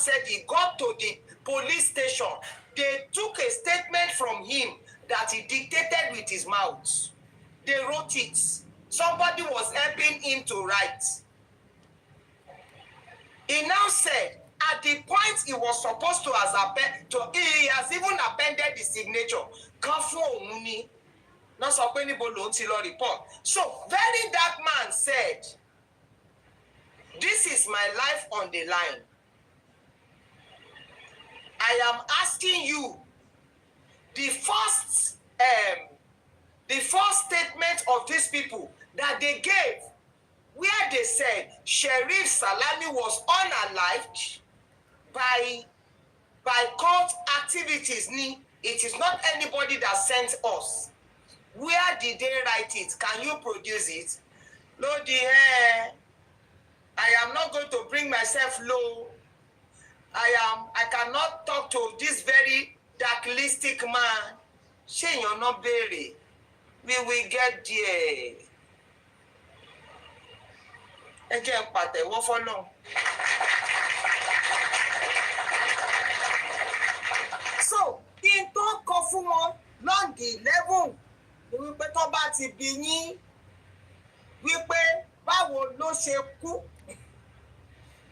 said he got to the police station. They took a statement from him that he dictated with his mouth. They wrote it. Somebody was helping him to write. He now said, at the point he was supposed to he has even appended the signature. Kan fún òun ni. Not sọ pé níbo lòun ti lọ report. So, very dark man said, this is my life on the line. I am asking you, the first statement of these people that they gave, where they said Sheriff Salami was unalived by cult activities. It is not anybody that sent us. Where did they write it? Can you produce it? Lodi, I am not going to bring myself low. I cannot talk to this very darklistic man. Ṣé you're not buried? We will get there. Ẹ jẹ́ n pàtẹ́wọ́ fọ́lọ́run. So, kí n tó kọ fún wọn lọ́ǹdì 11 ni wípé tó bá ti bí yín wípé báwo ló ṣe kú,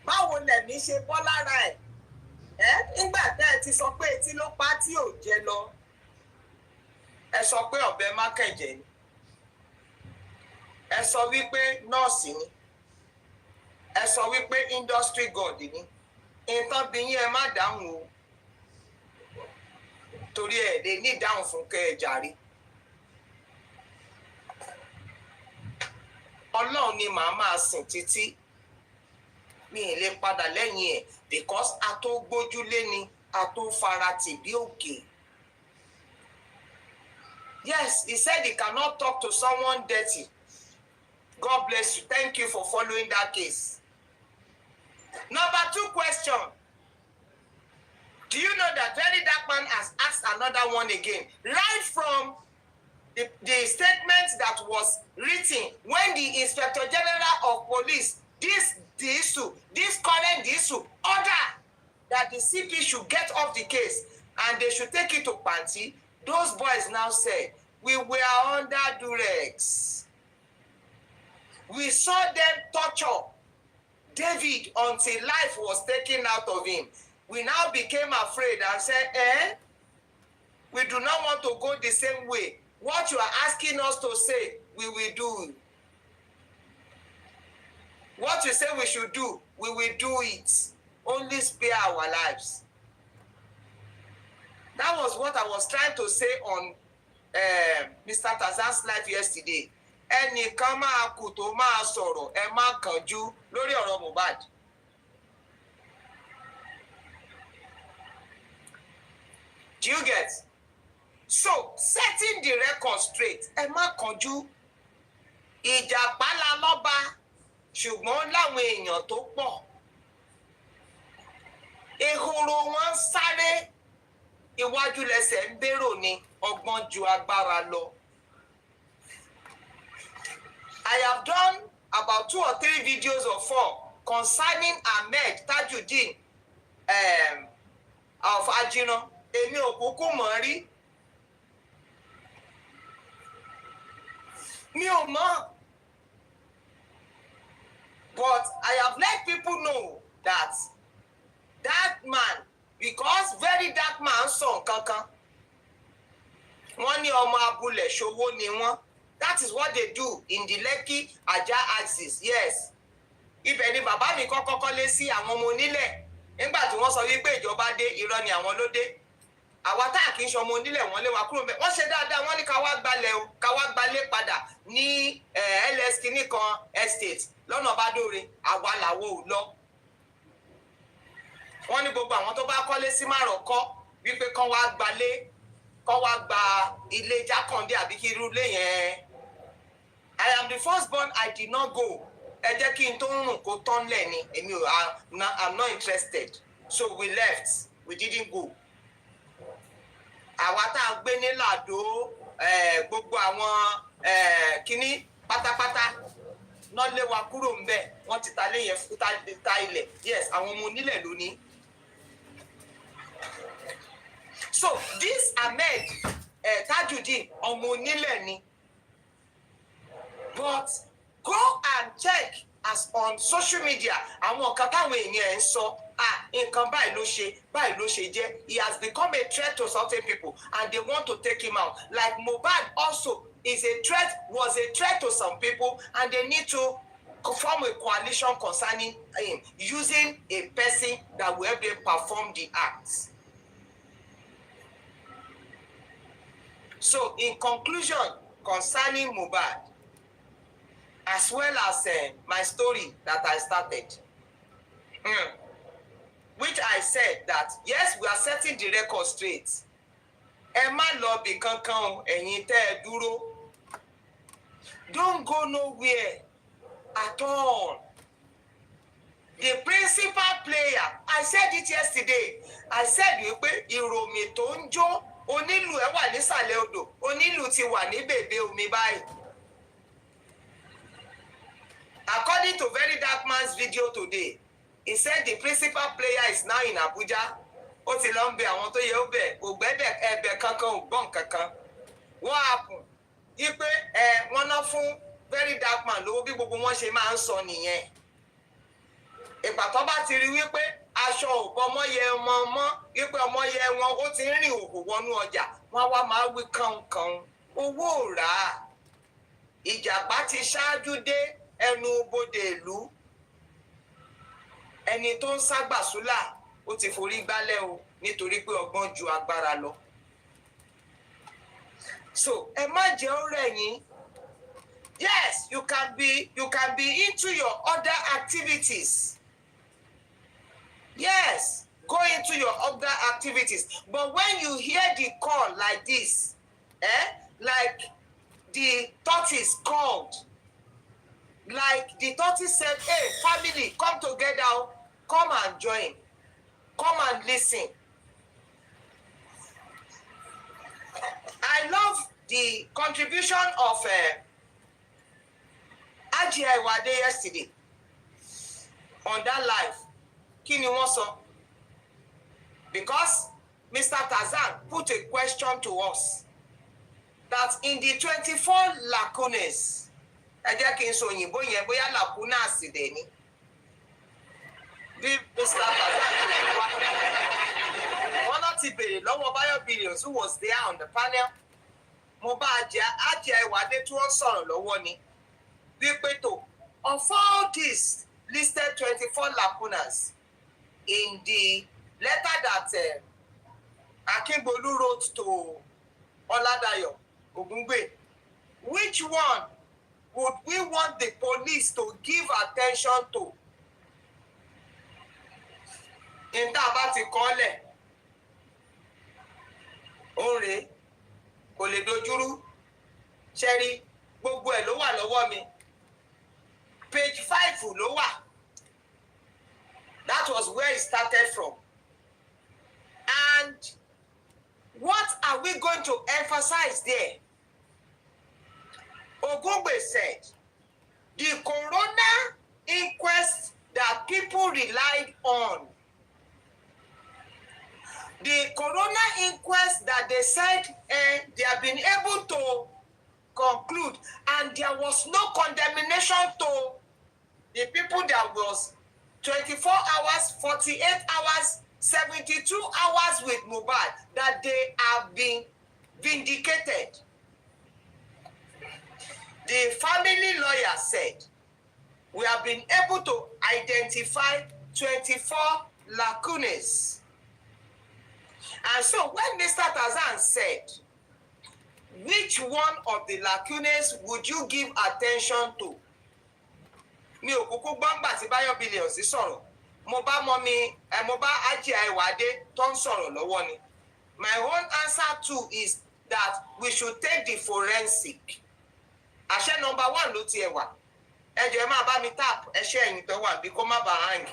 báwo lẹ̀mí ṣe bọ́ lára ẹ̀. Nígbà tẹ́ ẹ ti sọ pé etí ló pa tí ò jẹ lọ. Ẹ sọ pé ọ̀bẹ má kẹ̀jẹ̀ ni. Ẹ sọ wípé nọ́ọ̀sì ni. Ẹ sọ wípé industry god ni. Nǹkan bí yín ẹ má dáhùn o. Torí ẹ̀ lè ní ìdáhùn fún kẹ́ ẹ jàre. Ọlọ́run ni màá máa sìn títí. Mi ì lè padà lẹ́yìn ẹ̀ because a tó gbójúlé ni a tó faratì bí òkè. Yes, he said he cannot talk to someone dirty. God bless you. Thank you for following that case. Number 2 question. Do you know that very dark man has asked another one again? Right from the statement that was written when the Inspector General of Police, this current issue, order that the CP should get off the case and they should take it to Panti. Those boys now said, we were under duress. We saw them torture David until life was taken out of him. We now became afraid and said, we do not want to go the same way. What you are asking us to say, we will do. What you say we should do, we will do it. Only spare our lives. That was what I was trying to say on Mr. Tazan's live yesterday. Ẹnìkan máa kù tó máa sọ̀rọ̀, ẹ má kánjú lórí ọ̀rọ̀ Mohbad. Do you get? So, setting the record straight, ẹ má kánjú. Ìjàpá la lọ́ba, ṣùgbọ́n láwọn èèyàn tó pọ̀. Ehoro wọn sáré, iwájú lẹsẹ̀ ń bérò ni, ọgbọ́n ju agbára lọ. I have done about 2 or 3 videos or 4 concerning Ahmed Tajuddin of Ajina. Èmi ò kúkú mọ̀ rí. Mi ò mọ̀. But I have let people know that man, because very dark man sọ nǹkankan. Wọ́n ní ọmọ abúlé ṣòwò ni wọ́n. That is what they do in the Lekki Ajah axis. Yes. Ibẹ̀ ni bàbá mi kọ́kọ́ kọ́lé sí àwọn ọmọ onílẹ̀. Nígbà tí wọ́n sọ wípé ìjọba dé, irọ́ ni àwọn ló dé. Àwa tá kì í ṣe ọmọ onílẹ̀ wọ́n lé wa kúrò ńbẹ̀. Wọ́n ṣe dáadáa, wọ́n ní ká wá gbalẹ̀ o, ká wá gbalé padà ní LS kìíní kan estate lọ́nà Bádóre. Àwa làwọ̀ ò lọ. Wọ́n ní gbogbo àwọn tó bá kọ́lé sí Márọ̀kọ́ wípé kán wá gbalé, kán wá gba ilé Jákàndé àbí kí irú ilé yẹn. I am the firstborn, I did not go. Ẹ jẹ́ kí n tó rùn kó tán lẹ̀ ni. I'm not interested. So we left. We didn't go. Àwa tá a gbé ní Làdó, gbogbo àwọn kíní pátápátá náà lé wa kúrò ńbẹ̀. Wọ́n ti ta ilé yẹn ta ilẹ̀. Yes, àwọn ọmọ onílẹ̀ ló ní. So this Ahmed Tajudeen ọmọ onílẹ̀ ni, but go and check as on social media àwọn nǹkan táwọn èèyàn ń sọ nǹkan báyìí ló ṣe jẹ́. He has become a threat to certain people and they want to take him out. Like Mohbad also was a threat to some people, and they need to form a coalition concerning him using a person that will help them perform the acts. So in conclusion concerning Mohbad, as well as my story that I started, which I said that yes, we are setting the record straight. Ẹ má lọ bí kankan ẹ̀yin tẹ́ ẹ dúró. Don't go nowhere at all. The principal player, I said it yesterday. I said wípé ìròmì tó ń jó onílù ẹ wà nísàlẹ̀ odò, onílù ti wà ní bèbè omi báyìí. According to Very Dark Man's video today, he said the principal player is now in Abuja. Ó ti lọ ń bẹ àwọn tó yẹ ó bẹ̀, kò gbẹ́bẹ̀ ẹ̀bẹ̀ kankan, ò gbọ́n kankan. What happened? Ipe wọ́n ná fún Very Dark Man lówó bí gbogbo wọn ṣe máa ń sọ nìyẹn. Ìgbà tó bá ti rí wípé aṣọ òpó ọmọ yẹ ọmọ mọ́, wípé ọmọ yẹ wọn ó ti ń rìn òkò wọnú ọjà, wọ́n wá máa wí kànkàn. Owó ò rà á. Ìjàpá ti ṣáájú dé ẹnu bodè ìlú. Ẹni tó ń ságbàsúlà ó ti forí gbálẹ̀ o nítorí pé ọgbọ́n ju agbára lọ. So ẹ má jẹ́ ó rẹ̀ yín. Yes, you can be into your other activities. Yes, go into your other activities. But when you hear the call like this, like the tortoise called, like the tortoise said, hey, family, come together, come and join, come and listen. I love the contribution of Ajia Iwade yesterday on that live. Kí ni wọ́n sọ? Because Mr. Tazan put a question to us that in the 24 lacunas, ẹ jẹ́ kí n sọ òyìnbó yẹn bóyá lacunas dẹ̀ ni. Bí Mr. Tazan wọ́n náà ti béèrè lọ́wọ́ Bayo Billions who was there on the panel. Mo bá Ajia Iwade tí wọ́n sọ̀rọ̀ lọ́wọ́ ni. Wípé tó, of all these listed 24 lacunas in the letter that Akingbolu wrote to Oladayo Ogungbe, which one would we want the police to give attention to? In tá a bá ti kọ́lẹ̀, òǹrè kò lè dojúrú, ṣẹ́rí gbogbo ẹ̀ ló wà lọ́wọ́ mi. Page 5 ló wà. That was where it started from. And what are we going to emphasize there? Ogungbe said, the coroner inquest that people relied on, the coroner inquest that they said they have been able to conclude, and there was no condemnation to the people that was 24 hours, 48 hours, 72 hours with Mohbad, that they have been vindicated. The family lawyer said, we have been able to identify 24 lacunas. And so when Mr. Tazan said, which one of the lacunas would you give attention to? Mi ò kúkú gbọ́ngbà tí Bayo Billions sọ̀rọ̀. Mo bá Ajia Iwade tó ń sọ̀rọ̀ lọ́wọ́ ni. My own answer too is that we should take the forensic. Àṣẹ number 1 ló tiẹ̀ wà. Ẹ jọ̀ọ́ ẹ máa bá mi tap ẹṣẹ́ ẹ̀yìn tó wà bí kó má bàa hang.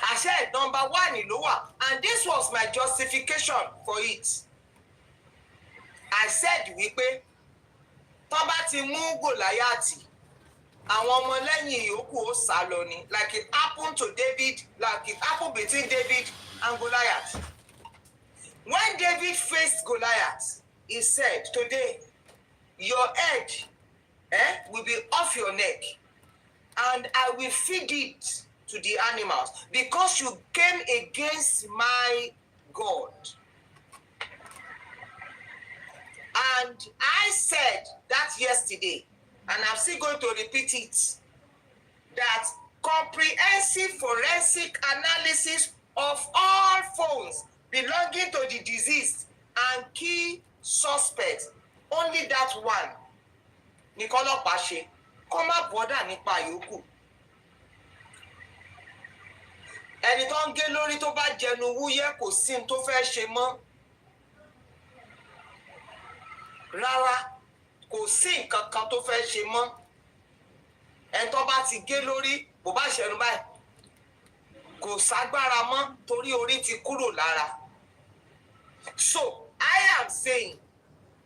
Àṣẹ number 1 ló wà, and this was my justification for it. I said wípé tó bá ti mú Gòláyátì, àwọn ọmọlẹ́yìn yòókù ó sá lọ ni, like it happened to David, like it happened between David and Goliath. When David faced Goliath, he said, today, your head will be off your neck, and I will feed it to the animals, because you came against my God. And I said that yesterday, and I'm still going to repeat it, that comprehensive forensic analysis of all phones belonging to the deceased and key suspects, only that one, Nicola Pashe, come up border nípa yòókù. Ẹni tó ń gé lórí tó bá jẹnu wúyẹ́ kò sí n tó fẹ́ ṣe mọ́. Rárá, kò sí nǹkan kan tó fẹ́ ṣe mọ́. Ẹni tó bá ti gé lórí bó bá ṣẹnu báyìí kò ságbára mọ́ torí orí ti kúrò lára. So I am saying,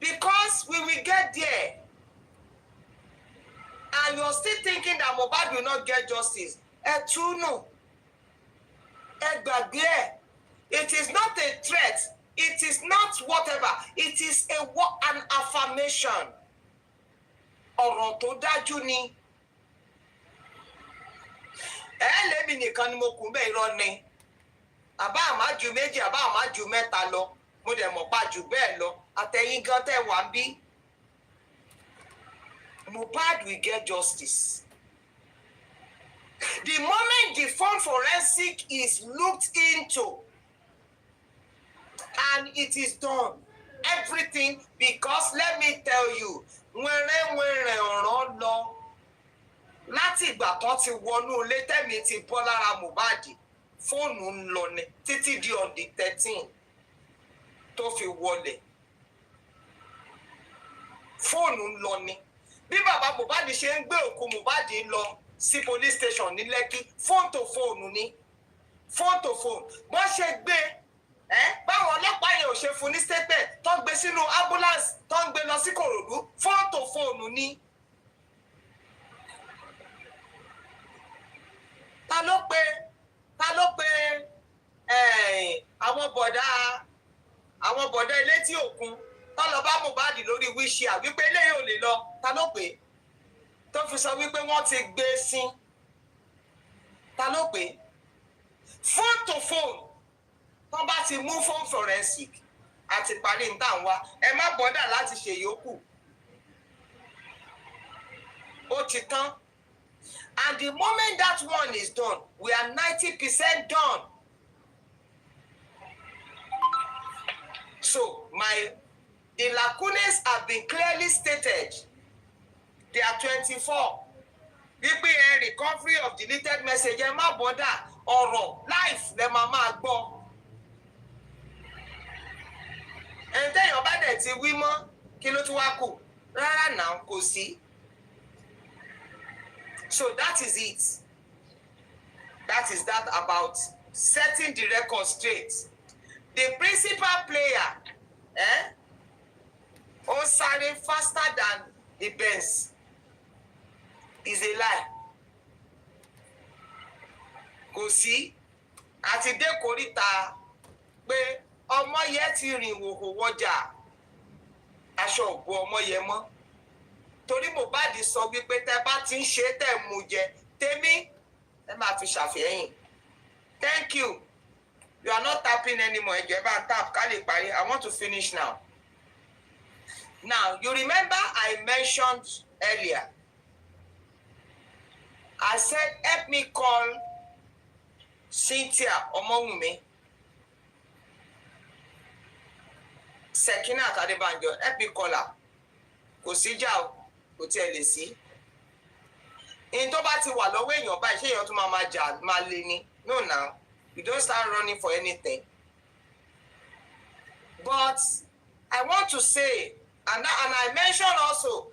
because we will get there and you're still thinking that Mohbad will not get justice, ẹ tú nù, ẹ gbàgbé ẹ̀. It is not a threat. It is not whatever. It is an affirmation. Ọ̀rọ̀ tó dájú ni. Lèmi nìkan ni mo kù bẹ́ẹ̀ irọ́ ni. Àbá àmá ju méjì, àbá àmá ju mẹ́ta lọ. Mo dẹ̀ mọ̀ pa jù bẹ́ẹ̀ lọ. Àtẹ̀yìn gan tẹ̀ wá bí. Mohbad will get justice. The moment the phone forensic is looked into, and it is done, everything, because let me tell you, wẹ́rẹ́ ọ̀rọ̀ lọ láti ìgbà tó ti wọnú ilé tẹ́mi ti bọ́ lára Mohbad, fóònù ń lọ ní títí di on the 13 tó fi wọlé. Fóònù ń lọ ní. Bí bàbá Mohbad ṣe ń gbé òkú Mohbad lọ sí police station ní Lẹ́kì, phone to phone ni. Phone to phone. Bọ́n ṣe gbé báwọn ọlọ́pàá yẹn ò ṣe fún ní statement tó ń gbé sínú ambulance tó ń gbé lọ sí Kòròdú, phone to phone ni. Ta ló pe àwọn bọ̀dá ilé tí òkun tó lọ bá Mohbad lórí wheelchair wípé eléyìí ò lè lọ, ta ló pè tó fi sọ wípé wọ́n ti gbé sí, ta ló pè? Phone to phone. Tó bá ti mú phone forensic àti parí ń tàn wá, ẹ má bọ́dà láti ṣe yòókù. Ó ti tán. And the moment that one is done, we are 90% done. So the lacunas have been clearly stated. They are 24. Wípé recovery of deleted message, ẹ má bọ́dà ọ̀rọ̀ life lẹ máa gbọ́. Ẹni tẹ́yàn bá dẹ̀ ti wí mọ́, kí ló tún wá kù? Rárá náà kò sí. So that is it. That is that about setting the record straight. The principal player, ó sáré faster than the Benz, is a lie. Kò sí. Àti dé kòríta pé ọmọ yẹn ti rìn wòhò wọjà, aṣọ òbò ọmọ yẹn mọ́. Torí Mohbad sọ wípé tẹ́ bá ti ń ṣe tẹ́ mú jẹ tèmi ẹ máa fi ṣàfihàn. Thank you. You are not tapping anymore. Ẹ jẹ́ bá tap ká lè parí. I want to finish now. Now, you remember I mentioned earlier, I said help me call Cynthia Omowummi, Sekinat Adebanjo, help me call her. Kò síjà o, kò tiẹ̀ lè sí. In tó bá ti wà lọ́wọ́ èèyàn báyìí, ṣé èèyàn tún máa jà máa lé ní? No now, you don't start running for anything. But I want to say, and I mentioned also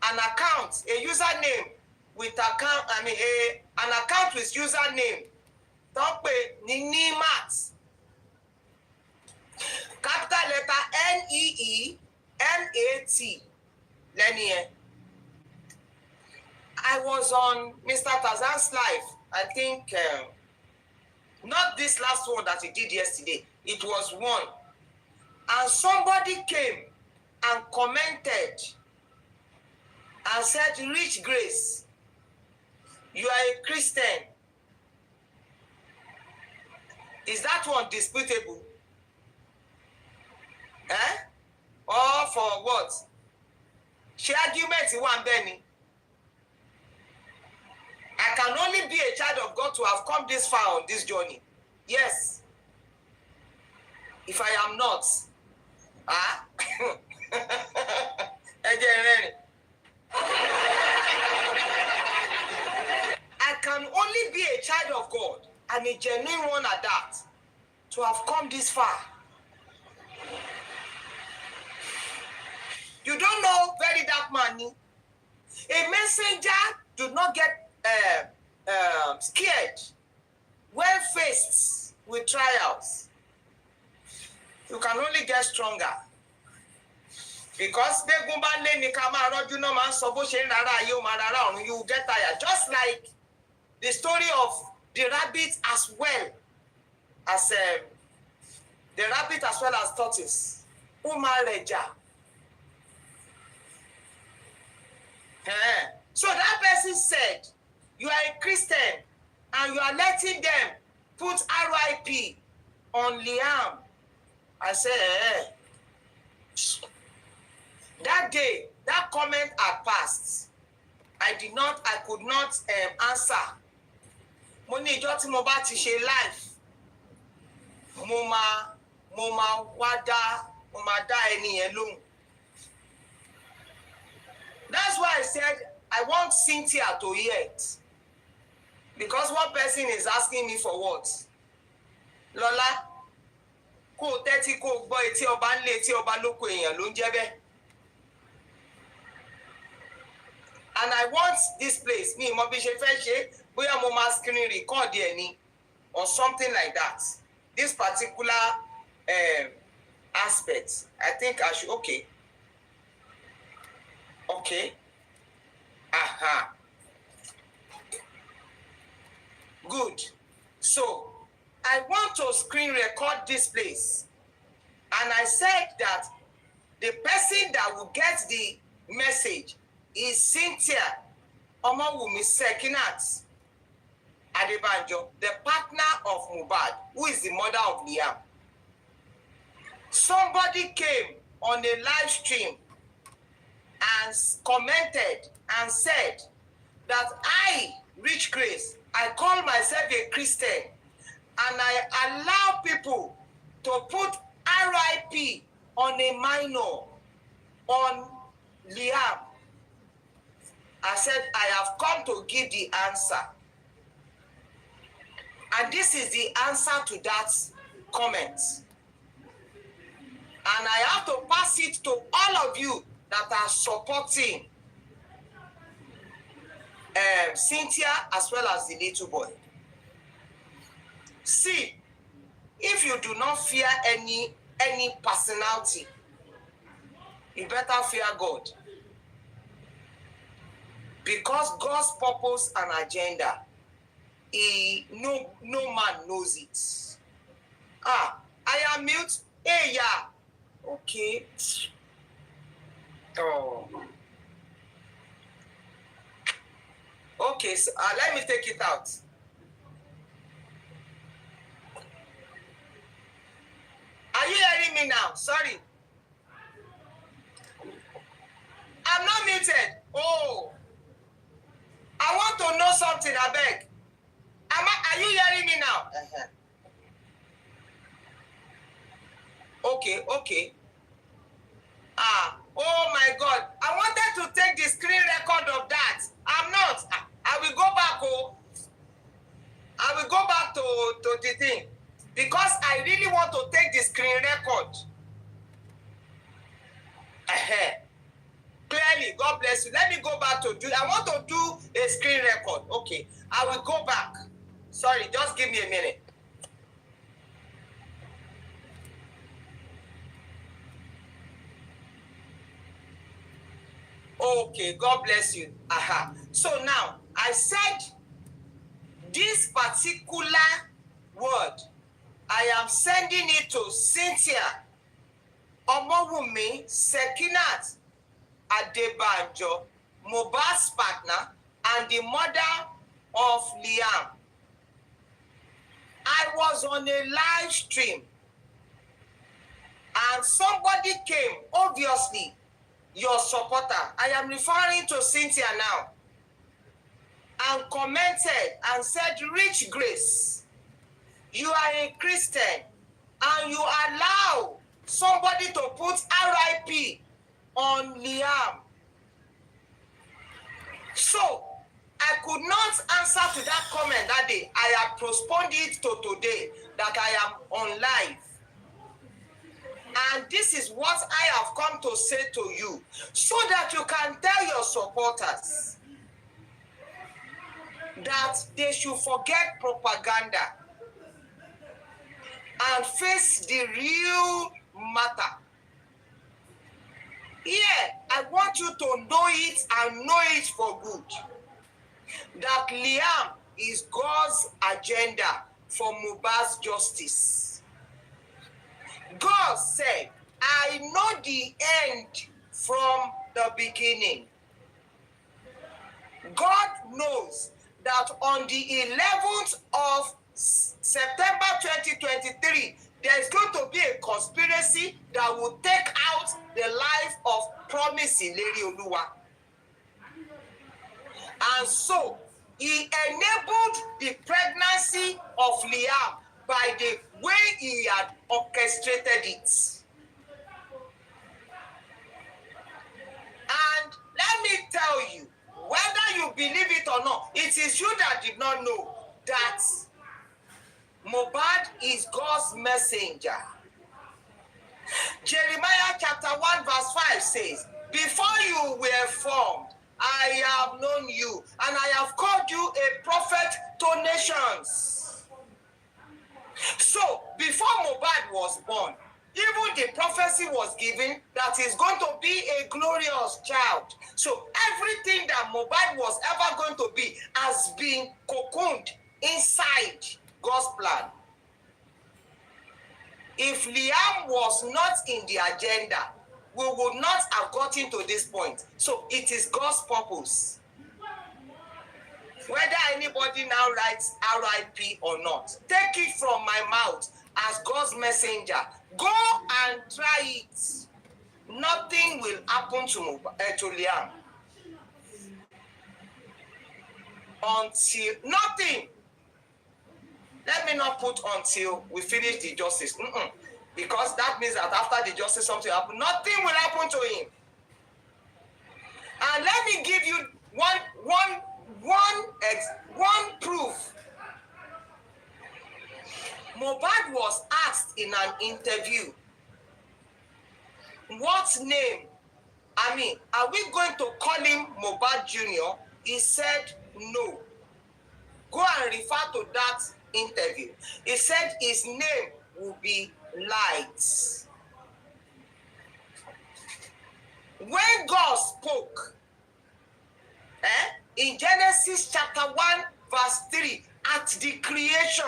an account, a username with account, an account with username. Don't pay Nimat. Capital letter NEEMAT. Lenny. I was on Mr. Tazan's live. I think not this last one that he did yesterday. It was one. And somebody came and commented and said, Rich Grace, you are a Christian. Is that one disputable? Eh? Or for what? She argument one Benny. I can only be a child of God to have come this far on this journey. Yes. If I am not, I can only be a child of God and a genuine one at that to have come this far. You don't know very dark money. A messenger do not get scared when faced with trials. You can only get stronger. Because you will get tired. Just like the story of the rabbit as well as tortoise. So that person said, you are a Christian and you are letting them put RIP on Liam. I said, that day, that comment had passed. I could not answer. Mo ní ìjọ́ tí mo bá ti ṣe life. Mo máa dá ẹni yẹn lóhùn. That's why I said I want Cynthia to hear it. Because one person is asking me for what? Lola, kó tẹ́tí kó gbọ́ etí ọba ń lé etí ọba lóko èèyàn ló ń jẹ́ bẹ́ẹ̀. And I want this place, me, mo bí ṣe fẹ́ ṣe, bóyá mo máa screen record ẹ̀ ni, or something like that. This particular aspect, I think I should, okay. Aha. Good. So, I want to screen record this place. And I said that the person that will get the message is Cynthia Omowummi Sekinat Adebanjo, the partner of Mohbad, who is the mother of Liam. Somebody came on a live stream and commented and said that I, Rich Grace, I call myself a Christian and I allow people to put RIP on a minor, on Liam. I said, I have come to give the answer. And this is the answer to that comment. And I have to pass it to all of you that are supporting Cynthia as well as the little boy. See, if you do not fear any personality, you better fear God. Because God's purpose and agenda, no man knows it. I am mute. Hey, yeah. Okay. Oh. Okay, so let me take it out. Are you hearing me now? Sorry. I'm not muted. Oh. I want to know something, I beg. Are you hearing me now? Okay. Oh my God. I wanted to take the screen record of that. I'm not. I will go back. I will go back to the thing. Because I really want to take the screen record. Clearly, God bless you. Let me go back to do. I want to do a screen record. Okay. I will go back. Sorry, just give me a minute. Okay, God bless you. Aha. So now, I said this particular word, I am sending it to Cynthia Omowummi, Sekinat Adebanjo, Mohbad's partner, and the mother of Liam. I was on a live stream and somebody came, obviously, your supporter. I am referring to Cynthia now, and commented and said, Rich Grace, you are a Christian and you allow somebody to put RIP on Liam. So, I could not answer to that comment that day. I have postponed it to today that I am on live. And this is what I have come to say to you, so that you can tell your supporters that they should forget propaganda and face the real matter. Here, I want you to know it and know it for good. That Liam is God's agenda for Mohbad's justice. God said, I know the end from the beginning. God knows that on the 11th of September 2023, there's going to be a conspiracy that will take out the life of Promise Ileri Oluwa. And so, he enabled the pregnancy of Liam by the way he had orchestrated it. And let me tell you, whether you believe it or not, it is you that did not know that Mohbad is God's messenger. Jeremiah chapter 1 verse 5 says, before you were formed, I have known you, and I have called you a prophet to nations. So, before Mohbad was born, even the prophecy was given that he's going to be a glorious child. So, everything that Mohbad was ever going to be has been cocooned inside God's plan. If Liam was not in the agenda, we would not have gotten to this point. So it is God's purpose. Whether anybody now writes RIP or not, take it from my mouth as God's messenger. Go and try it. Nothing will happen to Liam. Until nothing. Let me not put until we finish the justice. Because that means that after the justice something happen, nothing will happen to him. And let me give you one proof. Mohbad was asked in an interview, what name? Are we going to call him Mohbad Jr.? He said no. Go and refer to that interview. He said his name will be Light. When God spoke, in Genesis chapter 1 verse 3, at the creation,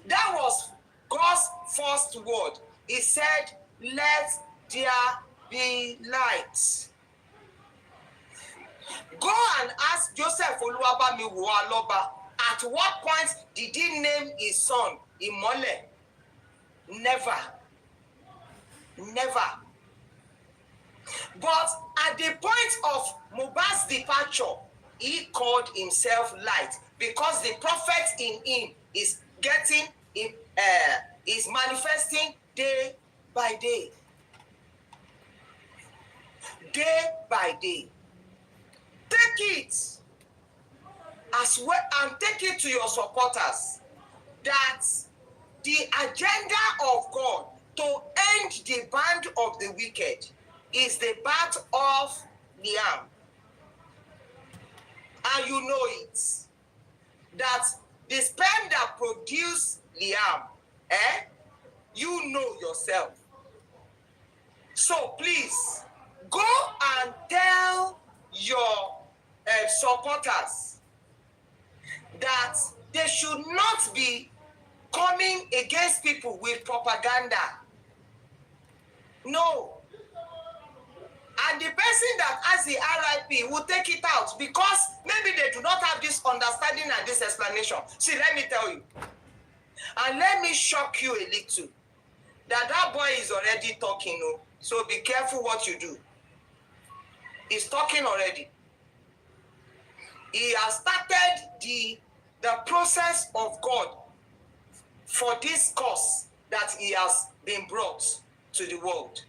that was God's first word. He said, let there be light. Go and ask Joseph Oluwabami Woaloba, at what point did he name his son Imole? Never. Never. But at the point of Mohbad's departure, he called himself Light, because the prophet in him is is manifesting day by day. Day by day. Take it as well and take it to your supporters that the agenda of God to end the band of the wicked is the birth of Liam. And you know it. That the sperm that produced Liam, you know yourself. So please, go and tell your supporters that they should not be coming against people with propaganda. No. And the person that has the RIP will take it out because maybe they do not have this understanding and this explanation. See, let me tell you. And let me shock you a little. That boy is already talking. No? So be careful what you do. He's talking already. He has started the process of God for this cause that he has been brought to the world.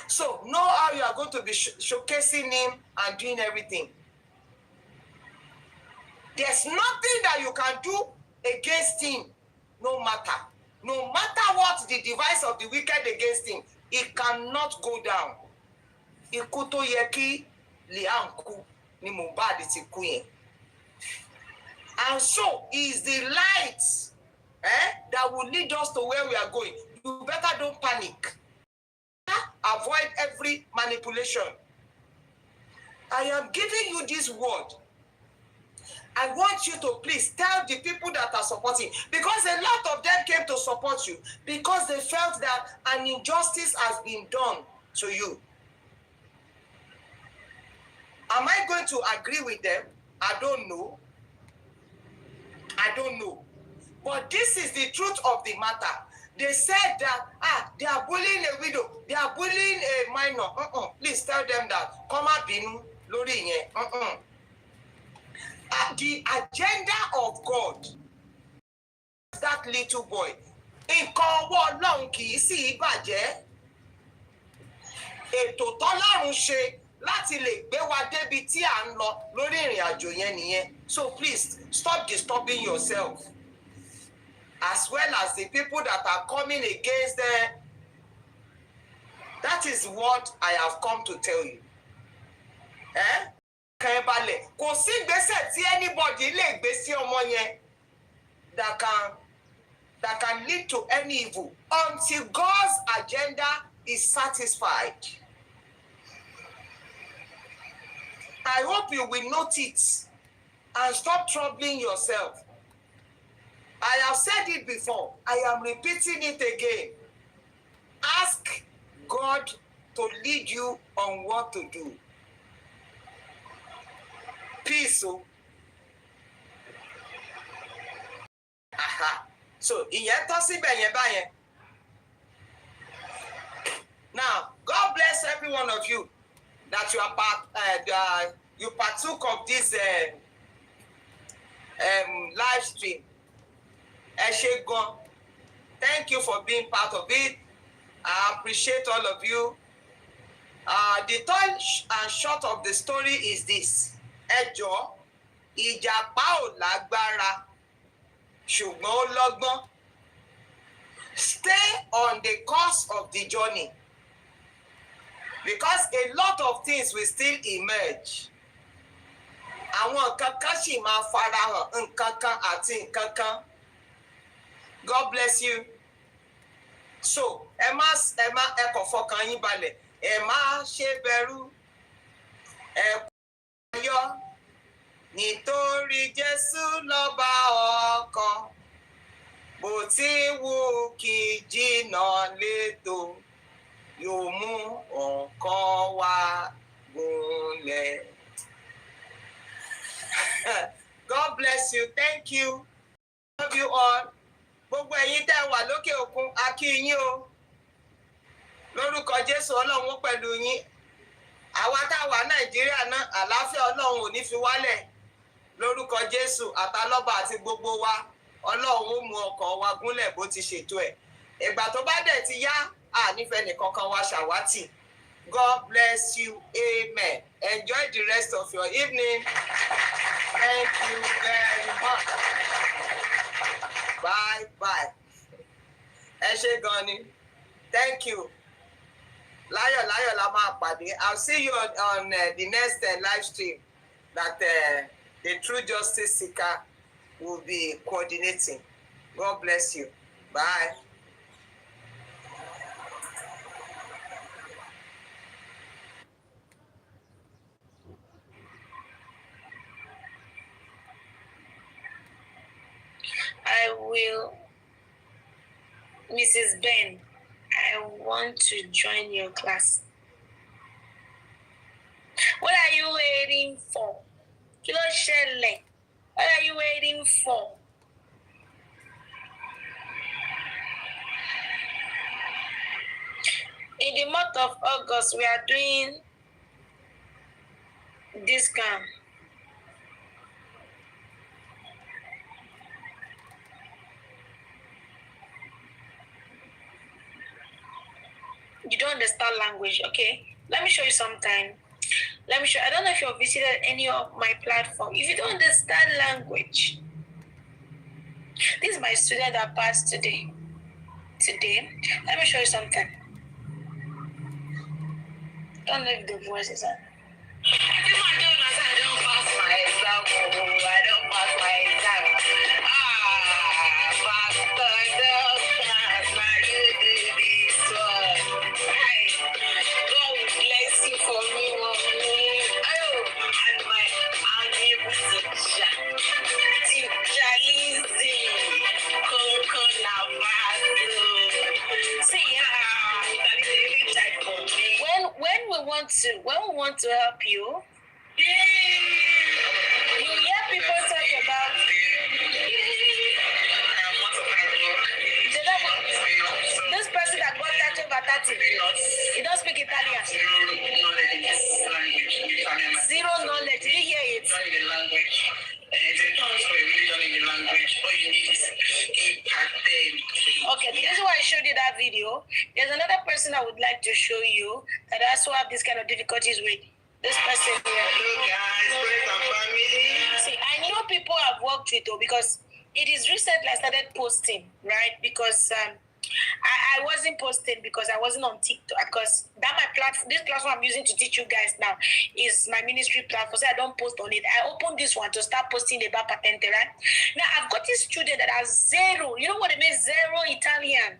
So know how you are going to be showcasing him and doing everything. There's nothing that you can do against him, no matter. No matter what the device of the wicked against him, it cannot go down. Ikuto yeki lianku ni Mohbad ti kú yẹn. And so is the light that will lead us to where we are going. You better don't panic. Avoid every manipulation. I am giving you this word. I want you to please tell the people that are supporting, because a lot of them came to support you because they felt that an injustice has been done to you. Am I going to agree with them? I don't know. I don't know. But this is the truth of the matter. They said that, they are bullying a widow. They are bullying a minor. Please tell them that. Come on, Binu, Lori, the agenda of God, that little boy, nǹkan ọwọ́ Ọlọ́run kì í sì bàjẹ́. Ètò tọ́lọ́run ṣe láti lè gbé wa débi tí à ń lọ lórí ìrìn àjò yẹn nìyẹn. So please stop disturbing yourself, as well as the people that are coming against them. That is what I have come to tell you. Kò sí ìgbésẹ̀ tí anybody lè gbé sí ọmọ yẹn that can lead to any evil until God's agenda is satisfied. I hope you will note it and stop troubling yourself. I have said it before. I am repeating it again. Ask God to lead you on what to do. Peace. So, now, God bless every one of you that you partook of this live stream. Thank you for being part of it. I appreciate all of you. The tall and short of the story is this. Ẹjọ́, ìjàpá ò lágbára, ṣùgbọ́n ó lọ́gbọ́n. Stay on the course of the journey, because a lot of things will still emerge. Àwọn nǹkan kan ṣì máa farahàn, nǹkan kan àti nǹkan kan. God bless you. So, ẹ kàn fọkàn yín balẹ̀, ẹ má ṣe bẹ̀rù, ẹ yọ̀, nítorí Jésù lọ́ba ọkàn, bó ti wù kí jìnnà létò, yóò mú ọkàn wa gúnlẹ̀. God bless you. Thank you. Love you all. Gbogbo ẹ̀yin tẹ́ wà lókè òkun, a kí yín o. Lórúkọ Jésù, Ọlọ́run pẹ̀lú yín. Àwa tá wà Nàìjíríà náà, àlàáfíà Ọlọ́run ò ní fi wálẹ̀. Lórúkọ Jésù, àtàlọ́ba àti gbogbo wa, Ọlọ́run ó mú ọkàn wa gúnlẹ̀ bó ti ṣètò ẹ̀. Ìgbà tó bá dẹ̀ ti yá, nífẹ̀ẹ́ nìkankan wa ṣàwátì. God bless you. Amen. Enjoy the rest of your evening. Thank you very much. Bye bye. Ẹ ṣé gan ni. Thank you. Láyọ̀ la máa pàdé. I'll see you on the next live stream that the True Justice Seeker will be coordinating. God bless you. Bye. I will, Mrs. Ben, I I want to join your class. What are you waiting for? Kilo Shelley. What are you waiting for? In the month of August, we are doing discount. You don't understand language, okay? Let me show you sometime. Let me show you. I don't know if you've visited any of my platform. If you don't understand language, this is my student that passed today. Let me show you something. Don't know if the voice is on. I don't pass my exam. I don't pass my exam. Pastor, don't pass my this one. God will bless you for me, mommy. Oh, and my able teacher, Lizzie, Coco Navazo. See, that is a really type for me. When we want to help you, you hear people talk about this person that got 30 over 30. He don't speak Italian. Zero knowledge. Did you hear it? Okay, the reason why I showed you that video, there's another person I would like to show you that also have this kind of difficulties with this person here. Hello guys, friends and family. See, I know people I've worked with though, because it is recently I started posting, right? Because I wasn't posting because I wasn't on TikTok, because that my platform, this platform I'm using to teach you guys now is my ministry platform, so I don't post on it. I opened this one to start posting about patente, right? Now I've got this student that has zero, you know what it means, zero Italian.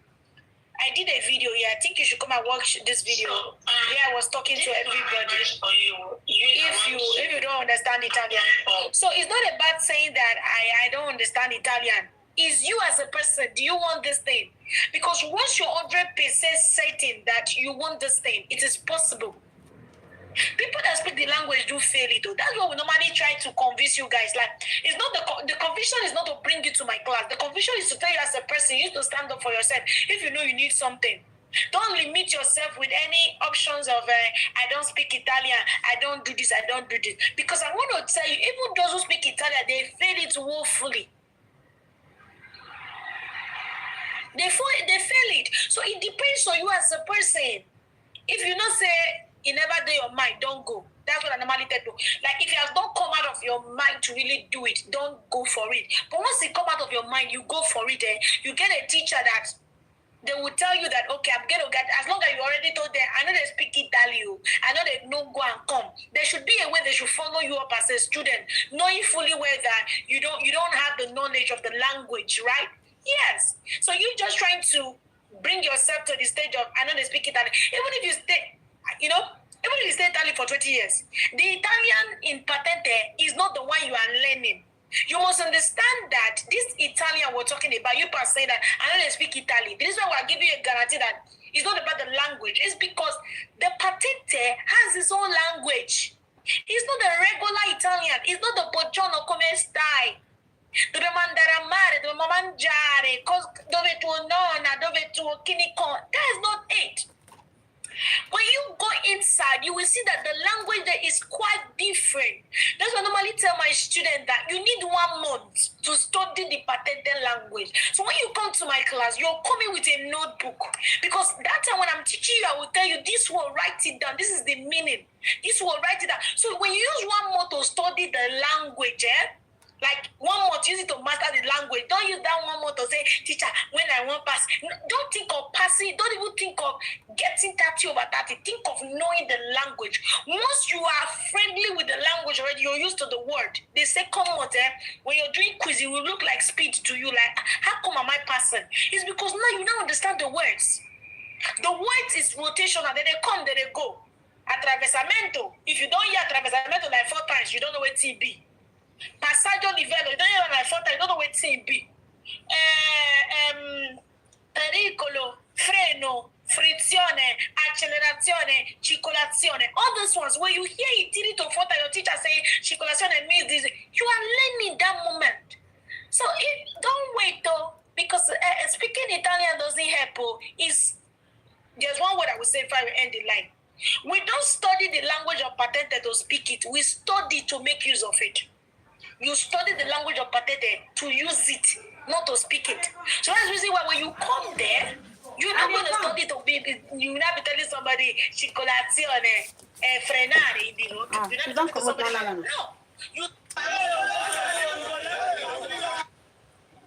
I did a video here. I think you should come and watch this video. Where I was talking to everybody. If you don't understand Italian. So it's not about saying that I don't understand Italian. Is you as a person, do you want this thing? Because once you're 100% certain that you want this thing, it is possible. People that speak the language do fail it though. That's what we normally try to convince you guys. Like, it's not the conviction is not to bring you to my class. The conviction is to tell you as a person, you need to stand up for yourself. If you know you need something, don't limit yourself with any options of I don't speak Italian, I don't do this, I don't do this. Because I want to tell you, even those who speak Italian, they fail it woefully. They fail it. So it depends on you as a person. If you not say it never do your mind, don't go. That's what I normally tell you. Like, if it has not come out of your mind to really do it, don't go for it. But once it come out of your mind, you go for it. You get a teacher that they will tell you that, okay, I'm going to get, as long as you already told them, I know they speak Italian, I know they no go and come. There should be a way they should follow you up as a student, knowing fully well that you don't have the knowledge of the language, right? Yes. So you're just trying to bring yourself to the stage of, I know they speak Italian. Even if you stay, even if you stay Italian for 20 years, the Italian in patente is not the one you are learning. You must understand that this Italian we're talking about, you per saying that I know they speak Italian. This is why we're giving you a guarantee that it's not about the language. It's because the patente has its own language. It's not the regular Italian. It's not the buongiorno come stai. Dobbiamo andare a mare, dobbiamo mangiare, dove tuo nonna, dove tuo chinicon. That is not it. When you go inside, you will see that the language there is quite different. That's why I normally tell my students that you need 1 month to study the patente language. So when you come to my class, you're coming with a notebook. Because that time when I'm teaching you, I will tell you, this will write it down. This is the meaning. This will write it down. So when you use 1 month to study the language, like 1 month, use it to master the language. Don't use that 1 month to say, teacher, when I want pass. Don't think of passing. Don't even think of getting 30 over 30. Think of knowing the language. Once you are friendly with the language already, you're used to the word. The second month, when you're doing quiz, it will look like speed to you. Like, how come am I passing? It's because now you now understand the words. The words is rotational. Then they come, then they go. Attraversamento. If you don't hear attraversamento like 4 times, you don't know what TB. Passaggio livello, you don't hear like 4 times, you don't know what TB. Pericolo, freno, free chicolazione, chicolazione. All those ones where you hear it, tiri to four, your teacher saying chicolazione means this. You are learning that moment. So don't wait though, because speaking Italian doesn't help. There's one word I will say if I end the line. We don't study the language of patente to speak it. We study to make use of it. You study the language of patente to use it, not to speak it. So that's the reason why when you come there, you're not going to study to be. You're not be telling somebody chicolazione, frenare, you know. You're not telling somebody no.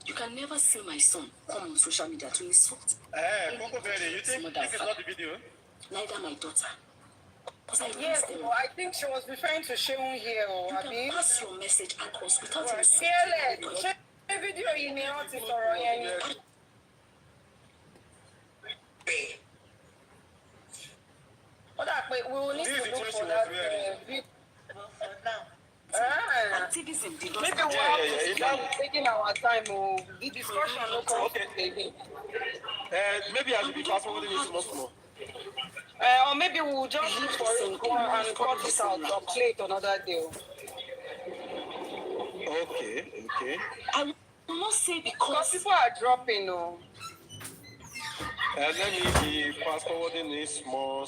You can never see my son come on social media to insult. Coco Berry, you think this is not the video? Neither my daughter. Yes, I think she was referring to Sheun here. You can pass your message across without insulting. The video you may not see for we will need to look for that video. Activism did not Maybe we're taking our time. The discussion will come again. Maybe I should be fast forwarding this much more. Or maybe we'll just look for it and cut it out or play it another day. Okay. I will not say Because people are dropping. Let me be fast forwarding this small.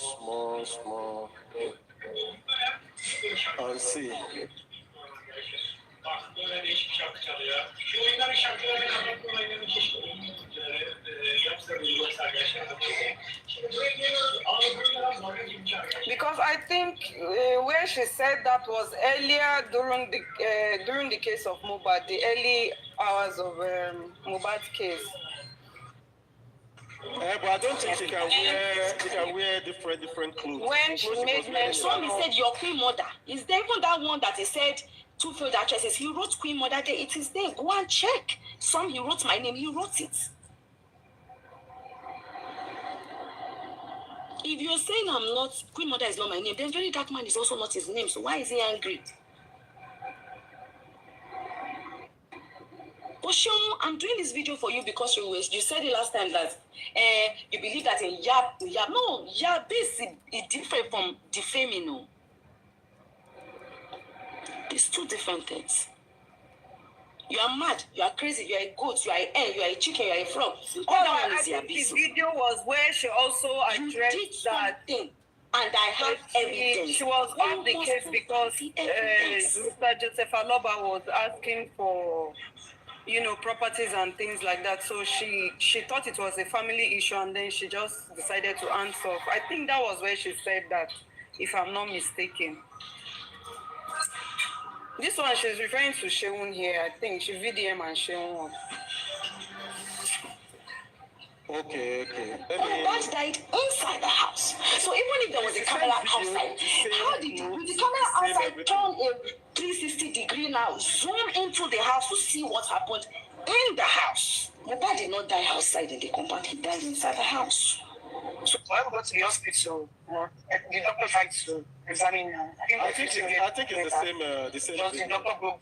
And see. Because I think where she said that was earlier during the case of Mohbad, the early hours of Mohbad's case. But I don't think she can wear different clothes. When she made mention, somebody said your queen mother. Is there even that one that he said two failed actresses? He wrote queen mother there. It is there. Go and check. Some he wrote my name. He wrote it. If you're saying I'm not, queen mother is not my name, then very dark man is also not his name. So why is he angry? Oshun, I'm doing this video for you because you said it last time that you believe that in yab. No, yab is different from defaming. No. It's two different things. You are mad, you are crazy, you are a goat, you are a hen, you are a chicken, you are a frog. All that one is the video was where she also addressed that thing. And I have evidence. She was on the case because Mr. Joseph Aloba was asking for properties and things like that. So she thought it was a family issue and then she just decided to answer. I think that was where she said that, if I'm not mistaken. This one she's referring to Sheun here. I think she VDM and Sheun. Okay. Mohbad died inside the house. So even if there was a camera outside, how did the camera outside turn a 360 degree now, zoom into the house to see what happened in the house? Mohbad did not die outside in the compound. He died inside the house. So when we go to the hospital, the doctor tried to examine. I think it's the same. The doctor go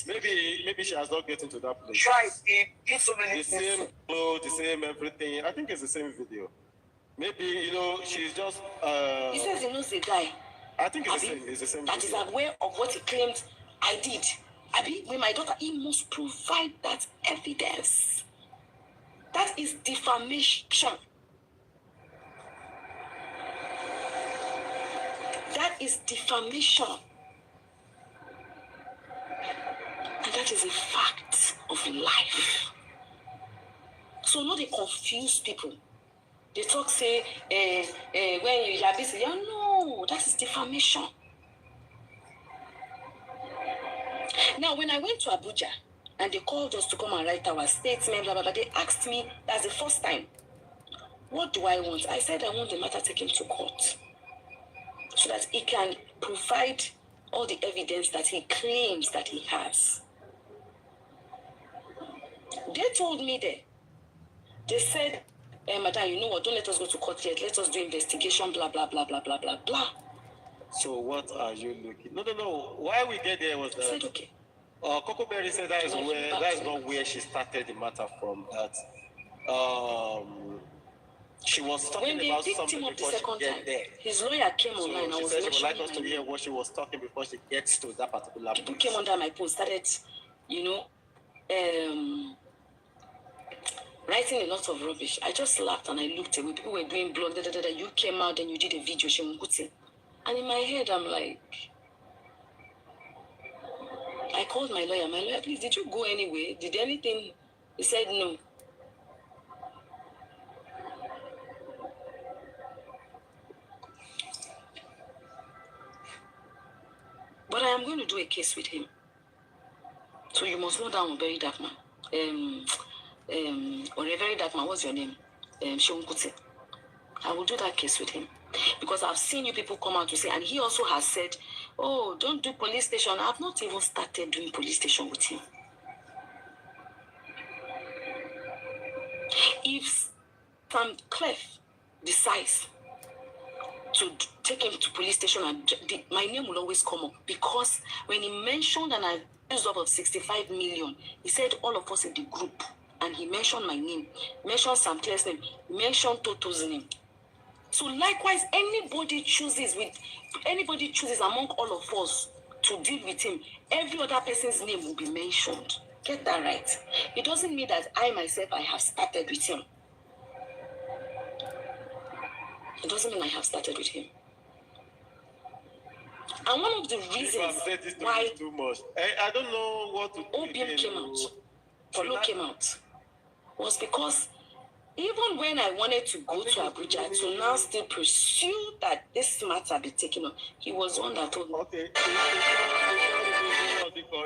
maybe she has not gotten to that place. Try. They did so many the same clothes, the same everything. I think it's the same video. Maybe she's just. He says he knows the guy. I think it's the same. It's the same. That video. is aware of what he claimed I did. Abi, with my daughter, he must provide that evidence. That is defamation. That is defamation. And that is a fact of life. So no, they confuse people. They talk, say, when you are busy, no, that is defamation. Now, when I went to Abuja and they called us to come and write our statement, blah, blah, blah, they asked me, that's the first time, what do I want? I said I want the matter taken to court, so that he can provide all the evidence that he claims that he has. They told me they said, Madam, you know what, don't let us go to court yet. Let us do investigation, blah, blah, blah, blah, blah, blah, blah. So what are you looking? No. Why we get there was that. I said, okay. Coco Berry said that is not where she started the matter from. That She was When talking they about picked something him up the before she second get time, there. his lawyer came So online and she was said she would like mentioning us my to hear name. what she was talking before she gets to that particular People place. came under my post, started, you know, writing a lot of rubbish. I just laughed and I looked away. People were doing blog, you came out and you did a video, and in my head, I'm like, I called my lawyer, please, did you go anywhere? Did anything? He said no. But I am going to do a case with him. So you must know that I'm a very dark man. Or a very dark man, what's your name? Shonkuti. I will do that case with him. Because I've seen you people come out to say, and he also has said, oh, don't do police station. I've not even started doing police station with him. If Sam Clef decides to take him to police station, and my name will always come up, because when he mentioned an abuse of 65 million, he said all of us in the group, and he mentioned my name, mentioned Sam Clef's name, mentioned Toto's name. So likewise, anybody chooses among all of us to deal with him, every other person's name will be mentioned. Get that right. It doesn't mean that I myself, I have started with him. It doesn't mean I have started with him. And one of the reasons why too much. I don't know what to do. OBM came out, Polo came out, was because even when I wanted to go to Abuja to now still pursue that this matter be taken up, he was one that told me. Okay.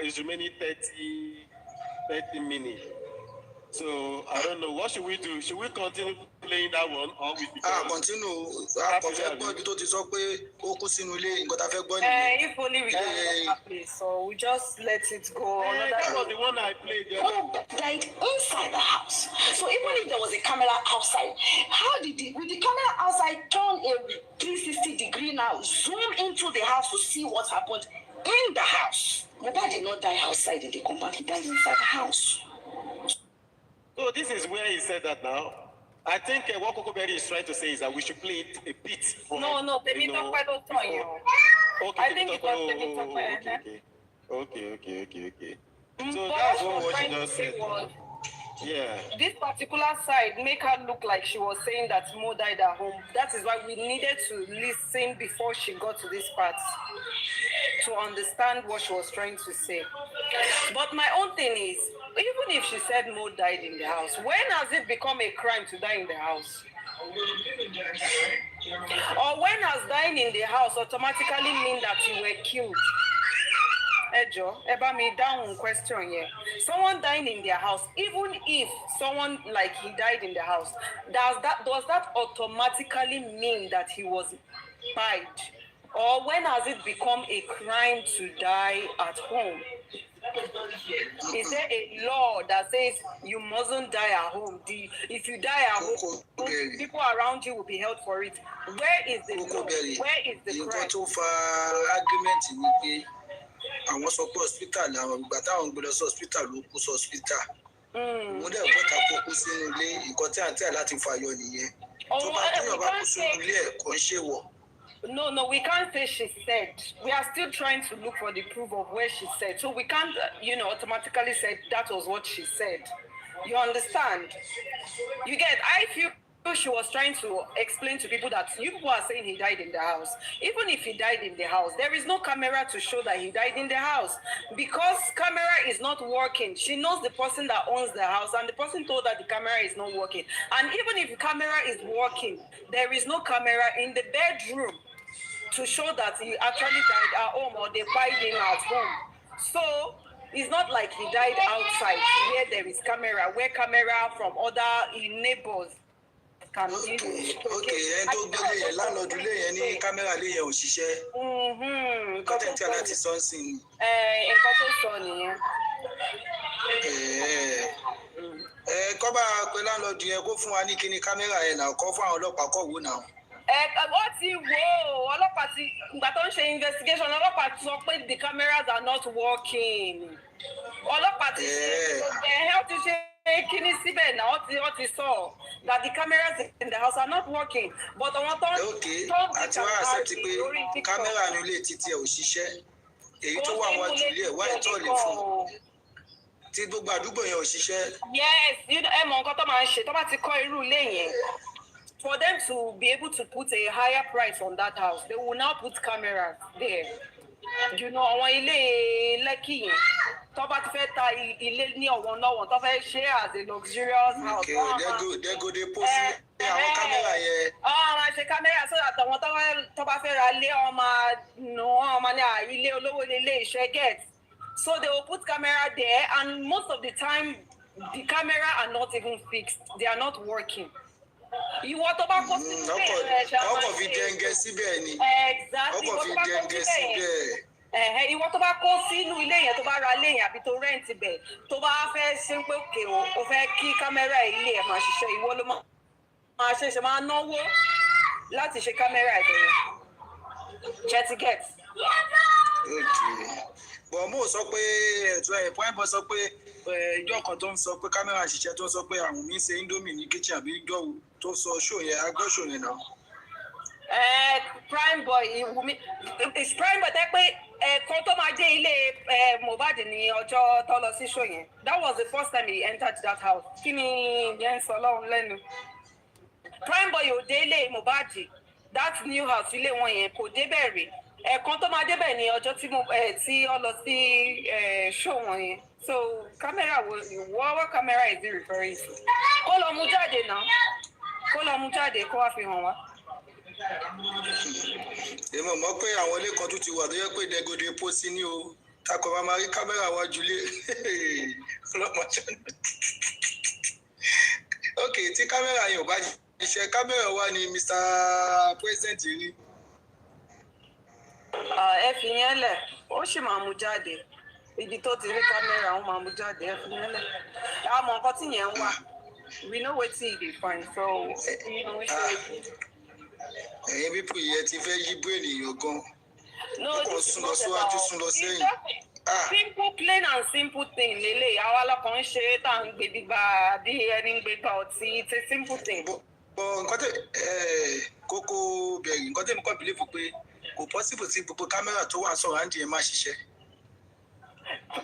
It's remaining 30 minutes. So I don't know. What should we do? Should we continue playing that one or we continue. If only we can happy, so we just let it go. That was the one I played. Who died inside the house? So even if there was a camera outside, how did with the camera outside turn a 360-degree now, zoom into the house to see what happened in the house? My dad did not die outside in the compound, he died inside the house. So this is where he said that now. I think what Kokoberi is trying to say is that we should play it a bit for. No, baby, don't quite don't tell you. Okay, I think it was baby talk. Okay. So But that's what what she she just said. was, Yeah. this particular side make her look like she was saying that Mo died at home. That is why we needed to listen before she got to this part to understand what she was trying to say. But my own thing is, even if she said Mo died in the house, when has it become a crime to die in the house? Or when has dying in the house automatically mean that you were killed? Ejo, eba me down question here. Someone dying in their house, even if someone like he died in the house, does that automatically mean that he was died? Or when has it become a crime to die at home? Is there a law that says you mustn't die at home? If you die at home, people around you will be held for it. Where is the law? Where is the crime? Àwọn sọ pé hospital làwọn ìgbà táwọn gbé lọ sí hospital ló kú sí hospital. Wọ́n dẹ̀ bọ́ta kó kú sínú ilé nǹkan tí à ń tẹ̀ láti fàyọ nìyẹn. Tó bá téèyàn bá kú sínú ilé ẹ̀ kò ń ṣèwọ̀. No, we can't say she said. We are still trying to look for the proof of where she said. So we can't, automatically say that was what she said. You understand? You get, I feel she was trying to explain to people that you people are saying he died in the house. Even if he died in the house, there is no camera to show that he died in the house. Because camera is not working. She knows the person that owns the house, and the person told that the camera is not working. And even if the camera is working, there is no camera in the bedroom to show that he actually died at home or they fired him at home. So it's not like he died outside where there is camera, where camera from other neighbors can Okay, ẹni tó gbélé yẹn lánàá lé yẹn ní kámẹ́rà lé yẹn ò ṣiṣẹ́. Kọ́tẹ̀ntì aláti sọ́ọ̀sì ni. Nǹkan tó sọ nìyẹn. Kọ́ bá pe láńlọ́ọ̀dù yẹn kó fún wa ní kíní kámẹ́rà yẹn náà kọ́ fún àwọn ọlọ́pàá kọ̀ wò náà. Wọ́n ti wò ó, ọlọ́pàá ti ìgbà tó ń ṣe investigation, ọlọ́pàá ti sọ pé the cameras are not working. Ọlọ́pàá ti ṣe kíní síbẹ̀ náà wọ́n ti sọ that the cameras in the house are not working but àwọn tó àti wá accept pé kámẹ́rà ní ilé títí ẹ̀ ò ṣiṣẹ́ èyí tó wà wájú ilé ẹ̀ wá ìtọ́ lè fún tí gbogbo àdúgbò yẹn ò ṣiṣẹ́. Yes, ẹ mọ nǹkan tó máa ń ṣe tó bá ti kọ́ irú ilé yẹn for them to be able to put a higher price on that house they will now put cameras there. Àwọn ilé Lẹ́kì yẹn tó bá ti fẹ́ ta ilé ní ọ̀wọ́n náà tó fẹ́ ṣe as a luxurious house. dẹ́gò dé pósí àwọn kámẹ́rà yẹn. máa ṣe kámẹ́rà so that àwọn tó bá fẹ́ ra ilé ọmọ ní ilé olówó ilé iṣẹ́ get so they will put camera there and most of the time the camera are not even fixed they are not working. Ìwọ tó bá kó síbẹ̀ ọkọ̀ fi dẹ́ngẹ́ síbẹ̀ ni ọkọ̀ fi dẹ́ngẹ́ síbẹ̀. Ìwọ tó bá kó sínú ilé yẹn tó bá ra ilé yẹn àbí tó rẹ́ǹtì bẹ̀ tó bá fẹ́ ṣe pé òkè o fẹ́ kí kámẹ́rà ilé ẹ̀ máa ṣiṣẹ́ ìwọ ló máa ṣe máa náwó láti ṣe kámẹ́rà ìbẹ̀rẹ̀ chetty-get. bọ̀ mo sọ pé point boy sọ pé ìjọ kan tó ń sọ pé kámẹ́rà ṣiṣẹ́ tó ń sọ pé àwọn mi ń ṣe indomie ní kitchen àbí ìjọ tó sọ ṣó yẹn agbọ́ ṣó yẹn náà. Prime boy Wùmí prime boy tẹ́ pé ẹ̀ẹ̀kan tó máa dé ilé Mohbad ní ọjọ́ tó lọ sí ṣó yẹn that was the first time he entered that house. Kí ni yẹn ń sọ lọ́run lẹ́nu. Prime boy ò dé ilé Mohbad that new house ilé wọn yẹn kò débẹ̀ rí ẹ̀ẹ̀kan tó máa débẹ̀ ní ọjọ́ tí ó lọ sí ṣó wọn yẹn. So camera what camera is he referring to? Kó lọ mú jáde náà kó lọ mú jáde kó wá fi hàn wá. èmi ò mọ̀ pé àwọn ilé kan tó ti wà tó yẹ pé dẹ́gòdè pósí ní o takọ̀ máa rí kámẹ́rà wájú lé ọlọ́mọdé. ok tí kámẹ́rà yẹn ò bá ṣiṣẹ́ kámẹ́rà wa ni Mr. President rí. Ẹ fi yẹn lẹ̀ ó sì máa mú jáde ibi tó ti rí kámẹ́rà ó máa mú jáde ẹ fi yẹn lẹ̀ àmọ́ nǹkan tí yẹn ń wà we know wetin e dey find so ẹ̀yin pípọ̀ yẹn ti fẹ́ yí bú ènìyàn gan kò sún lọ síwájú sún lọ sẹ́yìn. simple plain and simple thing lélẹ̀ àwa lọkàn ń ṣe tá à ń gbé gbígbà bí ẹni ń gbégbá ọtí it's a simple thing. bọ̀ nǹkan tẹ kókó bẹ̀rẹ̀ nǹkan tẹ̀mí kọ́ bìlífù pé kò possible tí gbogbo kámẹ́rà tó wà sọ̀rọ̀ àǹdí ẹ̀ máa ṣiṣẹ́.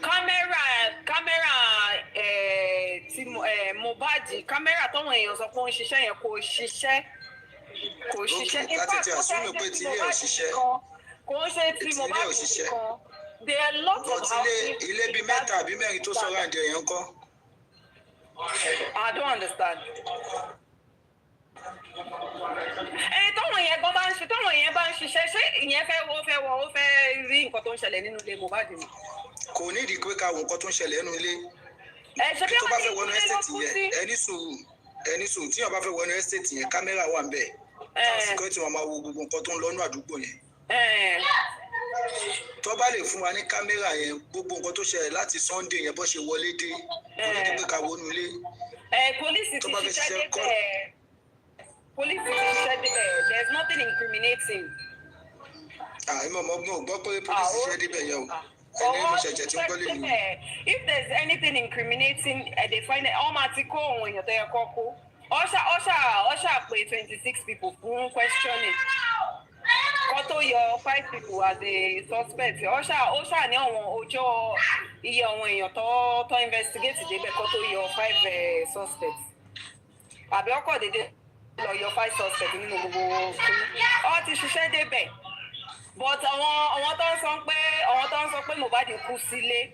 kámẹ́rà tí Mohbad kámẹ́rà tọ́wọ̀n èèyàn sọ pé ó ń ṣiṣẹ́ yẹn kò ṣiṣẹ́. láti ti àsúnmù pé tí ilé ò ṣiṣẹ́ kò ń ṣe tí Mohbad nìkan there are lots of houses. ilé bíi mẹ́ta àbí mẹ́rin tó sọ̀rọ̀ àǹdí ẹ̀yàn kọ́. I don't understand. Tọ́wọ̀n yẹn bá ń ṣiṣẹ́ ṣé ìyẹn ó fẹ́ rí nǹkan tó ń ṣẹlẹ̀ nínú ilé Mohbad ni. kò ní ìdí pé ká wo nǹkan tó ń ṣẹlẹ̀ nínú ilé. tó bá fẹ́ wọnú ẹ́stéètì yẹn ẹni sùn tí wọ́n bá fẹ́ wọnú ẹ́stéètì yẹn kámẹ́rà wà ń bẹ̀. táwọn síkírẹ́tì wọn máa wo gbogbo nǹkan tó ń lọ́nú àdúgbò yẹn. tó bá lè fún wa ní kámẹ́rà yẹn gbogbo nǹkan tó ṣẹlẹ̀ láti Sunday yẹn bó ṣe wọlé dé kò ní ìdí pé ká wọnú ilé. Polisi ti ṣiṣẹ́ débẹ̀. Police ti ṣiṣẹ́ débẹ̀. There is nothing incriminating. Ìmọ̀ ọmọ gbọ́ pé police ṣiṣẹ́ débẹ̀ yẹn o. Ẹni mo ṣẹ̀ṣẹ̀ tí ń gbọ́ lè nù. If there is anything incriminating, they find it. Ọmọ àti kó òun èèyàn tó yẹ kọ́ kó. Ọ̀ṣà pé 26 people fún questioning. Kọ́ tó yọ 5 people as a suspect. Ọ̀ṣà ní àwọn ọjọ́ iye àwọn èèyàn tó investigate débẹ̀ kọ́ tó yọ 5 suspects. Àbí ọkọ̀ dédé lọ yọ 5 suspects nínú gbogbo kìíní. Ó ti ṣiṣẹ́ débẹ̀. But àwọn tó ń sọ pé Mohbad kú sílé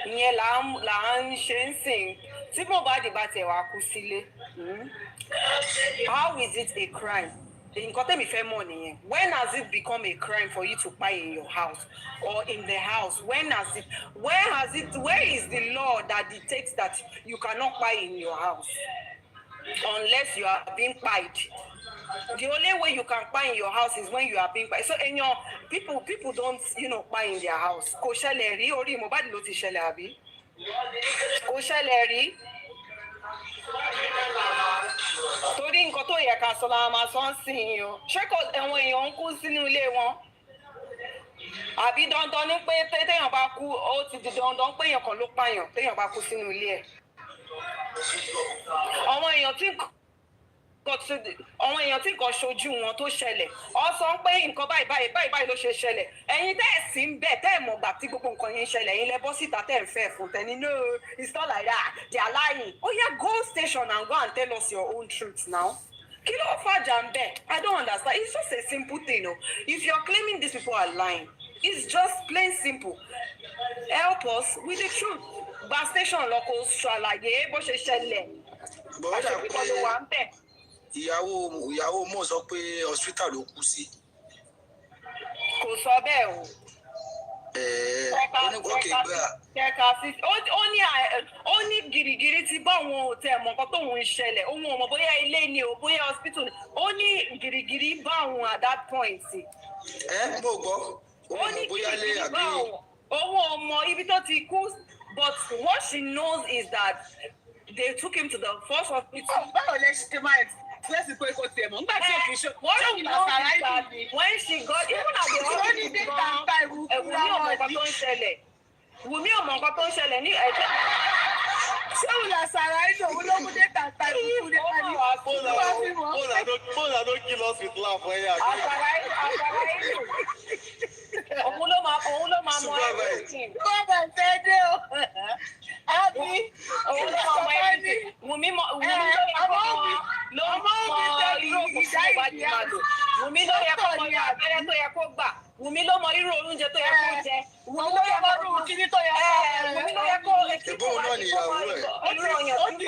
ìyẹn là ń ṣe ń sìn tí Mohbad bá tẹ̀ wá kú sílé how is it a crime? Nǹkan tẹ́mi fẹ́ mọ̀ nìyẹn. When has it become a crime for you to buy in your house or in the house? Where is the law that dictates that you cannot buy in your house unless you are being paid? The only way you can buy in your house is when you are being paid. So people don't buy in their house. Kò ṣẹlẹ̀ rí orí Mohbad ló ti ṣẹlẹ̀ àbí? Kò ṣẹlẹ̀ rí. Torí nǹkan tó yẹ ká sọ la máa sọ ń sìn yín o. Ṣé kò ẹ̀wọ̀n èèyàn ń kú sínú ilé wọn? Àbí dandan ní pé téèyàn bá kú ó ti di dandan pé èèyàn kan ló pààyàn téèyàn bá kú sínú ilé ẹ̀. àwọn èèyàn tí nǹkan ṣojú wọn tó ṣẹlẹ̀ ọ sọ pé nǹkan báyìí ló ṣe ṣẹlẹ̀ ẹ̀yin tẹ́ ẹ̀ sí ń bẹ̀ tẹ́ ẹ̀ mọ̀gbà tí gbogbo nǹkan yẹn ṣẹlẹ̀ ẹ̀yin lẹ bọ́ síta tẹ́ ẹ̀ fẹ́ fún tẹ́ni no it's not like that they are lying oh yeah go station and go and tell us your own truth now. Kí ló fàjà ń bẹ̀? I don't understand. It's just a simple thing. No? If you're claiming these people are lying, it's just plain simple. Help us with the truth. Gba station lọ́kọ̀ ṣàlàyé bó ṣe ṣẹlẹ̀. Bọ́dà pé ìyàwó mọ̀ sọ pé hospital ló kú sí. Kò sọ bẹ́ẹ̀ o. Ó ní gìrìgìrì ti bá òun ò tẹ mọ nǹkan tóun ń ṣẹlẹ̀ òun ò mọ̀ bóyá ilé ni o bóyá hospital ni ó ní gìrìgìrì bá òun at that point. Mo gbọ́ ó ní gìrìgìrì bá òun ò mọ ibi tó ti kú but what she knows is that they took him to the first hospital. Báwo lè ṣe máa let's pray for them. When she got even at the hospital, Wùmí ò mọ nǹkan tó ń ṣẹlẹ̀ ní ẹ̀jẹ̀. Ṣé òun là ṣàrà inú òun ló mú data time fún ní ẹni? Bọ́lá ló kill us with laugh ẹ̀yà. Àṣàrà inú. Òun ló máa mọ everything. Bọ́ọ̀bà ṣe dé o. Àbí òun ló máa mọ everything. Wùmí ló mọ irú oògùn tí mo bá di máa lò. Wùmí ló yẹ kó mọ irú abẹ́rẹ́ tó yẹ kó gbà. Wùmí ló mọ irú oúnjẹ tó yẹ kó jẹ. Wùmí ló yẹ kó rú kíní tó yẹ kó jẹ. Wùmí ló yẹ kó ìbọn náà níyàwó ẹ̀.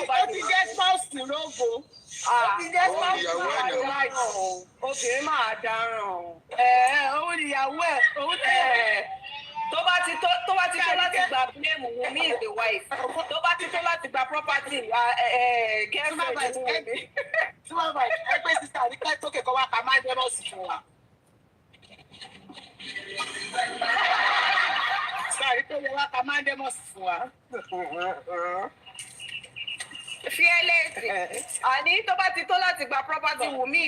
Ó ti jẹ́ spouse lógo. Ó ti jẹ́ spouse lógo. Obìnrin máa dáràn. Òun níyàwó ẹ̀. Tó bá ti tó láti gba blame Wùmí is the wife. Tó bá ti tó láti gba property girlfriend Wùmí. Tí wọ́n bá ẹgbẹ́ sísá ní pẹ́ tókè kọ́ wá ká máa ń dẹ́mọ̀ sí fún wa. Sorry, tó yẹ wá ká máa ń dẹ́mọ̀ sí fún wa. Fearless. Àní tó bá ti tó láti gba property Wùmí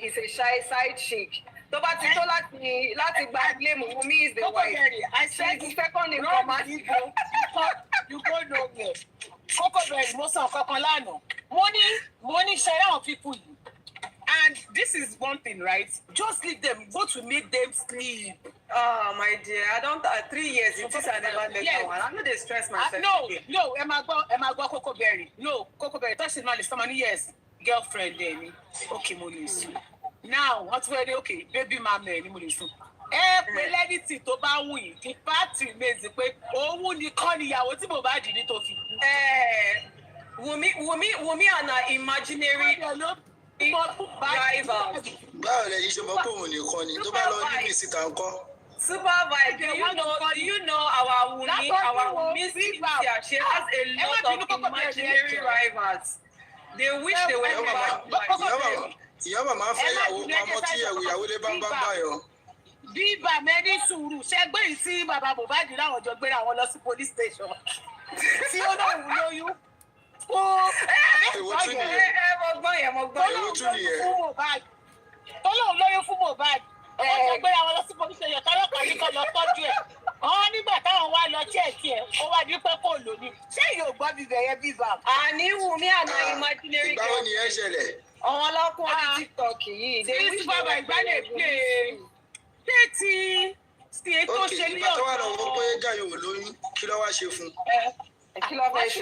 is a shy side chick. Tó bá ti tó láti gba blame Wùmí is the wife. I said the second in command. You go nowhere. Kókó bẹ̀rẹ̀ mo sàn kankan lánàá. Mo ní ṣe àwọn people yìí. And this is one thing, right? Just leave them. Go to make them sleep. Oh, my dear. I don't. 3 years. It is I never let go. I'm not stress myself. No. Emma go Coco Berry. No, Coco Berry. Touch the man is someone yes. Girlfriend then. Okay, Monisu. Now, what's ready? Okay, baby mama ni Monisu. Pé lẹ́nìtì tó bá wù yìí, the fact remains pé òun nìkan níyàwó tí mo bá dì ní tó fi kú. Wùmí and her imaginary rivals. Báwo lẹ yìí ṣe mọ̀ pé òun nìkan ni tó bá lọ ní mi síta ńkọ́? Supervise, do you know our Wùmí sister, she has a lot of imaginary rivals. They wish they were back. Ìyá màmá fẹ́ ìyàwó pamọ́ tí ìyàwó lé bá ń bá báyọ̀. Bí bàmẹ́ ní sùúrù ṣẹgbẹ́ yìí sí bàbá Mohbad láwọn jọ gbéra wọn lọ sí police station tí ó náà wù lóyún. Èwo tún nìyẹn? Mo gbọ́ yẹn. Èwo tún nìyẹn? Tọ́lọ́hún lóyún fún Mohbad. Wọ́n jọ gbéra wọn lọ sí police station tọ́lọ́pàá ní kan lọ tọ́jú ẹ̀. Wọ́n nígbà táwọn wá lọ chẹ́ẹ̀kì ẹ̀ ó wá ní pé kò lóyún. Ṣé yóò gbọ́ bíbẹ̀ yẹn bí bàbá? Àní Wùmí àná imaginary girl. Ìgbà wo ni ẹ ṣẹlẹ̀? Àwọn ọlọ́kùnrin TikTok yìí. Tí bàbá ìgbàlẹ̀ pé tí tó ṣe ní ọ̀dọ́. Ìgbà tó wà lọ́wọ́ pé Jàyò ò lóyún kí ló wá ṣe fún? Kí ló fẹ́ ṣe?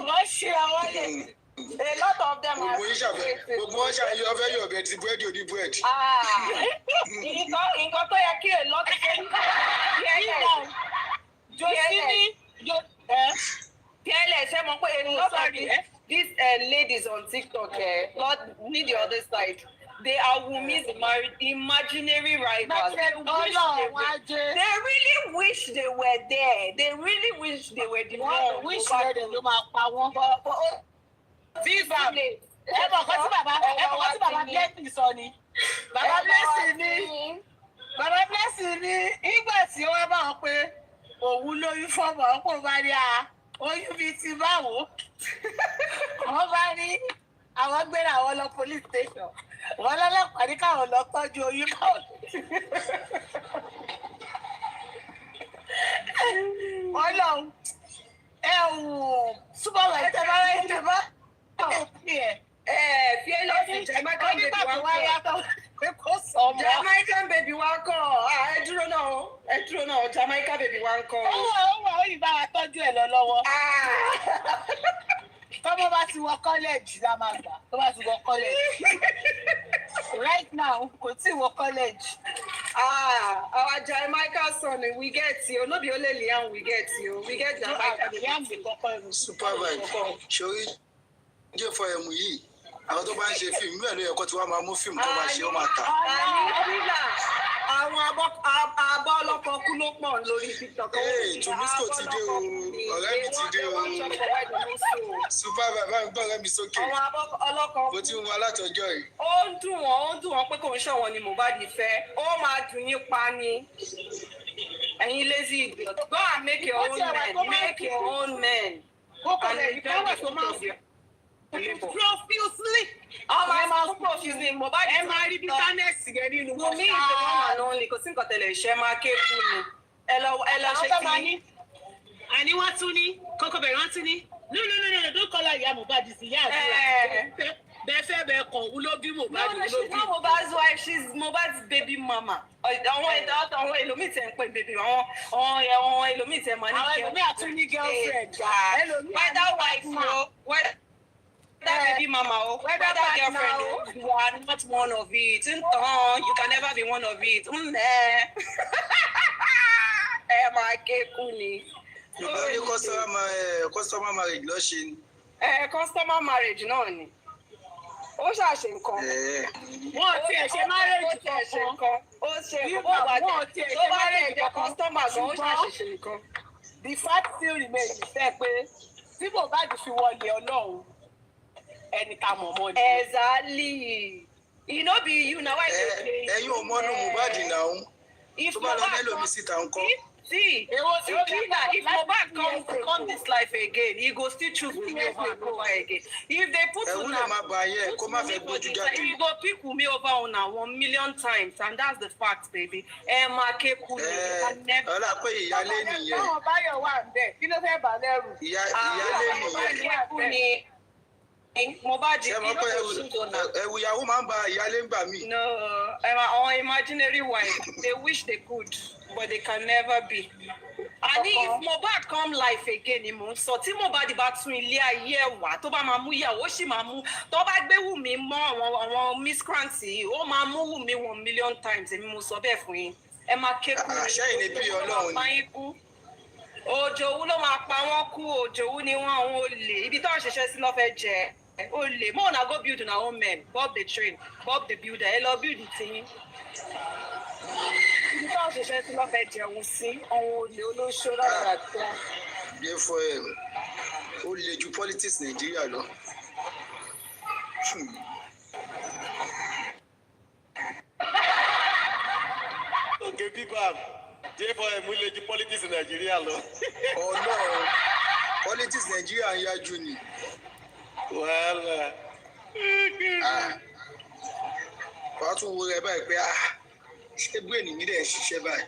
Wọ́n ṣíra wọ́n lẹ̀. A lot of them are. Gbogbo wọn ṣàyẹ ọfẹ yọ ọbẹ ti búrẹ́dì òní búrẹ́dì. Nǹkan tó yẹ kí a lot of them. Fearless, ṣé mo pé a lot of these ladies on TikTok, not need the other side. They are Wumi's imaginary rivals. They really wish they were there. They really wish they were the one. Wish they were Viva. Ẹ mọ̀ kọ́ tí bàbá Blessing sọ ni. Bàbá Blessing ní ìgbà tí wọ́n bá wọn pé òun lóyún fọ́mọ ọkọ̀ bá ní oyún bíi ti báwo. Wọ́n bá ní àwọn gbéra àwọn lọ police station. Wọ́n lọ́lọ́pàá ní káwọn lọ tọ́jú oyún náà. Ọlọ́run súbọ̀ wà ìjọba fearless Jamaican baby wa kọ́. Jamaican baby wa kọ́. Ẹ dúró náà, Jamaican baby wa kọ́. ó yìí bá wa tọ́jú ẹ̀ lọ lọ́wọ́. tọ́mọ bá ti wọ kọ́lẹ́ẹ̀jì la máa gbà tó bá ti wọ kọ́lẹ́ẹ̀jì. right now kò tí ì wọ kọ́lẹ́ẹ̀jì. Our Jamaican son, we get you. No be only Liam, we get you. We get Jamaican. Liam be kọ́kọ́ supervise sori J4M yìí àwọn tó bá ń ṣe fíìmù mẹ́rin ló yẹ kó tí wọ́n máa mú fíìmù tó máa ṣe ó máa tà. Àwọn abọ́ ọlọ́kọ̀ kú ló pọ̀ lórí TikTok. Tumisco ti dé o, ọ̀rẹ́ mi ti dé o. Supervise bá mi gbọ́ ọ̀rẹ́ mi sókè. Àwọn abọ́ ọlọ́kọ̀ kú. Mo ti ń wá látọjọ́ yìí. Ó ń dùn wọ́n pé kò ń ṣọ̀wọ́n ni Mohbad fẹ́. Ó máa dùn yín pa ni. Ẹ̀yin lazy idiot. Go and make your own men. Make your own men. Profusely. Ọmọ ẹ máa profusely Mohbad. Ẹ máa rí bísánẹ́sì yẹn nínú Mo ní ìjọba náà ní kò sí nǹkan tẹ̀lé iṣẹ́ máa ké fún mi. Ẹ lọ ṣe kí. Àní wọ́n tún ní kókó bẹ̀rẹ̀ wọ́n tún ní. No, don't call her ìyá Mohbad sí ìyá àdúrà. Bẹ́ẹ̀ fẹ́ bẹ́ẹ̀ kàn wú ló bí Mohbad. No, she's not Mohbad's wife, she's Mohbad's baby mama. Àwọn ẹlòmíì tẹ̀ ń pè bèbí, àwọn ẹlòmíì tẹ̀ máa ní àwọn ẹlòmíì àtún ní girlfriend. Whether wife o, whether baby mama o, whether girlfriend o, you are not one of it. You can never be one of it. Ẹ máa ké kú ni. Ìgbà ní customer marriage lọ ṣe ni. Customer marriage náà ni. Ó ṣàṣe nǹkan. Wọ́n ti ẹ̀ ṣe marriage kankan. Ó ṣe nǹkan. Wọ́n ti ẹ̀ ṣe marriage kankan. Customer gan ó ṣàṣe nǹkan. The fact still remains fẹ́ pé tí Mohbad fi wọlé Ọlọ́run ẹni ká mọ̀ mọ́ ni. Exactly. E no be you na why you dey. Ẹ̀yin ò mọ́nú Mohbad náà. Tó bá lọ mẹ́lòmí síta ńkọ́. See, if Mohbad come this life again, he go still choose me over and over again. If they put Wunmi máa bá yẹ kó má fẹ́ gbójú jáde. He go pick Wunmi over una 1,000,000 times, and that's the fact, baby. Ẹ máa ké kú ni. Ọlá pé ìyálé nìyẹn. Àwọn báyọ̀ wà ń bẹ̀ kí ló fẹ́ bà lẹ́rù. Ìyálé nìyẹn. Mohbad ṣe mọ̀ pé ẹ̀wù ìyàwó máa ń ba ìyálé ń gbà mí. No, our imaginary wife, they wish they could, but they can never be. And if Mohbad come life again ni mo ń sọ, tí Mohbad bá tún ilé ayé ẹ̀ wá tó bá máa mú ìyàwó sì máa mú, tó bá gbé Wùmí mọ́ àwọn miscreants yìí, ó máa mú Wùmí 1,000,000 times, èmi mo sọ bẹ́ẹ̀ fún yín. Ẹ máa ké kú. Àṣẹ ìní bí Ọlọ́run ni. Òjòwú ló máa pa wọ́n kú, òjòwú ni wọ́n àwọn olè, ibi tó ń ṣiṣẹ́ sí lọ́fẹ̀ẹ́ jẹ. Olè, more na go build una own men, Bob the train, Bob the builder, ẹ lọ build the thing. Ibi tó ń ṣiṣẹ́ sí lọ́fẹ̀ẹ́ jẹun sí, àwọn olè olóṣó rárá tó. J4M, ó le ju politics Nàìjíríà lọ. Okay, people, J4M ó le ju politics Nàìjíríà lọ. Ọlọ́run, politics Nàìjíríà ń yájú ni. Wàhálà. Wàá tún wo rẹ báyìí pé ṣé brain mi dẹ̀ ń ṣiṣẹ́ báyìí.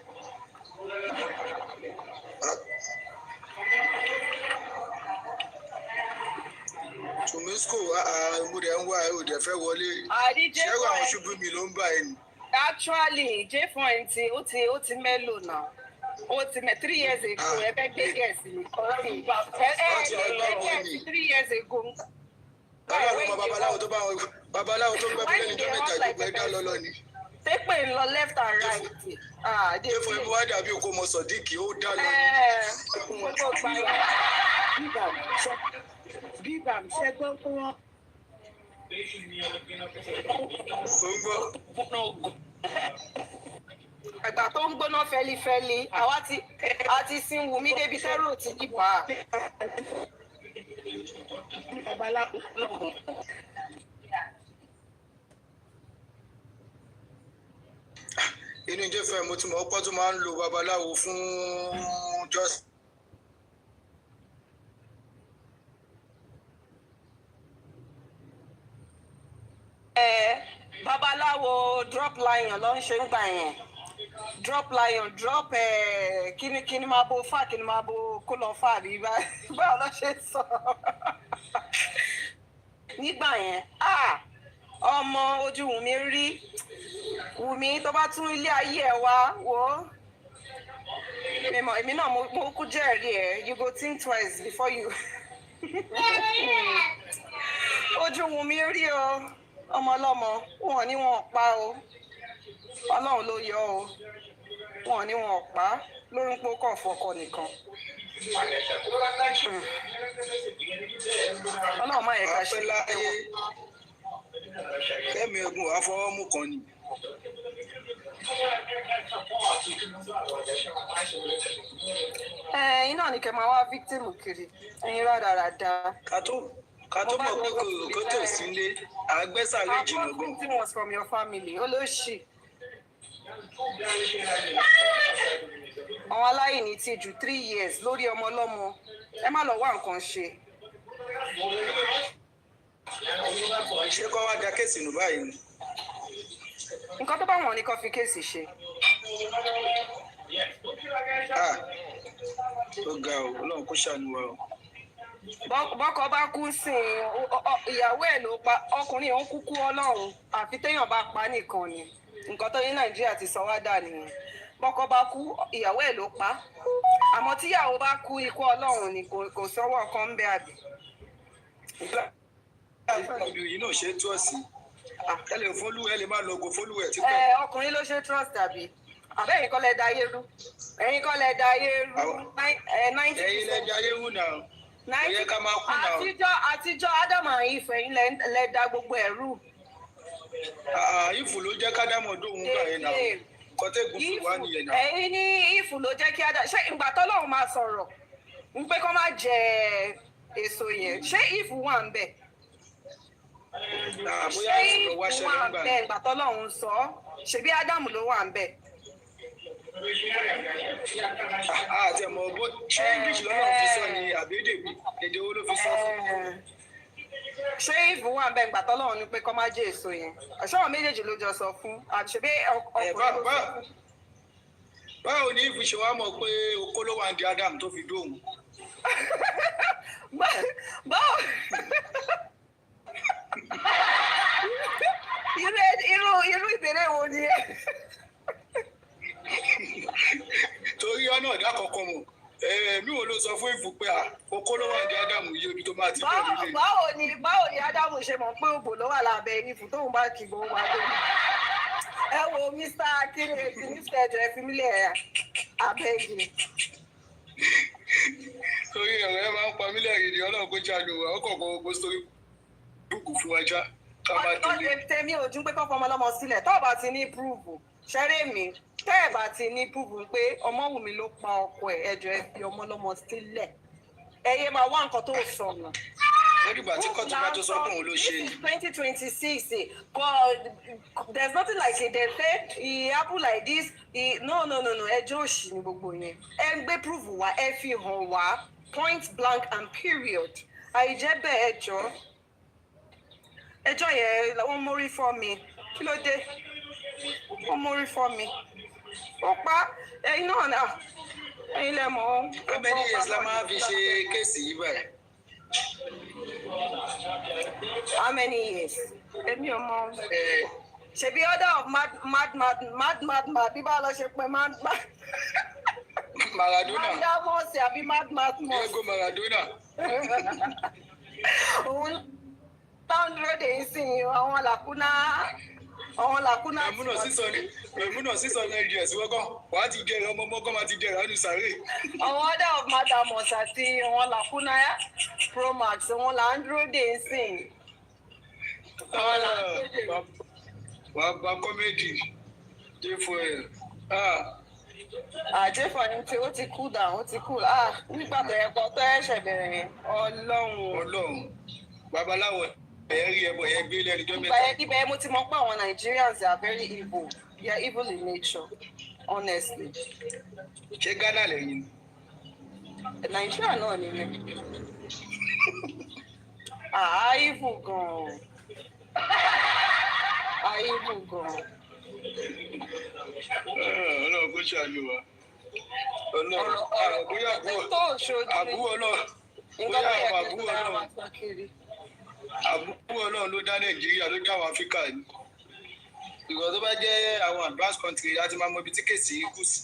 Tumisco mo dẹ̀ ń wá ẹ̀ ò dẹ̀ fẹ́ wọlé. Ṣẹ́rù àwọn ṣubú mi ló ń bá ẹ nì. Actually, J4M ó ti mélòó náà. Ó ti 3 years ago, ẹ fẹ́ gbé gẹ̀ẹ́sì ní kọ́ọ̀tì. 3 years ago. Báwo mọ babaláwo tó gbẹ́ bílẹ̀ níjọ́ mẹ́ta ìgbẹ́ dá lọ́lọ́ ni. Pépè ń lọ left and right. J4M wá dàbí òkú ọmọ Sọ̀díkì ó dá lọ. Bíbàm ṣe gbọ́ fún wọn. Àgbà tó ń gbóná fẹ́lifẹ́li, àwa ti sin Wùmí débi tẹ́rù ti dìbà. Inú J4M mo ti mọ̀ ọ́pọ́ tó máa ń lo babaláwo fún just. Babaláwo drop lion ló ń ṣe ń gbà yẹn. Drop lion, drop kíni máa bo fà, kíni máa bo kó lọ fà ní báwo lọ ṣe sọ nígbà yẹn ọmọ ojú Wùmí rí Wùmí tó bá tún ilé ayé ẹ wá wò ó èmi náà mo kú jẹ́rìí ẹ you go think twice before you ojú Wùmí rí o ọmọ ọlọ́mọ wọn ní wọn pa o Ọlọ́run ló yọ o wọn ní wọn pa lórí pé ó kàn fọkọ nìkan Ọlọ́run má yẹ ká ṣe kẹ́mi ogun wàá fọwọ́ mú kan ni. ẹ̀yin náà ni kẹ́ máa wá victim kiri ẹ̀yin rádaràda. ká tó mọ̀ pé kò tó sílé àgbẹ́sàlẹ̀ jìnnà gan. victim was from your family olóṣì. àwọn aláìní ti jù 3 years lórí ọmọ ọlọ́mọ ẹ má lọ wá nǹkan ṣe. ṣé kọ́ wá da kéèsì nù báyìí ni. nǹkan tó bá wọn ni kó fi kéèsì ṣe. ó ga ọ Ọlọ́run kó ṣàánú wa o. bọ́kọ bá kú sí ìyàwó ẹ̀ ló pa ọkùnrin òun kúkú Ọlọ́run àfi téèyàn bá pa nìkan ni nǹkan tó ní Nàìjíríà ti sọ wá dà nìyẹn bọ́kọ bá kú ìyàwó ẹ̀ ló pa àmọ́ tíyàwó bá kú ikú Ọlọ́run ni kò sọ́wọ́ kan ń bẹ àbí. obìnrin náà ṣe trọ́ọ̀sì ẹ lè fólú ẹ lè má lọ go fólú ẹ ti pẹ́. ọkùnrin ló ṣe trust àbí àbẹ́yìn kọ́ lẹ da ayé rú ẹ̀yin kọ́ lẹ da ayé rú 90%. ẹ̀yin lẹ da ayé rú náà ó yẹ ká máa kú náà. àtijọ́ Ádámù àyìn ìfẹ́ yín lẹ da gbogbo ẹ̀ rú. ìfù ló jẹ́ kádámọ̀ dóhùn gbà yẹn náà kọ́tẹ́gùn fún wa nìyẹn náà. ẹ̀yin ní ìfù ló jẹ́ kí Ádámù ṣé ìgbà tọ́lọ́run máa sọ̀rọ̀ ń pé kó má jẹ èso yẹn ṣé ìfù wà ń bẹ̀. bóyá ìfù ló wá ṣẹlẹ̀ ń gbà yẹn. ìgbà tọ́lọ́run sọ ṣebí Ádámù ló wà ń bẹ̀. àti ẹ̀mọ́ bó ṣé English lọ́nà fi sọ ni àbídèmí èdè owó ló fi sọ fún. ṣé ìfù wà ń bẹ̀ ìgbà tọ́lọ́run ní pé kó má jẹ èso yẹn ṣọ́wọ́n méjèèjì ló jọ sọ fún àṣebí ọkùnrin ló sọ fún. báwo ni ìfù ṣe wá mọ̀ pé okó ló wà ń di Ádámù tó fi dóhùn. báwo irú ìbéèrè wo ni torí ọ̀nà ọ̀dà kọ̀ọ̀kan mọ̀ mi ò lọ sọ fún ìfù pé okó ló wà ní Ádámù yìí omi tó máa ti bẹ̀rẹ̀ nílé. báwo ni Ádámù ṣe mọ̀ pé òbò ló wà lábẹ́ ìfù tóun bá kìbọn wà lónìí. ẹ wo Mr. Akínrètí Mr. ẹjọ ẹ fi mílẹ̀ abẹ́gi. torí ọ̀rọ̀ ẹ máa ń pa mílẹ̀ ìdí Ọlọ́run kó jáde wà ọkọ̀ kan gbogbo sórí búùkù fún wájà ká máa tẹ̀lé. tèmi ò dún pé kọ́ fọmọ lọ́mọ sílẹ̀ tó bá ti ní púrúfù ṣẹ́rẹ́ mi tẹ́ ẹ̀ bá ti ní púpù pé Ọmọ́wùmí ló pa ọkọ ẹ̀ ẹjọ́ ẹ fi ọmọ lọ́mọ sílẹ̀ ẹ yé máa wá nǹkan tó sọnù. nígbà tí kọ́tù bá tó sọ pé òun ló ṣe yìí. 2026 God there's nothing like it they say e happen like this no ẹjọ́ òṣì ni gbogbo yẹn ẹ ń gbé púpù wá ẹ fi hàn wá point blank and period àìjẹ́ bẹ́ẹ̀ ẹjọ́ yẹn wọ́n mórí fọ́ mi kí ló dé ó mórí fọ́ mi ó pa ẹ̀yin náà náà ẹ̀yin lẹ mọ̀ ọ́. how many years la máa fi ṣe kéèsì yìí báyìí. how many years èmi ò mọ̀ ṣebí order of mad bí bá lọ ṣe pé mad. Maradona madamosi àbí mad. Diego Maradona. òun táwọn dúró dé ń sìn àwọn làkúná. Mẹ̀múnà 600 years wọ́gán wàá ti jẹ́ ọmọ mọ́gán máa ti jẹ́ ìránú sàárè. àwọn order of madamos àti àwọn làkúná promax wọn là ń dúró dé ń sìn. wàá gba kọ́mẹ́dì J4M. J4M tí ó ti cool down ó ti cool nígbà tó yẹ kó tó ẹ̀ṣẹ̀ bẹ̀rẹ̀ yẹn Ọlọ́run babaláwo ẹ̀rí ẹ̀bọ̀ ẹ̀ gbé lẹ́nu jọ́ mẹ́ta. ìgbà yẹn kíbẹ̀ mo ti mọ̀ pé àwọn Nigerians are very evil they are evil in nature honestly. ṣé Ghana lẹ́yìn ni. Nigeria náà ni mi. Evil gan-an. Evil gan-an. Ọlọ́run kó ṣàánú wa. Ọlọ́run bóyá tó ṣojú àbúrò náà nǹkan tó yẹ kí àbúrò n náà máa sọ kiri. àbúrò náà ló dá Nàìjíríà ló dá àwọn Áfíríkà ni. Ìgbà tó bá jẹ́ àwọn advanced country láti máa mọ ibi tí kèsì kù sí.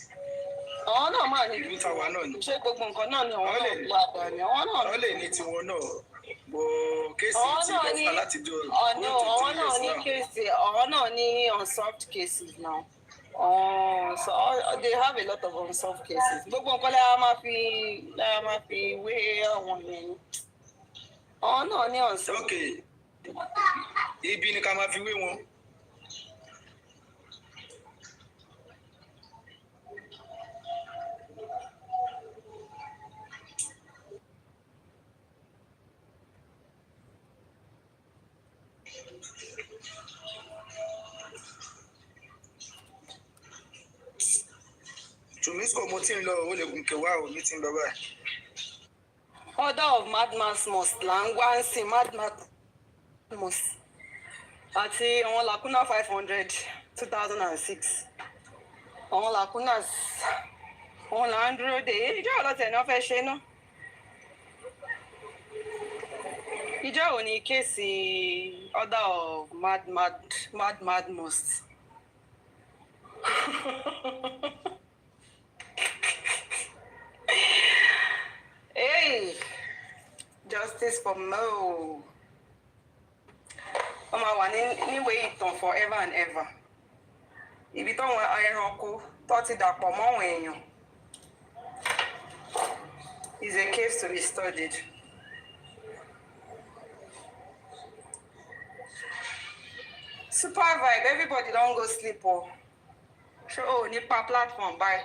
Àwọn náà máa ní Ìlú tàwa náà ni. ṣé gbogbo nǹkan náà ni àwọn náà wà dání àwọn náà Wọ́n lè ní tiwọn náà bó kéèsì tí gọ́fà láti dùn. àwọn náà ní kéèsì àwọn náà ní unsolved cases now. So they have a lot of unsolved cases. Gbogbo nǹkan lára máa fi wé àwọn yẹn ni. Àwọn náà ní unsolved. Ok, ibi ni ká máa fi wé wọn. Tùmísìkò mo ti ń lọ ó lè gùn kẹwàá ò mi ti ń lọ báyìí. Order of Madman's Mosque là ń wá ń sìn Madman's Mosque àti àwọn lacuna 500 2006 àwọn lacunas àwọn là ń dúró de ìjọ ọlọ́tẹ̀ náà fẹ́ ṣe náà. Ìjọ ò ní kéèsì Order of Mad Mosque. Hey, justice for Mo. Wọ́n máa wà níwèé ìtàn forever and ever. Ibi táwọn ẹranko tó ti dàpọ̀ mọ́wọn èèyàn is a case to be studied. Super vibe, everybody don't go sleep o. Ṣé o nípa platform báyìí?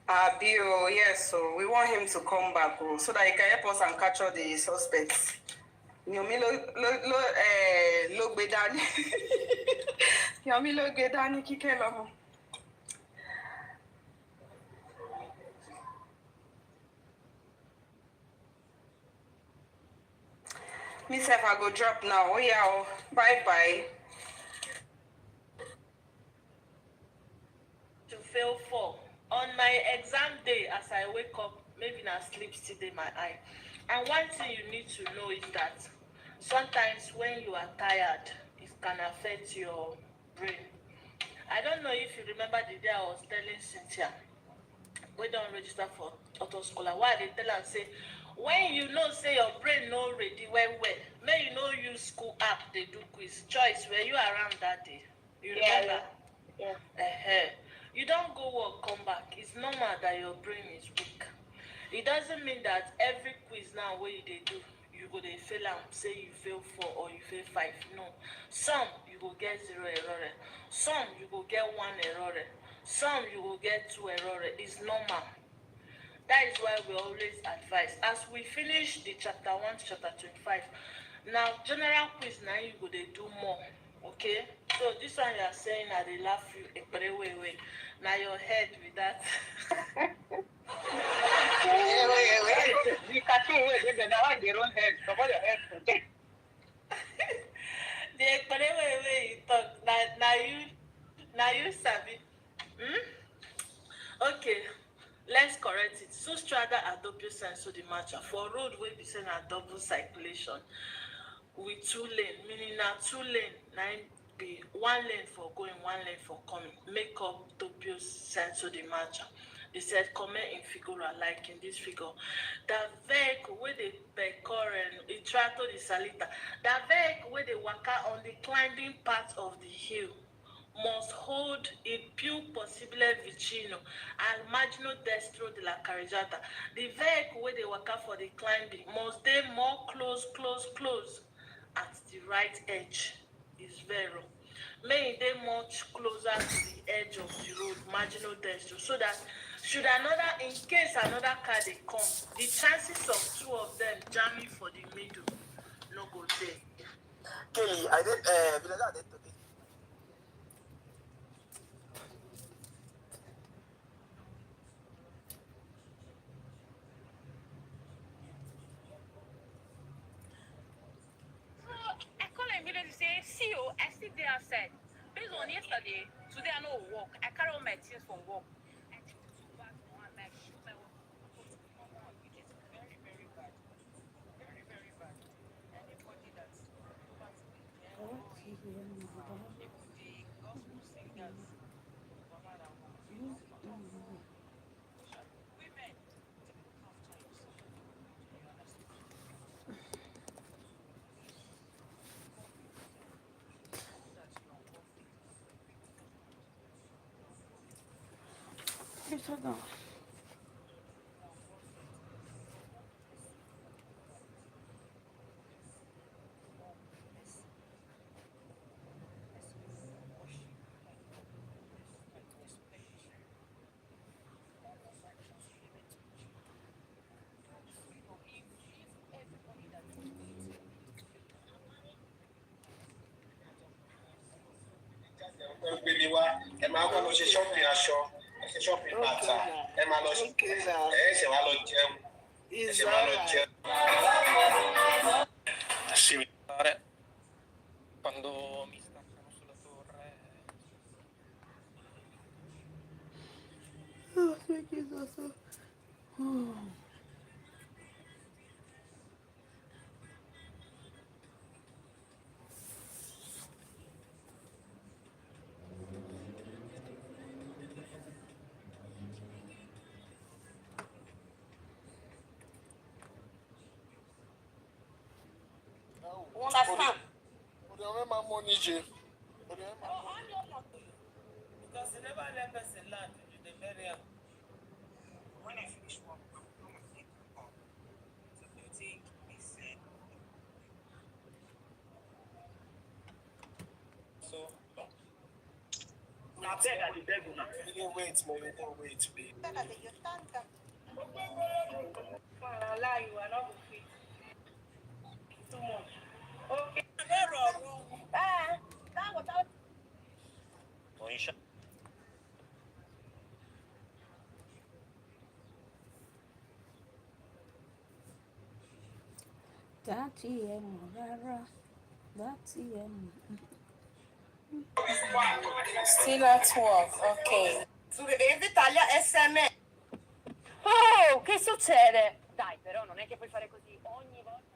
Abio, yes, so we want him to come back so that he can help us and capture the suspects. Yomi ló gbé dání. Yomi ló gbé dání kíkẹ́ lọ́mọ. Me sef I go drop now. Oh yeah, oh. Bye bye. To fail for. On my exam day, as I wake up, maybe I sleep still in my eye. And one thing you need to know is that sometimes when you are tired, it can affect your brain. I don't know if you remember the day I was telling Cynthia, we don't register for auto scholar. Why they tell her say, when you know say your brain no ready well, may you know use school app they do quiz. Choice, were you around that day? You remember? Yeah. You don't go work, come back. It's normal that your brain is weak. It doesn't mean that every quiz now where they do, you go they fail and say you fail 4 or you fail 5. No. Some you will get 0 error. Some you will get 1 error. Some you will get 2 error. It's normal. That is why we always advise. As we finish the chapter 1 to chapter 25, now general quiz now you go they do more. Okay? So this one you are saying that they laugh you a very way. Now your head with that. The cartoon way they now their own head. Cover your head. The way you talk. Now you sabi. Okay. Let's correct it. So strada adopt sense to the match for road where we send a double circulation with 2 lane, meaning now 2 lane, 9 be 1 lane for going, 1 lane for coming. Make up Topio sense to the match. They said comment in figure like in this figure. The vehicle where they current it try to the salita. The vehicle where they work on the climbing part of the hill must hold il più possibile vicino al margine destro della carreggiata. The vehicle where they work for the climbing must stay more close at the right edge. Is vero. May they much closer to the edge of the road, marginal destro, so that should in case another car they come, the chances of 2 of them jamming for the middle no go there. Kelly, I did day I said, based on yesterday, today I know work. I carry all my things from work. I took it to back and I shoot my work, which is very, very bad. Very, very bad. Anybody that property even the gospel singers, women, take after yourself. Do you understand? It's all done. ẹ máa kọ́ lọ ṣe shopping aṣọ ṣe shopping bàtà ẹ máa lọ ṣe ẹ ṣe wá lọ jẹun ẹ ṣe wá lọ jẹun. Similare quando mi staccano sulla torre. Oh, thank you, Sasa. Oh. You understand? Because you never let person land, you dey bury am. When I finish work, I'm going to take a call. So do you think it's So, I beg una. You didn't wait, man. You didn't wait, babe. Lie, you are not fit. Too much. Okay. That was out. Still at work, ok. Oh, che succede? Dai, però non è che puoi fare così ogni volta.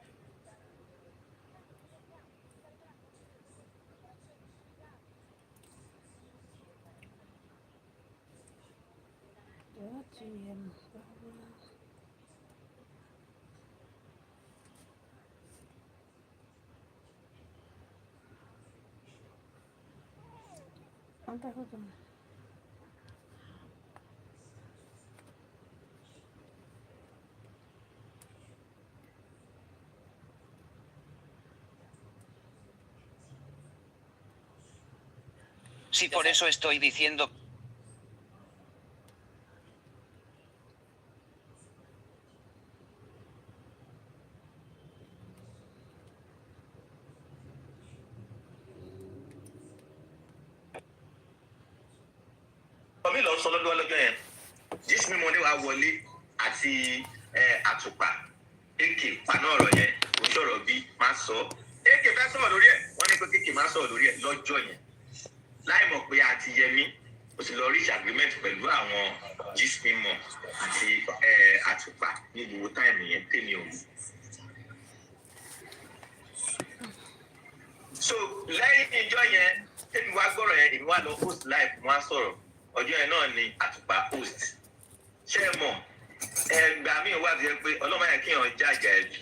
Sí, por eso estoy diciendo. mi lọ sọ lọ́dún ọlọ́jọ́ yẹn jísù mímọ́ ní wàá wọlé àti àtùpà èkè paná ọ̀rọ̀ yẹn kò sọ̀rọ̀ bí má sọ èkè fẹ́ sọ̀rọ̀ lórí ẹ̀ wọ́n ní pé kéèké má sọ̀rọ̀ lórí ẹ̀ lọ́jọ́ yẹn láì mọ̀ pé àti yẹmí o sì lọ reach agreement pẹ̀lú àwọn jísù mímọ́ àti àtùpà ní gbogbo táìmù yẹn tèmi ò mú. So lẹ́yìn ìjọ yẹn tèmi wá gbọ́rọ̀ yẹn èmi wá lọ post live wọ́n á sọ̀rọ̀ ọjọ́ yẹn náà ni àtùpà post ṣé ẹ mọ̀ ẹgbà mi ò wá ti yẹ pé ọlọ́mọ yẹn kí èèyàn jàjà ẹ̀bí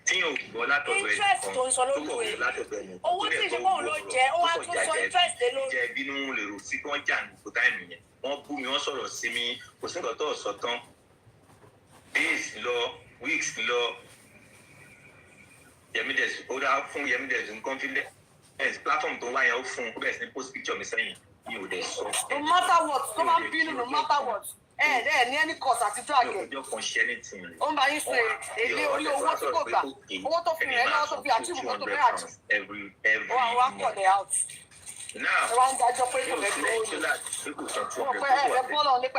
tí yóò gbọ́ látọ̀dọ̀ ẹ̀ kan tó kọ̀ gbọ́ látọ̀dọ̀ ẹ̀ owó tí ìṣẹ́pọ̀ ló jẹ́ ó wá tún sọ interest lé lórí. jẹ́ bínú lè rò sí kí wọ́n jà ní kò táìmù yẹn wọ́n bú mi wọ́n sọ̀rọ̀ sí mi kò sí nǹkan tó sọ tán days lọ weeks lọ Yemides ó dá fún Yemides ní confidence platform tó wáyé ó fún ó bẹ̀rẹ̀ sí ní post picture mi sẹ́yìn mi ò dẹ̀ sọ. No matter what tó máa ń bínú no matter what ní any cost àti drag ẹ̀. ọjọ́ kan ṣẹ́ ní tì mí. ó ń bá yín ṣe èlé orí owó tí kò gbà owó tó fi rẹ̀ lọ́wọ́ tó fi àtúntò kó tó fẹ́ àjù. ó wà wá kọ̀ dẹ̀ out. ẹ wá ń dájọ́ pé kò lè gbé òye. mo pẹ́ ẹ bọ́ọ̀lù ọ̀lẹ́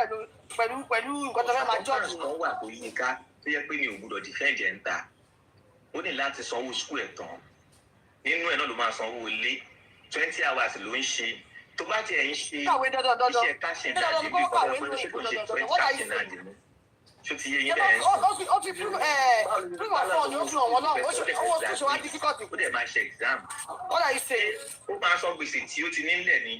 pẹ̀lú nǹkan tó fẹ́ máa jọ́ọ̀jì. kan wà tó yí ká tó yẹ pé mi ò gbọdọ̀ defend ẹ̀ ń ta ó ní láti sanwó school ẹ̀ tán nínú ẹ̀ náà ló máa sanwó ilé 20 hours ló ń ṣe tó bá tiẹ̀ ń ṣe iṣẹ́ káṣẹ́ náà dì mí kọ́kọ́ pé ṣe kò ṣe 20 káṣẹ́ náà dì mí ṣó ti yé yín bẹ́ẹ̀ ó fi prove ọ̀fọ̀ ni ó fi hàn wọ́n náà owó tó ṣe wá difficult. ó dẹ̀ máa ṣe exam. What are you saying? ó máa sọ gbèsè tí ó ti nílẹ̀ ni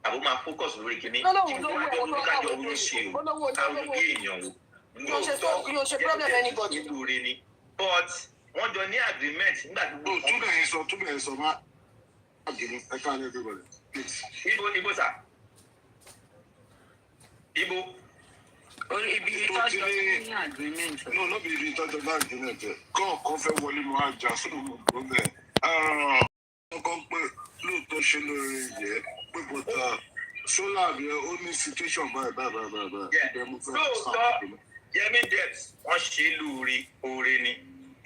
àbó máa focus lórí kíní tí wọ́n á jọ olùkájọ owó ṣe o káwọn bí èèyàn o yóò ṣe problem anybody. lóore ni but wọ́n jọ ní agreement nígbà tí gbogbo túbẹ̀ yẹn sọ má àgbèrè ẹ̀ka ní everybody please. ibo sà ibo. ibi ìtọ́jú ní agreement. no be ibi ìtọ́jú ní agreement kọ́ọ̀kan fẹ́ wọlé mọ́ àjà sódò mọ́ gbọ́dọ̀ wọ́n kọ́ pé lóòótọ́ ṣe lóore yẹ pé bọ́tà sólà rẹ̀ ó ní situation báyìí. lóòótọ́ Yemi Debs wọ́n ṣe lóore oore ni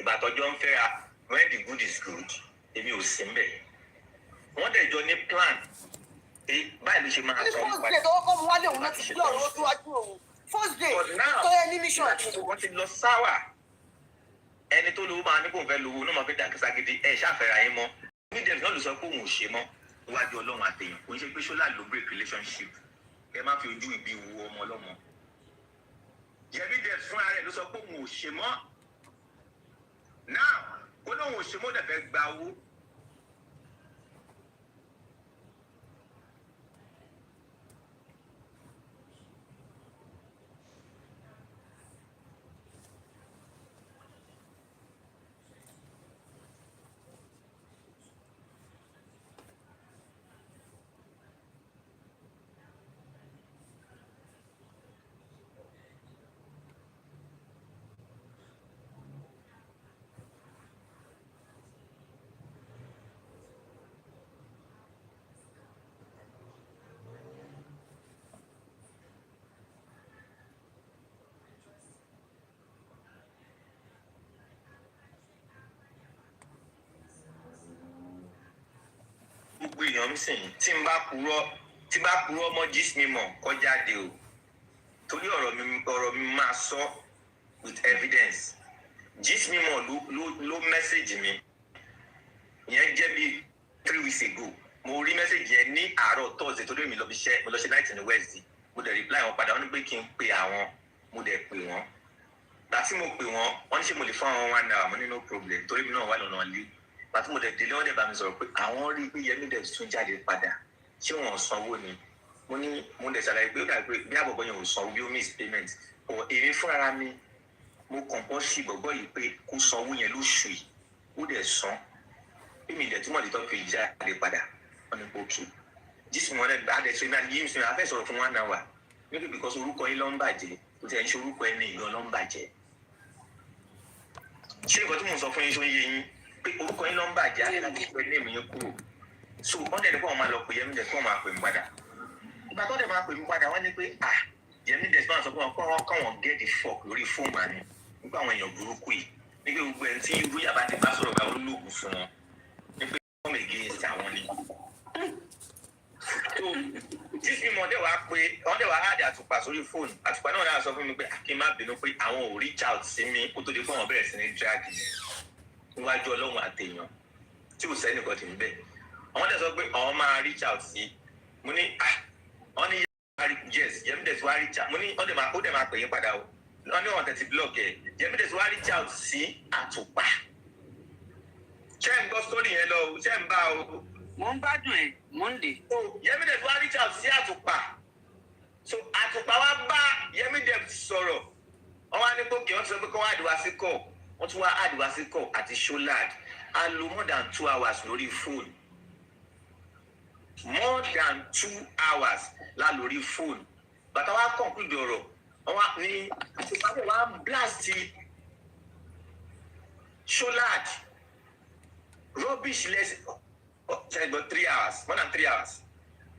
ìbátọ́jọ́ ń fẹ́ra when the good is good èmi ò sí mbẹ̀ wọ́n dẹ̀ jọ ní plan báyìí ló ṣe máa sọ nípa first day tó kọ́ mu wálé òun láti fi ọ̀rọ̀ ojú wájú òun first day tó yẹ ní mission. wọ́n ti lọ sáwà ẹni tó lówó máa ní kó n fẹ́ lówó ní ma fi dàgbà gidi ẹ̀ ṣàfẹ́ra yín mọ́ Yemi Debs náà ló sọ pé òun ò ṣe mọ́ níwájú ọlọ́run àtẹ̀yìn kò ń ṣe pé ṣọlá ló break relationship ẹ má fi ojú ìbí wo ọmọ ọlọ́mọ Yemi Debs fúnra rẹ̀ ló sọ pé òun ò ṣe mọ́ now ó lóun ò ṣe mọ́ dẹ̀ fẹ́ gba owó. gbogbo èèyàn ń sìn tí n bá purọ́ mọ́ gist mi mọ̀ kọjáde o torí ọ̀rọ̀ mi máa sọ with evidence gist mi mọ̀ ló message mi ìyẹn jẹ́ bí 3 weeks ago mo rí message yẹn ní àárọ̀ Thursday torí mi lọ ṣe night in the West mo dẹ̀ reply wọn padà wọ́n ní pé kí n pe àwọn mo dẹ̀ pè wọ́n láti mo pè wọ́n wọ́n ní ṣe mo lè fún àwọn 1 hour mo ní no problem torí mi náà wà lọ́nà ilé láti mo dẹ̀ délé wọ́n dẹ̀ bá mi sọ̀rọ̀ pé àwọn rí pé Yemi Debs tún jáde padà ṣé wọ́n sanwó ni mo ní mo dẹ̀ ṣàlàyé pé ó dàbí pé bí àbọ̀bọ̀ yẹn ò sanwó bí ó miss payment ọ̀ èmi fúnra mi mo kàn bọ́ sí gbọ̀gbọ́ yìí pé kó sanwó yẹn lóṣù yìí ó dẹ̀ san bí mi dẹ̀ túmọ̀ lè tọ́ pé jáde padà wọ́n ní pòkì jísù wọn dẹ̀ adẹ̀ ṣe náà yìí ṣe afẹ́ sọ̀rọ̀ fún 1 hour níbi because orúkọ yín ló ń bàjẹ́ kò tẹ̀ ń ṣe orúkọ ẹni ìgan ló ń bàjẹ́ ṣé nǹkan tí mo sọ fún yín ṣó ń yé yín pé orúkọ yín ló ń bàjẹ́ àti láti pẹ́ ní èmi yín kúrò so wọ́n dẹ̀ ní kó wọ́n máa lọ pé Yemi Debs kó wọ́n máa pè mí padà ìgbà tó dẹ̀ máa pè mí padà wọ́n ní pé Yemi Debs náà sọ pé wọ́n kọ́ wọn get the fuck lórí fóònù àná nígbà àwọn èèyàn burúkú yìí ní pé gbogbo ẹni tí irú yàrá ti bá sọ̀rọ̀ bá olóògùn fún wọn ní pé wọ́n lè gé ẹsẹ̀ àwọn ni. so jísí mọ̀ dẹ̀ wá pé wọ́n dẹ̀ wá áàdì àtùpà sórí fóònù àtùpà náà náà sọ fún mi pé kí n má bínú pé àwọn ò reach out sí mi kó tó di pé wọ́n bẹ̀rẹ̀ sí ní drag níwájú ọlọ́run àtẹ̀yàn tí ò sẹ́nìkan tì ń bẹ̀ àwọn dẹ̀ sọ pé àwọn máa reach out sí mo ní wọ́n ní yes Yemi Debs wá reach out mo ní ó dẹ̀ máa pè yín padà o wọ́n ní wọ́n tẹ̀sí block ẹ̀ Yemi Debs wá reach out sí àtùpà ṣé ń gbọ́ sórí yẹn lọ o ṣé ń bá o. mo ń gbádùn ẹ Monday. so Yemi Debs wá reach out sí àtùpà so àtùpà wá bá Yemi Debs sọ̀rọ̀ wọ́n wá ní pòkè wọ́n ti sọ pé kí wọ́n àdìwá sí kọ̀ wọ́n tún wá àdìwá sí kọ̀ àti ṣọ́làd a lo more than 2 hours lórí fóònù more than 2 hours la lórí fóònù bàtà wá conclude ọ̀rọ̀ wọ́n wá ní àtùpà wá blast ṣọ́làd rubbish less about 3 hours more than 3 hours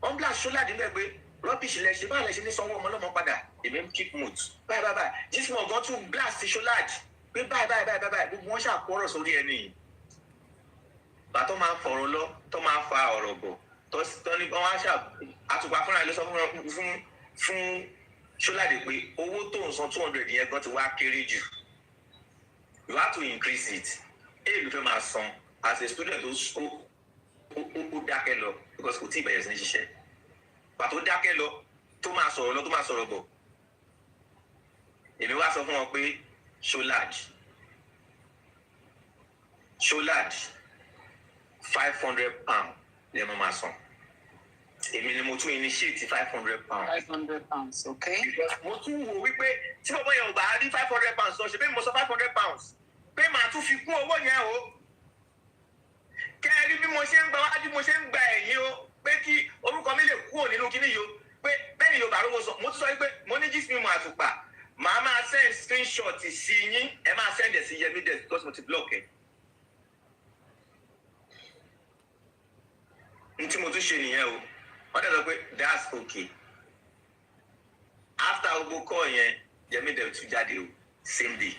wọ́n blast ṣọ́làd níbẹ̀ pé rubbish less báyìí lẹ́sẹ̀ ní sanwó ọmọ ọlọ́mọ padà èmi ń keep mood báyìí jísìmọ̀ ọ̀gán tún blast ṣọ́làd pé báyìí gbogbo wọn ṣàkóró sórí ẹni bàtọ́ máa fọ̀rọ̀ lọ tó máa fa ọ̀rọ̀ bọ̀ tó ní wọn ṣà àtùpà fúnra ló sọ fún ṣọ́làdé pé owó tó ń san 200 yẹn gan ti wá kéré jù you have to increase it èyí ló fẹ́ máa san as a student ó dákẹ́ lọ because kò tí ì bẹ̀rẹ̀ sí ní ṣiṣẹ́ pàtó dákẹ́ lọ tó máa sọ̀rọ̀ lọ tó máa sọ̀rọ̀ bọ̀ èmi wá sọ fún wọn pé ṣólàd £500 lè mọ máa san èmi ni mo tún initiate £500. £500, okay. mo tún wò wípé tí bọ́bọ́ yẹn ò bá rí £500 sọ ṣe pé mo sọ £500 pé màá tún fi kún owó yẹn o kẹ́rí bí mo ṣe ń gba wájú mo ṣe ń gba ẹ̀yìn o pé kí orúkọ mi lè kúrò nínú kíní yìí o pé bẹ́ẹ̀ ni yorùbá rówó sọ mo tún sọ pé mo ní gist mímu àtùpà màá máa send screenshot sí yín ẹ máa send ẹ̀ sí Yẹmí Dẹ̀ because mo ti block ẹ̀. n tí mo tún ṣe nìyẹn o wọ́n dẹ̀ sọ pé that's okay after gbogbo call yẹn Yẹmí Dẹ̀ tún jáde o same day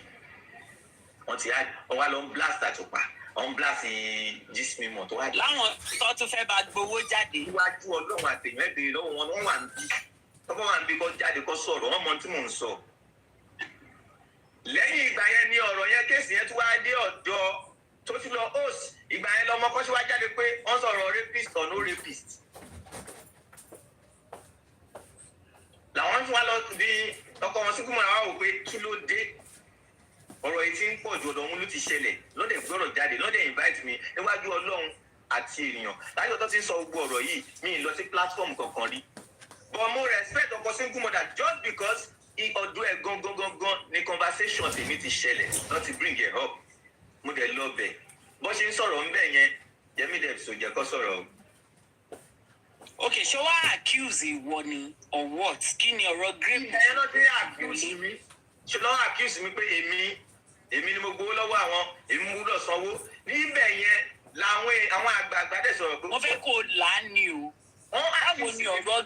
wọ́n ti wá lọ ń blast àtùpà wọ́n blast gist mímu tó wá dé. láwọn tó tún fẹ́ bá gbowó jáde. iwájú ọlọ́run àtẹ̀yìn ẹ̀bẹ̀rẹ̀ lọ́wọ́ wọn wọ́n wà níbí tọ́pọ̀ wà níbí kọ́ jáde kọ́ sọ̀rọ̀ wọ́n mọ tí mò ń sọ. lẹ́yìn ìgbà yẹn ni ọ̀rọ̀ yẹn kéèsì yẹn tún wá dé ọ̀dọ̀ tó ti lọ host ìgbà yẹn lọmọ kọ́ṣẹ́ wá jáde pé wọ́n sọ̀rọ̀ rapist or no rapist. làwọn tún wá lọ bí ọkọ wọn síkú mọ́ àwọn wò pé kí ló dé ọ̀rọ̀ yìí ti ń pọ̀ ju ọ̀dọ̀ wọn ló ti ṣẹlẹ̀ lọ́dẹ̀ gbọ́rọ̀ jáde lọ́dẹ̀ invite mi níwájú ọlọ́run àti ènìyàn láyọ̀ tó ti ń sọ gbogbo ọ̀rọ̀ yìí mi ì lọ sí platform kankan rí but mo respect ọkọ single mother just because ọdún ẹ̀ gangan ni conversation tèmi ti ṣẹlẹ̀ not to bring it up mo dẹ̀ lọ bẹ̀ bó ṣe ń sọ̀rọ̀ ń bẹ̀ yẹn Yẹmí Dẹ̀ sòjẹ́ kọ́ sọ̀rọ̀ o. ok ṣé wàá accuse ìwọ ni or what kí ni ọ̀rọ̀ grave. ìyẹn ló dé accuse mi ṣe lọ́wọ́ accuse mi pé èmi ni mo gbowó lọ́wọ́ àwọn èmi mú lọ sanwó níbẹ̀ yẹn àwọn àgbààgbà dẹ̀ sọ̀rọ̀ pé. mo fẹ́ kó o là á ní o báwo ni ọ̀rọ̀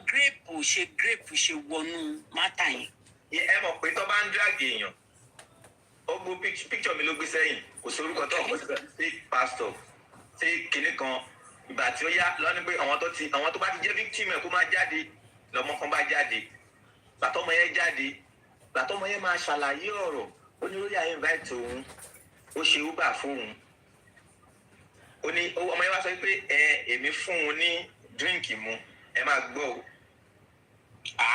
grape ṣe wọnú mátà yẹn. ẹ mọ̀ pé tó bá ń drag èèyàn ó gbó picture mi ló gbé sẹ́yìn kò sí orúkọ tó ọ̀pọ̀ sí pastor sí kinní kan ìgbà tí ó yá lọ́ní pé àwọn tó bá ti jẹ́ victim ẹ̀ kó máa jáde lọ́mọ kan bá jáde gbàtọ́mọ yẹn jáde gbàtọ́mọ yẹn máa ṣàlàyé ọ̀rọ̀ ó ní lórí àyè invite òun ó ṣe uber fún òun ó ní ọmọ yẹn wá sọ pé èmi fún un ní drink mu ẹ máa gbọ́ o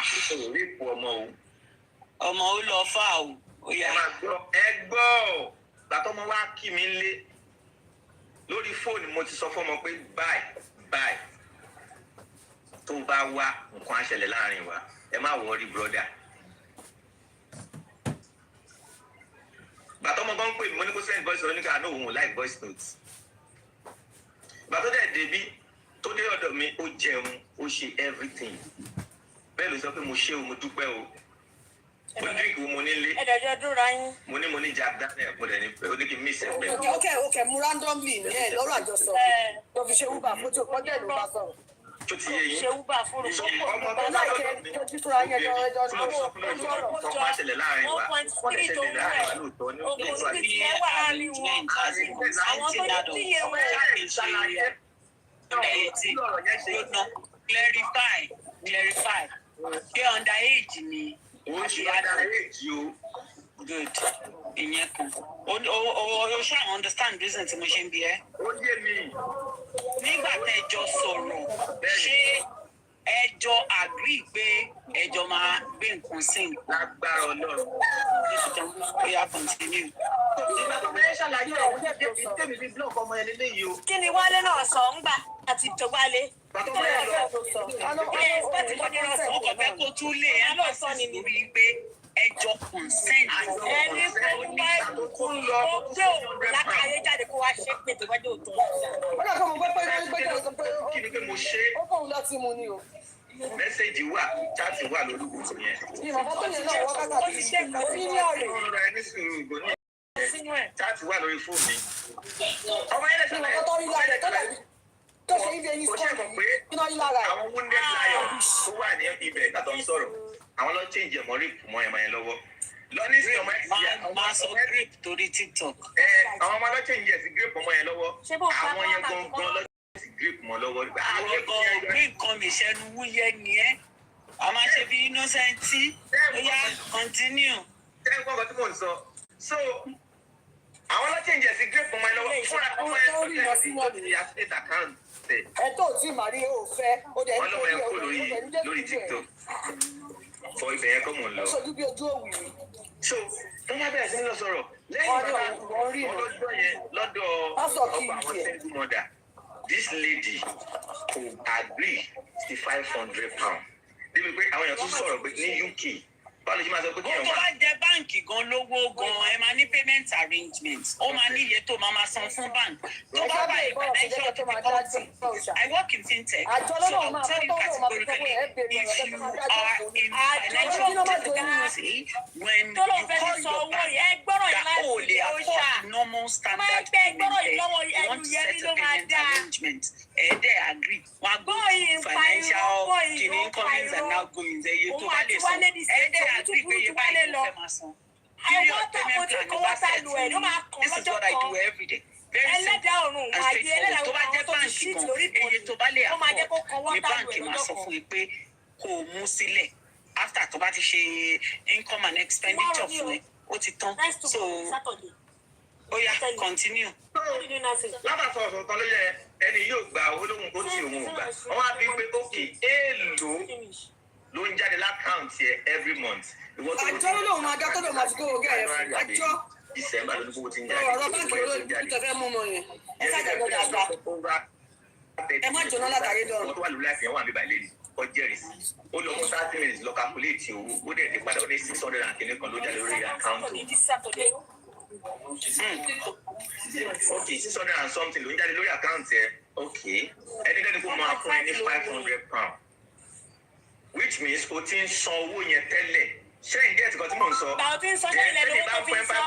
ìṣòro rí ipò ọmọ o ọmọ ó lọ fà o ẹ máa gbọ́ ẹ gbọ́ gbàtọ́mọ wá kí mi lé lórí fóònù mo ti sọ fọ́mọ pé bye tó bá wá nǹkan á ṣẹlẹ̀ láàrin wa ẹ má worry brother. gbàtọ́ ọmọ kan ń pè mí mo ní kó send voice note nígbà náà òun like voice note gbàtọ́ dẹ̀ débi tó dé ọ̀dọ̀ mi ó jẹun ó ṣe everything bẹ́ẹ̀ ló sọ pé mo ṣé o mo dúpẹ́ o mo ní drink wo mo nílé ẹ̀dẹ̀jọ́ dúra yín. mo ní Jack Daniel mo dẹ̀ ní pé ó ní kí n miss ẹ̀ pẹ́. ok mu randomly ní ẹ lọ́rọ̀ àjọsọ tó fi ṣe uber fún tó kọjá ìlú bá sọ̀rọ̀. tó ti yé yín ṣe uber fún ọmọ tó bá lọ́dọ̀ mi tó sọ fún mi tó máa ṣẹlẹ̀ láàrin wa wọ́n lè ṣẹlẹ̀ láàrin wa lóòótọ́ ní òkú àti àwọn tó ní tíye wẹ̀. clarify ṣé underage ni. ó ṣe underage o. good ìyẹn kan o ṣáà understand reason tí mo ṣe ń bi ẹ́. ó yé mi. nígbà tẹ́jọ sọ̀rọ̀ ṣé ẹjọ́ agree pé ẹjọ́ máa gbé nǹkan sí nǹkan. lágbára Ọlọ́run. ó yá continue. nígbà tó fẹ́ ṣàlàyé ọ̀hún jẹ́ bí tèmi fi blog ọmọ yẹn lélẹ́yìí o. kí ni Wálé náà sọ ń gbà àti ìjọgbálé. ọkọ̀ fẹ́ kó tún lé ẹ lọ sọ ni níbi pé ẹjọ́ consent. ẹni pé kó lọ ó gbé òun lákàáyé jáde kó wá ṣe pé tó wájú òótọ́. ó dà kó mo gbé pé kí ni pé mo ṣe ó fóun lọ tí mo ní o. mẹ́sẹ̀gì wà chaati wà lórí gbogbo yẹn. ìmọ̀ tó yẹn náà wọ́n kàkà bí mílíọ̀nù. ọ̀rọ̀ ẹni sùúrù ìgò ní chaati wà lórí fóònù mi. ọmọ yẹn lè sọ ìmọ̀ tó rí lára ẹ̀ tó ṣe ibi ẹyin sọ́ọ̀nù kí náà rí lára ẹ̀. àwọn wounded lion tó wà ní ibẹ̀ látọ̀ ń sọ̀rọ̀ àwọn lọ change ẹ̀mọ́ rí mọ́ ẹ̀mọ́ yẹn lọ́wọ́. lọ́ní sí ọmọ ẹ̀ máa sọ grape torí TikTok. àwọn ọmọ lọ change ẹ̀ sí grape ọmọ yẹn lọ́wọ́ àwọn yẹn gangan lọ sí grape mọ́ lọ́wọ́. àwọn gan gbé nǹkan mi sẹ́nu wúyẹ́ ni ẹ́ a máa ṣe bí innocenti ó yá continue. tẹ́ ń gbọ́ nǹkan tí mò ń sọ so àwọn lọ change ẹ̀ sí grape ọmọ yẹn lọ́wọ́ fúnra ọmọ yẹn tó tẹ̀ sí account ẹ tó tí màrí ò fẹ́ ó dẹ̀ wọ́n lọ́wọ́ ẹ kó lórí TikTok fọ ibẹ̀ yẹn kọ́ mọ̀ lọ. ó ṣojú bí ojú òwìrì. so tó bá bẹ̀rẹ̀ sí ní lọ sọ̀rọ̀ lẹ́yìn bàbá ọlọ́jọ́ yẹn lọ́dọ̀ ọkọ̀ àwọn single mother this lady kò agree sí £500 débi pé àwọn èèyàn tún sọ̀rọ̀ pé ní UK báwo ló ṣe máa sọ pé kí èèyàn tó bá jẹ báǹkì gan lówó gan ẹ máa ní payment arrangement ó máa ní iye tó máa san fún bank tó bá wà ní financial difficulty I work in fintech so I'll tell you categorically if you are in financial difficulty when you call your bank that ó lè afford normal standard payment there you want to set a payment arrangement ẹ̀ẹ́dẹ̀ agree wọ́n á go financial kìíní incomings and outgoings ẹ̀yẹ tó bá lè san ẹ̀ẹ́dẹ̀ agree pé iye báyìí ló fẹ́ máa san. Period payment plan ló bá set this is what I do every day. Very simple and straightforward. Tó bá jẹ́ báǹkì kan iye tó bá lè afford ní báǹkì máa sọ fún yín pé kó o mú sílẹ̀ after tó bá ti ṣe income and expenditure fún ẹ ó ti tán so ó yá continue. lábàtọ̀ ọ̀sán tán ló yẹ ẹni yóò gba owó lóhùn ó ti òun gbà wọ́n á bí pé ókè èèlò ló ń jáde lákàntì ẹ every month. àjọ ló lóun máa dá tó lóun máa fi kówó gẹ́rẹ́ fún àjọ. December ló ní kówó ti ń jáde. ọ̀rọ̀ báńkì olóòtú tó fẹ́ mú mọ́ yẹn ẹ ṣáàjà gbọ́dọ̀ àgbà ẹ má jóná látàrí dọ̀rùn. ó tó wà lórí láìpẹ́ wà níbà lẹ́yìn ó jẹ́rìí sí ó lọ mú 30 minutes lọ calculate owó ó dẹ̀ ti padà ó dé 600 and kìíní kan ló jáde lórí àkáǹtì. Okay, 600 and something ló ń jáde lórí àkáǹtì ẹ okay ẹnikẹ́ni kó máa fún ẹ ní £500 which means o ti ń san owó yẹn tẹ́lẹ̀ ṣé ìjẹ́ ìtìkọ́ tí mò ń sọ báwo ti ń sọ ṣé ilẹ̀ lówó tó fi ń san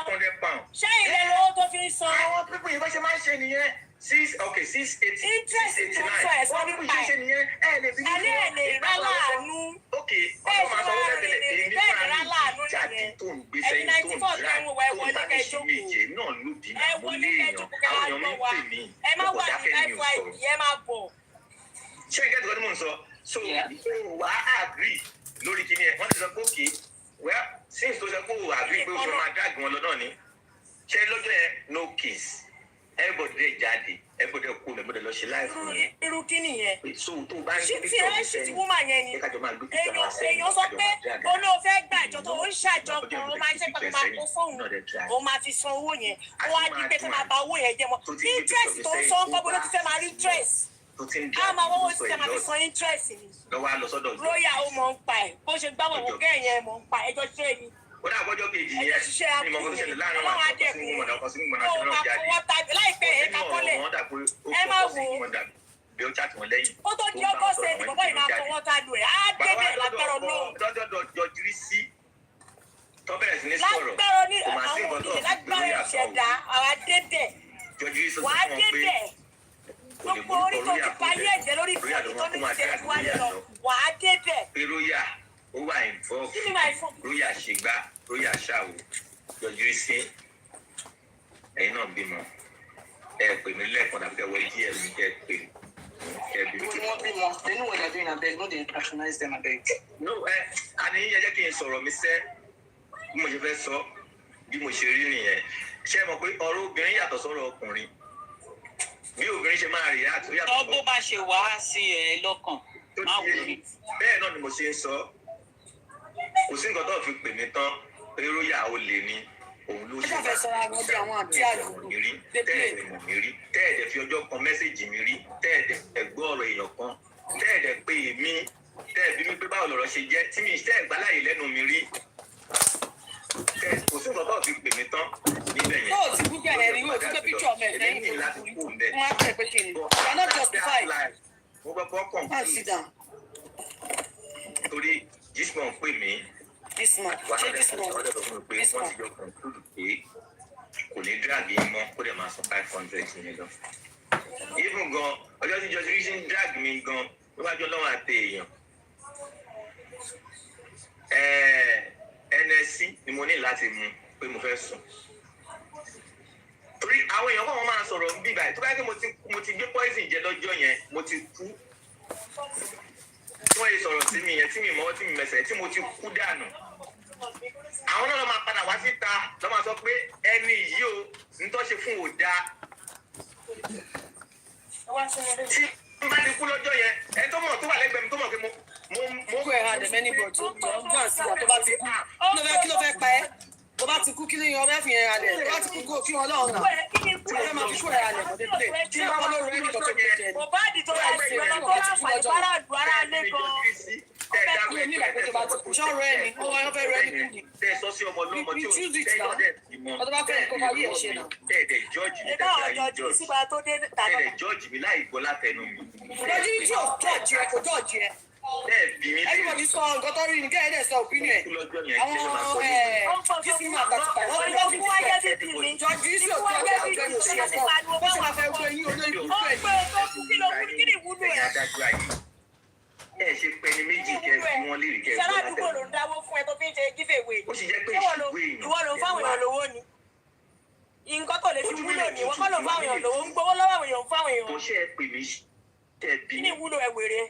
ṣé ilẹ̀ lówó tó fi ń san. àwọn pípọ̀ yìí bá ṣe máa ń ṣe nìyẹn 680 interest tó ń sọ ẹ̀sán nípa ẹ̀ alẹ́ ẹ̀ lè rà láàánú bẹ́ẹ̀ ṣe wá rìn ní bẹ́ẹ̀ lè rà láàánú nìyẹn ẹ̀yin 94 tó ń wọ ẹ wọlé kẹjọkù ẹ wọlé kẹjọkù kẹ wá gbọ́ wa ẹ má wà ní láìpẹ́ àìdí ẹ má bọ̀. ṣé ìjẹ́ ìtìkọ́ tí mò ń sọ so wà á agree lórí kíní ẹ wọ́n ti sọ pé òkè well since tó sọ pé o agree pé o fẹ́ máa dáàgì wọn lọ náà ni ṣé lọ́jọ́ yẹn no case everybody dey jáde everybody kú everybody lọ ṣe láì fún mi. irú kí nìyẹn ṣé tí ẹ ṣì ti wúmà yẹn ni èèyàn sọ pé olóò fẹ́ gbà ìjọ tó ń ṣàjọpọ̀ ó máa ń ṣe pé máa kó fóònù ó máa fi san owó yẹn ó wá di pé kó máa ba owó yẹn jẹ mọ́ interest tó ń san kọ́ bó ló ti fẹ́ máa rí interest a máa wọ́wọ́ sí ẹ̀ máa fi san interest ni lóyà ó mọ̀ ń pa ẹ̀ bó ṣe gbáwọ̀ wò kẹ́ ẹ̀yẹn mọ̀ ń pa ẹjọ́ ṣe ni ó dà gbọ́dọ̀ kejì yẹn ní ìmọ̀ kọ́tún ṣẹlẹ̀ láàrin àwọn àti ọkọ̀ sí mímọ̀ ọkọ̀ sí mímọ̀ náà ṣe náà jáde láìpẹ́ ẹ̀ ká kọ́lẹ̀ ẹ má wò ó tó di ọgọ́sì ẹni bọ́bọ́ yìí máa fọwọ́ tá lu ẹ̀ á débẹ̀ lágbára náà lọ́jọ́ jírí sí tọ́bẹ̀rẹ̀ sí ní sọ̀rọ̀ lágbára ní àwọn òdìdè lágbára ìṣẹ̀dá àwa débẹ̀ wà á débẹ̀ gbogbo orí tó ti parí ẹ̀jẹ̀ lórí ìfọ̀dù tó ní ìṣẹ̀lẹ̀ wálé lọ wà á débẹ̀. ó wà involve róyà ṣègbà róyà ṣàwò yọjú sí ẹ̀yin náà bímọ ẹ pè mí lẹ́ẹ̀kan tàbí ẹwọ díẹ̀ mi kẹ́ pè kẹ́ bí mi. wọ́n bímọ nínú wọn dàbí ìnà bẹ́ẹ̀ no dey patronize them abeg. no àní yẹ jẹ́ kí n sọ̀rọ̀ mi sẹ́ bí mo ṣe fẹ́ sọ bí mo ṣe rí nìyẹn ṣé mọ̀ pé ọ̀rọ̀ obìnrin yàtọ̀ sọ̀rọ̀ ọkùnrin bí obìnrin ṣe máa rí àtúnyàtọ̀ yàtọ̀. tọ́ bó bá ṣe wá sí ẹ lọ́kàn máa wò rí. bẹ́ẹ̀ náà ni mo ṣe ń sọ kò sí nǹkan tó fi pè mí tán pé róyà ó lè ní òun ló ṣe bá tẹ́ẹ̀dẹ̀ mọ̀ mí rí tẹ́ẹ̀dẹ̀ fi ọjọ́ kan mẹ́sẹ̀jì mi rí tẹ́ẹ̀dẹ̀ gbọ́ ọ̀rọ̀ èèyàn kan tẹ́ẹ̀dẹ̀ pé èmi tẹ́ẹ̀bí mi pé báwo lọ̀rọ̀ ṣe jẹ́ tí mi tẹ́ẹ̀ gbá láyè lẹ́nu mi rí kò sí nǹkan tó fi pè mí tán níbẹ̀ yẹn. yóò ti gbúgbẹ́ ẹ̀ rí yóò ti gbé píkṣọ̀ mẹ́ lẹ́yìn èmi ní láti kú mbẹ́. wọ́n á tẹ̀ pé kí ni you are not justified. mo gbọ́ pọ́ kọ̀ǹpútù torí gisman pè mí wàhálà ọ̀dọ̀ tó fún mi pé wọ́n ti jọ kọ̀ǹpútù pé kò ní drag yín mọ́ kó dẹ̀ máa san 500 yẹn lọ. even gan ọjọ́ tí jọ́sí rí sí ń drag mi gan níwájú ọlọ́run àti èèyàn nsc ni mo ní láti mú pé mo fẹ́ sùn. torí àwọn èèyàn kọ́ wọn máa sọ̀rọ̀ ń bí báyìí tó bá yẹ kí mo ti gbé poison jẹ lọ́jọ́ yẹn mo ti kú. tí wọ́n yẹ sọ̀rọ̀ sí mi yẹn tí mi mọ́wọ́ tí mi mẹsẹ̀ tí mo ti kú dànù. àwọn náà lọ máa padà wá síta lọ́ máa sọ pé ẹni yìí o nítọ́ ṣe fún òda. tí n bá ti kú lọ́jọ́ yẹn ẹni tó mọ̀ tó wà lẹ́gbẹ̀ẹ́ mi tó mọ̀ pé mo kú ẹ̀ halẹ̀ mẹ́ni bọ̀ tó gbọ́n sí wa tó bá ti kú kí ló fẹ́ pa ẹ́ tó bá ti kú kí ni ọbẹ̀ fi yẹn halẹ̀ tó bá ti kú kí wọn lọ́rùn náà tí wọ́n fẹ́ máa fi kú ẹ̀ halẹ̀ kọ́dé pé tí wọ́n bá lórí ẹni tó tó jẹ ni. bọ̀bá àdì tó rà sí ọ̀nà tó rà fà ìbára àdúrà lé gan. kí ni ìgbà tó bá ti kú sọ́rọ̀ ẹ̀ ni ó wọ́n fẹ́ rẹ́ ní kú ni. ní tuesday náà ọdún bá fẹ́ kó bá yí ẹ̀ ṣe náà. tẹ̀ẹ̀dẹ̀ jọ́ọ̀jì mi ẹ̀dá ọjọ́ jù síba tó dé tàbí. tẹ̀ẹ̀dẹ̀ jọ́ọ̀jì mi láì gbọ́ látẹnu mi. lójú tí ò jọ́ọ̀jì ẹ kò jọ́ọ̀jì ẹ. everybody sọ nǹkan tó rí ni kẹ́hìn dẹ̀ sọ opinion ẹ̀ àwọn jísù máa tàtìpà wọ́n lọ fún wáyé títí mi jọ́ọ̀jì sí òkú ọjọ́ ìgbẹ́ ní òṣèlú ẹ̀kọ́ bó ṣe máa fẹ́ gbé yín olóyún ìfẹ́ yìí. ẹ ṣe pé ní méjì kẹ fún wọn lè rí kẹ ìṣẹ́lá àdúgbò ló ń dáwó fún ẹ tó fi ń ṣe giveaway ó sì jẹ́ pé ìṣègbè ìwọ ló ń fáwọn èèyàn lówó ni nǹkan tó lè fi wúlò ní ìwọ kọ́ ló ń fáwọn èèyàn lówó ń gbowó lọ́wọ́ àwọn èèyàn ń fáwọn èèyàn. mo ṣe é pè mí ṣe bí kí ni ìwúlò ẹ wèrè.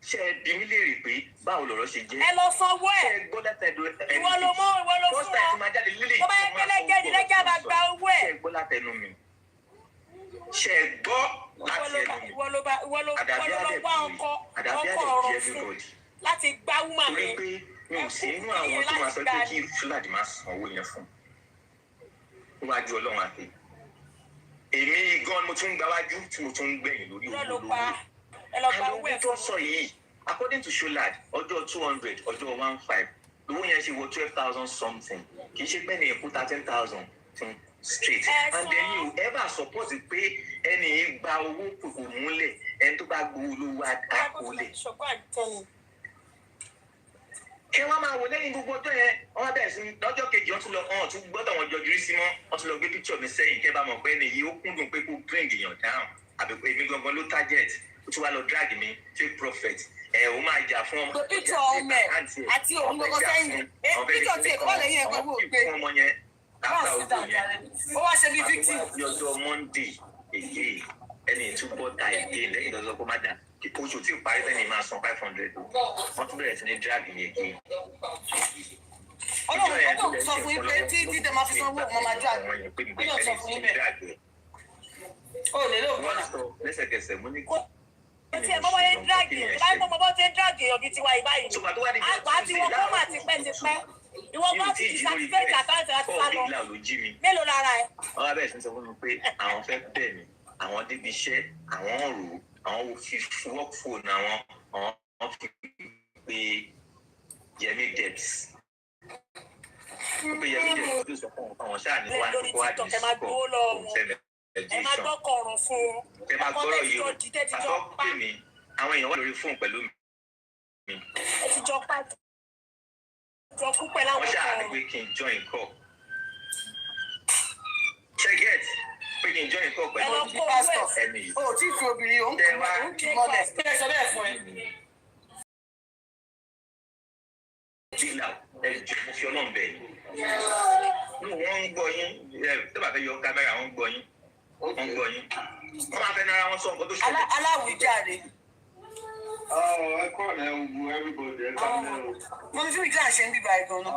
ṣe é bí mi léèrè pé báwo lọ̀rọ̀ ṣe jẹ́. ẹ lọ sanwó ẹ ìwọ ló mọ ìwọ ló fún wọn tó bá yẹ kẹlẹjẹ ni lẹjà bá gba owó ẹ. ṣe é gbọ́ látẹnu mi ṣe é gbọ́ láti ẹnu mi ìwọ ló lọ wá ọkọ ọ̀rọ̀ fún láti gbá wúmà mi. torí pé mi ò sí inú àwọn tó máa sọ pé kí fúlàdì máa san owó yẹn fún níwájú ọlọ́run àti èmi gan mo tún gbáwájú tí mo tún gbẹ̀yìn lórí olówó àwọn tó sọ yìí according to Sholad ọjọ́ 200 ọjọ́ 15 owó yẹn ṣe wọ 12,000 something kì í ṣe pé ní èkó 13,000 fún straight and then you ever suppose pé ẹni yìí gba owó kòkò múlẹ̀ ẹni tó bá gbowó lówó àkọọ́lẹ̀. kí wọ́n máa wò lẹ́yìn gbogbo ọjọ́ yẹn wọ́n bẹ̀rẹ̀ sí lọ́jọ́ kejì wọ́n tún lọ ọ̀hún tún gbọ́dọ̀ wọn jọjú rí sí mọ́ wọ́n tún lọ gbé píkṣọ̀ mi sẹ́yìn kẹ́ bá mọ̀ pé ẹni yìí ó kúndùn pé kó bring èèyàn down àbí pé èmi gangan ló target ó tún wá lọ drag mi fake prophet ó máa jà fún ọmọ píkṣọ̀ ọmọ ẹ̀ àti òun gbogbo sẹ́yìn píkṣọ̀ tí èkó wà lẹ́yìn ẹ̀kọ́ wò pé ó wá ṣe bí victim. ọjọ́ Monday èyí ẹni ìtúbọ̀ ta èdè lẹ́yìn lọ́sọ̀ kó má dà oṣù tí ìparí sẹ́ni máa san 500 wọ́n tún bẹ̀rẹ̀ sí ní drag yẹn kí. ọlọ́run sọ fún yín pé tí tẹ máa fi sanwó ọmọ máa drag ọlọ́run sọ fún yín bẹ́ẹ̀. ó lè lè ògbọ́n náà. lẹ́sẹ̀kẹsẹ̀ mo ní kó tí ẹ bọ́bọ́ yẹn drag yẹn láì mọ́ bọ́bọ́ tẹ́ drag yẹn ọ̀bí tiwa ìbáyìí àgbà tí wọ́n kọ́ mà tipẹ́tipẹ́ ìwọ bá ti di certificate àkáǹtì àti sálọ mélòó lára ẹ. wọ́n wá bẹ̀rẹ̀ sí sọ fún mi pé àwọn fẹ́ bẹ̀ mí àwọn débi iṣẹ́ àwọn rò ó àwọn fi work phone àwọn fi pe Yemi Debs pé Yemi Debs ló sọ fún àwọn ṣáà ní wà ní kó wà ní sùkọ ẹ máa gbọ́ kọ̀ọ̀rùn fún un ẹ máa gbọ́rọ̀ yìí o àtọ́ pè mí àwọn èèyàn wà lórí fóònù pẹ̀lú mi. ẹ ti jọ pa jọ kú pẹ̀lú àwọn kan. wọ́n ṣáà ní pé kí n join call cheget pé kí n join call pẹ̀lú ẹni yìí. o tí fi obìnrin òun kì í mọ́lẹ̀ bẹ́ẹ̀ sọ bẹ́ẹ̀ fún ẹ. jìlá ẹjọ́ mo fi Ọlọ́run bẹ̀ yín wọ́n ń gbọ́ yín tó bá fẹ́ yọ kámẹ́rà wọ́n ń gbọ́ yín wọ́n ń gbọ́ yín wọ́n máa fẹ́ nára wọn sọ nǹkan tó ṣẹlẹ̀. aláwìjáde. ẹ kọ́ ọ̀nà ẹ̀wù everybody ẹ bá mi lẹ́rù. mo ní fún ìdí àṣẹ ń bíbá ẹ̀ gan-an.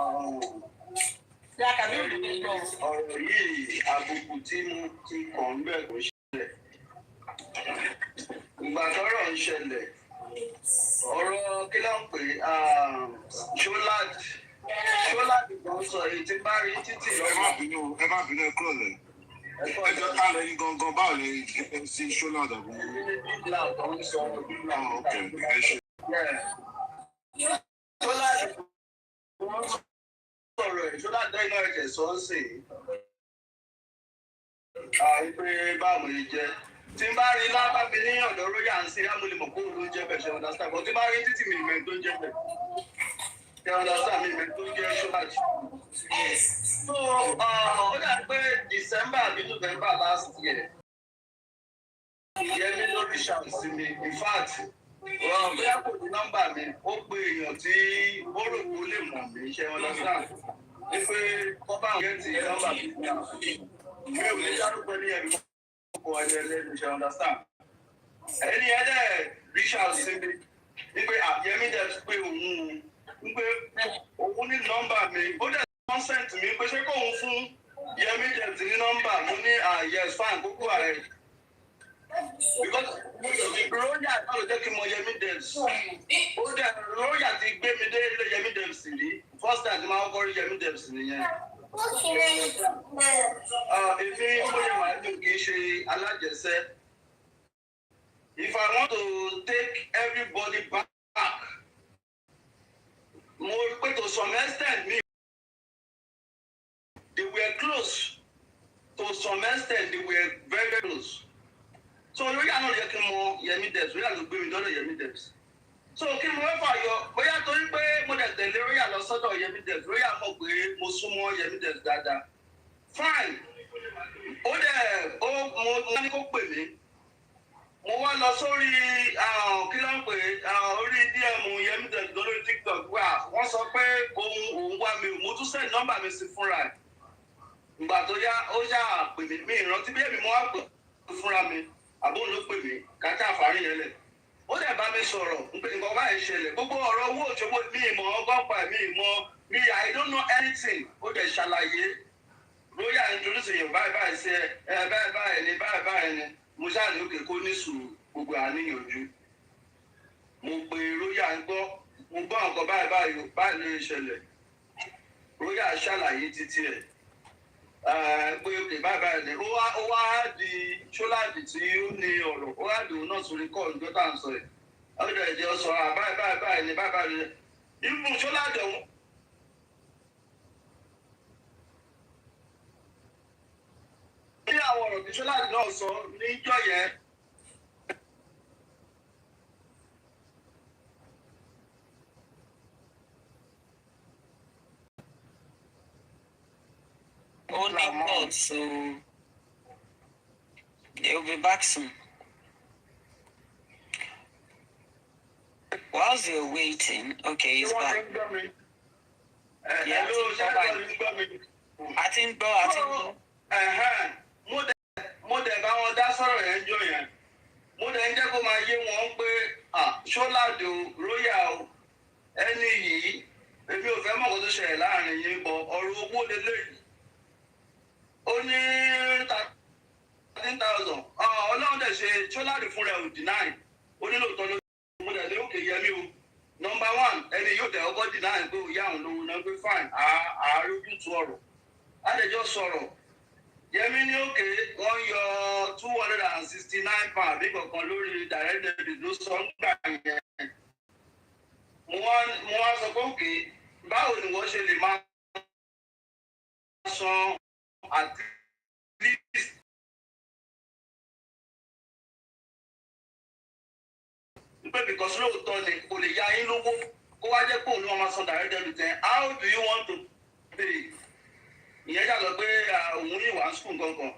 ọ̀rọ̀ yìí àbùkù tí mo ti kàn ń bẹ̀ kò ṣẹlẹ̀. ìgbà tọ́rọ̀ ń ṣẹlẹ̀ ọ̀rọ̀ kí ló ń pè Sholad kan sọ èyí tí bá rí títì lọ. ẹ má bínú ẹ kúrò lẹ ẹjọ́ tá lẹ́yìn gangan báwo lè sí Sholad àbí. bíbélà kan ń sọ bíbélà kan. ẹ ṣe. Sholad wọ́n sọ̀rọ̀ ẹ̀ Sholad dẹ́yìn náà ẹ̀jẹ̀ sọ ń sè é. pé báwo lè jẹ́ tí n bá rí lábàbí ní ọ̀dọ̀ róyà ń ṣe amúlẹ̀mọ̀ kó ló ń jẹ́ bẹ̀ ṣe understand but tí n bá rí títì mi ìmẹ̀ tó ń jẹ́ bẹ̀ ṣe understand mi ìmẹ̀ tó ń jẹ́ Sholad. so ó dà pé December àbí November last year Yẹmi lórí ṣàǹsì mi in fact bóyá kò ní nọ́mbà mi ó pe èèyàn tí ó rò kó lè mọ̀ mí ṣe understand ní pé kọ́ bá ń gẹ́tì nọ́mbà mi ní àfihàn mi ò ní dárúkọ ní ẹ̀mí ọkọ̀ ẹlẹ́lẹ́nu ṣe understand. ẹni ẹ̀dẹ̀ Richard síbi wípé Yẹmi dẹ̀ pé òun wípé òun ní nọ́mbà mi ó dẹ̀ consent mi pé ṣé kóun fún Yẹmi dẹ̀ ní nọ́mbà mo ní yes fine kókó ààrẹ because royal náà ló jẹ́ kí n mọ Yẹmí Devs ó dẹ̀ royal ti gbé mi dé ilé Yẹmí Devs rí first time máa ń kọ́ rí Yẹmí Devs nìyẹn. Èmi bóyá màá ní kì í ṣe alájẹsẹ́. If I want to take everybody back, mo rí pé to some extent me they were close. To some extent they were very very close. So lórí àná yẹ kí n mọ Yẹmí Devs lórí àná gbé mi lọ́dọ̀ Yẹmí Devs. So kí mo fẹ́ fà yọ bóyá torí pé mo dẹ̀ tẹ̀lé lórí àlọ́ sọ́dọ̀ Yẹmí Devs lórí àmọ́ pé mo súnmọ́ Yẹmí Devs dáadáa. Fine. Ó dẹ̀ mo ní kó pè mí. Mo wá lọ sórí kí ló ń pè orí DM Yẹmí Devs lórí TikTok wà wọ́n sọ pé òun wá mi mo tún send nọ́mbà mi sí fúnra ẹ̀. Ìgbà tó yá ó yá pè mí mi ìrántí bí èmi mo wá pè fúnra mi àbó ló pè mí kájà àfárí yẹn lẹ̀. Ó dẹ̀ bá mi sọ̀rọ̀ nǹkan báyìí ṣẹlẹ̀ gbogbo ọ̀rọ̀ owó òṣòwò mi ìmọ̀ ọgọ́pà mi ìmọ̀ mi I don't know anything ó dẹ̀ ṣàlàyé lóyà introduce yẹn báyìí ṣe báyìí ni mo ṣáà ní òkè kó ní sùúrù gbogbo àníyànjú. Mo pe lóyà ń gbọ́ mo gbọ́ nǹkan báyìí ló ṣẹlẹ̀ lóyà ṣàlàyé títí ẹ̀ pé òkè báyìí ni ó wá di ṣọ́láàdì tí ó ní ọ̀rọ̀ ó wá di òun náà sórí kọ́ọ̀lù tó tà ń sọ ẹ̀ ọ̀dọ̀ ẹ̀jẹ̀ sọ báyìí ni ibùn ṣọ́láàdì ọ̀hún. Ní àwọn ọ̀rọ̀ tí ṣọ́láàdì náà sọ níjọ́ yẹn. Only God, so they'll be back soon. Whilst you're waiting, okay, he's back. Yeah, I think go. Mo dẹ̀ bá wọn dá sọ̀rọ̀ yẹn jọ yẹn. Mo dẹ̀ ń jẹ́ kó máa yé wọn pé Ṣọ́láàdì royal ẹni yìí èmi ò fẹ́ mọ̀ kó tó ṣẹlẹ̀ láàrin yín bọ̀ ọ̀rọ̀ owó lélẹ́yìí. Ó ní 13,000 ọlọ́run dẹ̀ ṣe Ṣọ́láàdì fúnra ẹ̀ ò deny ó ní lóòótọ́ ló mo dẹ̀ ní òkè Yẹmí o number one ẹni yóò dẹ̀ ọkọ̀ deny pé òun yá òun lówó náà pé fine ààrẹ ojútùú ọ̀rọ̀ adẹjọ́ sọ̀rọ̀ Yẹmí ní òkè wọ́n yọ £269 bí kankan lórí direct debit ló sọ ń gbà yẹn mo wá sọ pé òkè báwo ni wọ́n ṣe lè máa san at least pé because lóòótọ́ ni kò lè ya yín lówó kó wá jẹ́ pé òun ni wọ́n máa san direct debit yẹn how do you want to pay? Ìyẹn jà lọ pé òun ní ìwà school gangan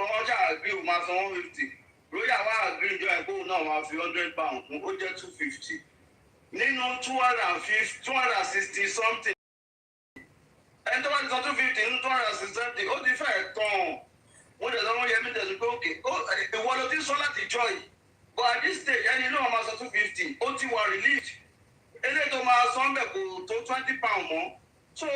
wọ́n jà àgbé òun máa san 150 lóyà wá àgbé ìjọ ẹ̀ pé òun náà máa fi £100 kún ó jẹ́ 250 nínú 260 something. Ẹni tó bá ti san 250 nínú 260 ó ti fẹ́ẹ̀ tán wọ́n dẹ̀ sọ́wọ́n Yẹmí Devs pé òkè ìwọ ló ti sọ láti jọ yìí but at this stage ẹni náà máa san 250 ó ti wà relieved eléyìí tó máa san bẹ̀ kò tó £20 mọ́ so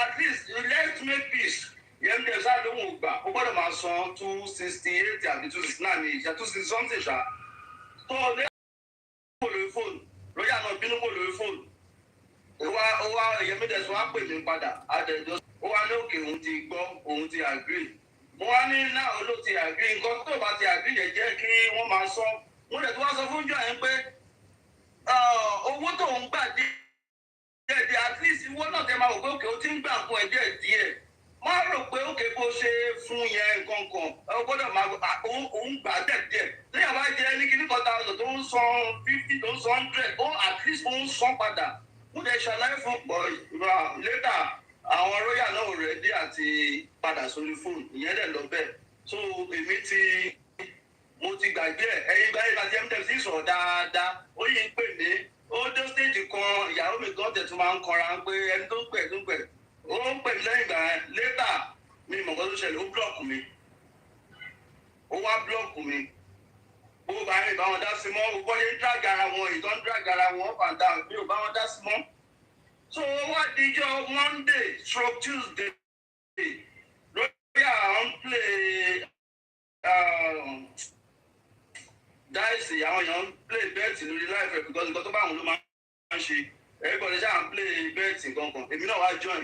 at least let's make peace Yẹmí Devs lóhùn ògbà ó gbọ́dọ̀ máa san 268 àbí 269 ní ìṣẹ́ 260 something ṣá tó lé kò lórí fóònù lóyà náà bínú kò lórí fóònù ó wá Yẹmí Devs wá pè mí padà àdẹ̀jọ́ ó wá ní òkè òun ti gbọ́ òun ti agree mo wá ní náà ló ti agree nǹkan tó bá ti agree yẹn jẹ́ kí wọ́n máa sọ mo dẹ̀ tó wá sọ fún jọ yẹn pé owó tó ń gbà díẹ̀ at least ìwọ náà tẹ máa wò pé òkè ó ti ń gbà fún ẹ̀jẹ̀ díẹ̀ má rò pé òkè bó ṣe fún yẹn nǹkan kan ó gbọ́dọ̀ máa òun gbà díẹ̀ lẹ́yìn àbá jẹ́ ní kíní kan thousand tó ń san 50 tó ń san 100 ó at least ó ń san padà mo dẹ̀ ṣàlàyé fún later àwọn royal náà rẹ̀dí àti padà sórí fóònù ìyẹn dẹ̀ lọ bẹ́ẹ̀ so èmi mo ti gbàgbé ẹ̀yin gbáyé láti MTF sọ̀rọ̀ dáadáa ó yìí ń pè ní ó dé stage kan ìyàwó mi kan tẹ̀tún máa ń kanra pé ẹni tó ń pè ó ń pè mí lẹ́yìn ìgbà yẹn later mi mọ̀ nǹkan tó ṣẹlẹ̀ ó blọ́ọ̀kù mi ó wá blọ́ọ̀kù mi gbogbo bá mi bá wọn dá sí mọ́ gbogbo yẹn drag ara wọn ìtàn drag ara wọn up and down mi ò bá wọn dá sí mọ́. So what did your Monday stroke Tuesday? Lórí àwọn play dáìsì àwọn èèyàn play bet lórí life because nǹkan tó bá àwọn ló máa ń ṣe everybody ṣáà ń play bet gangan èmi náà wá join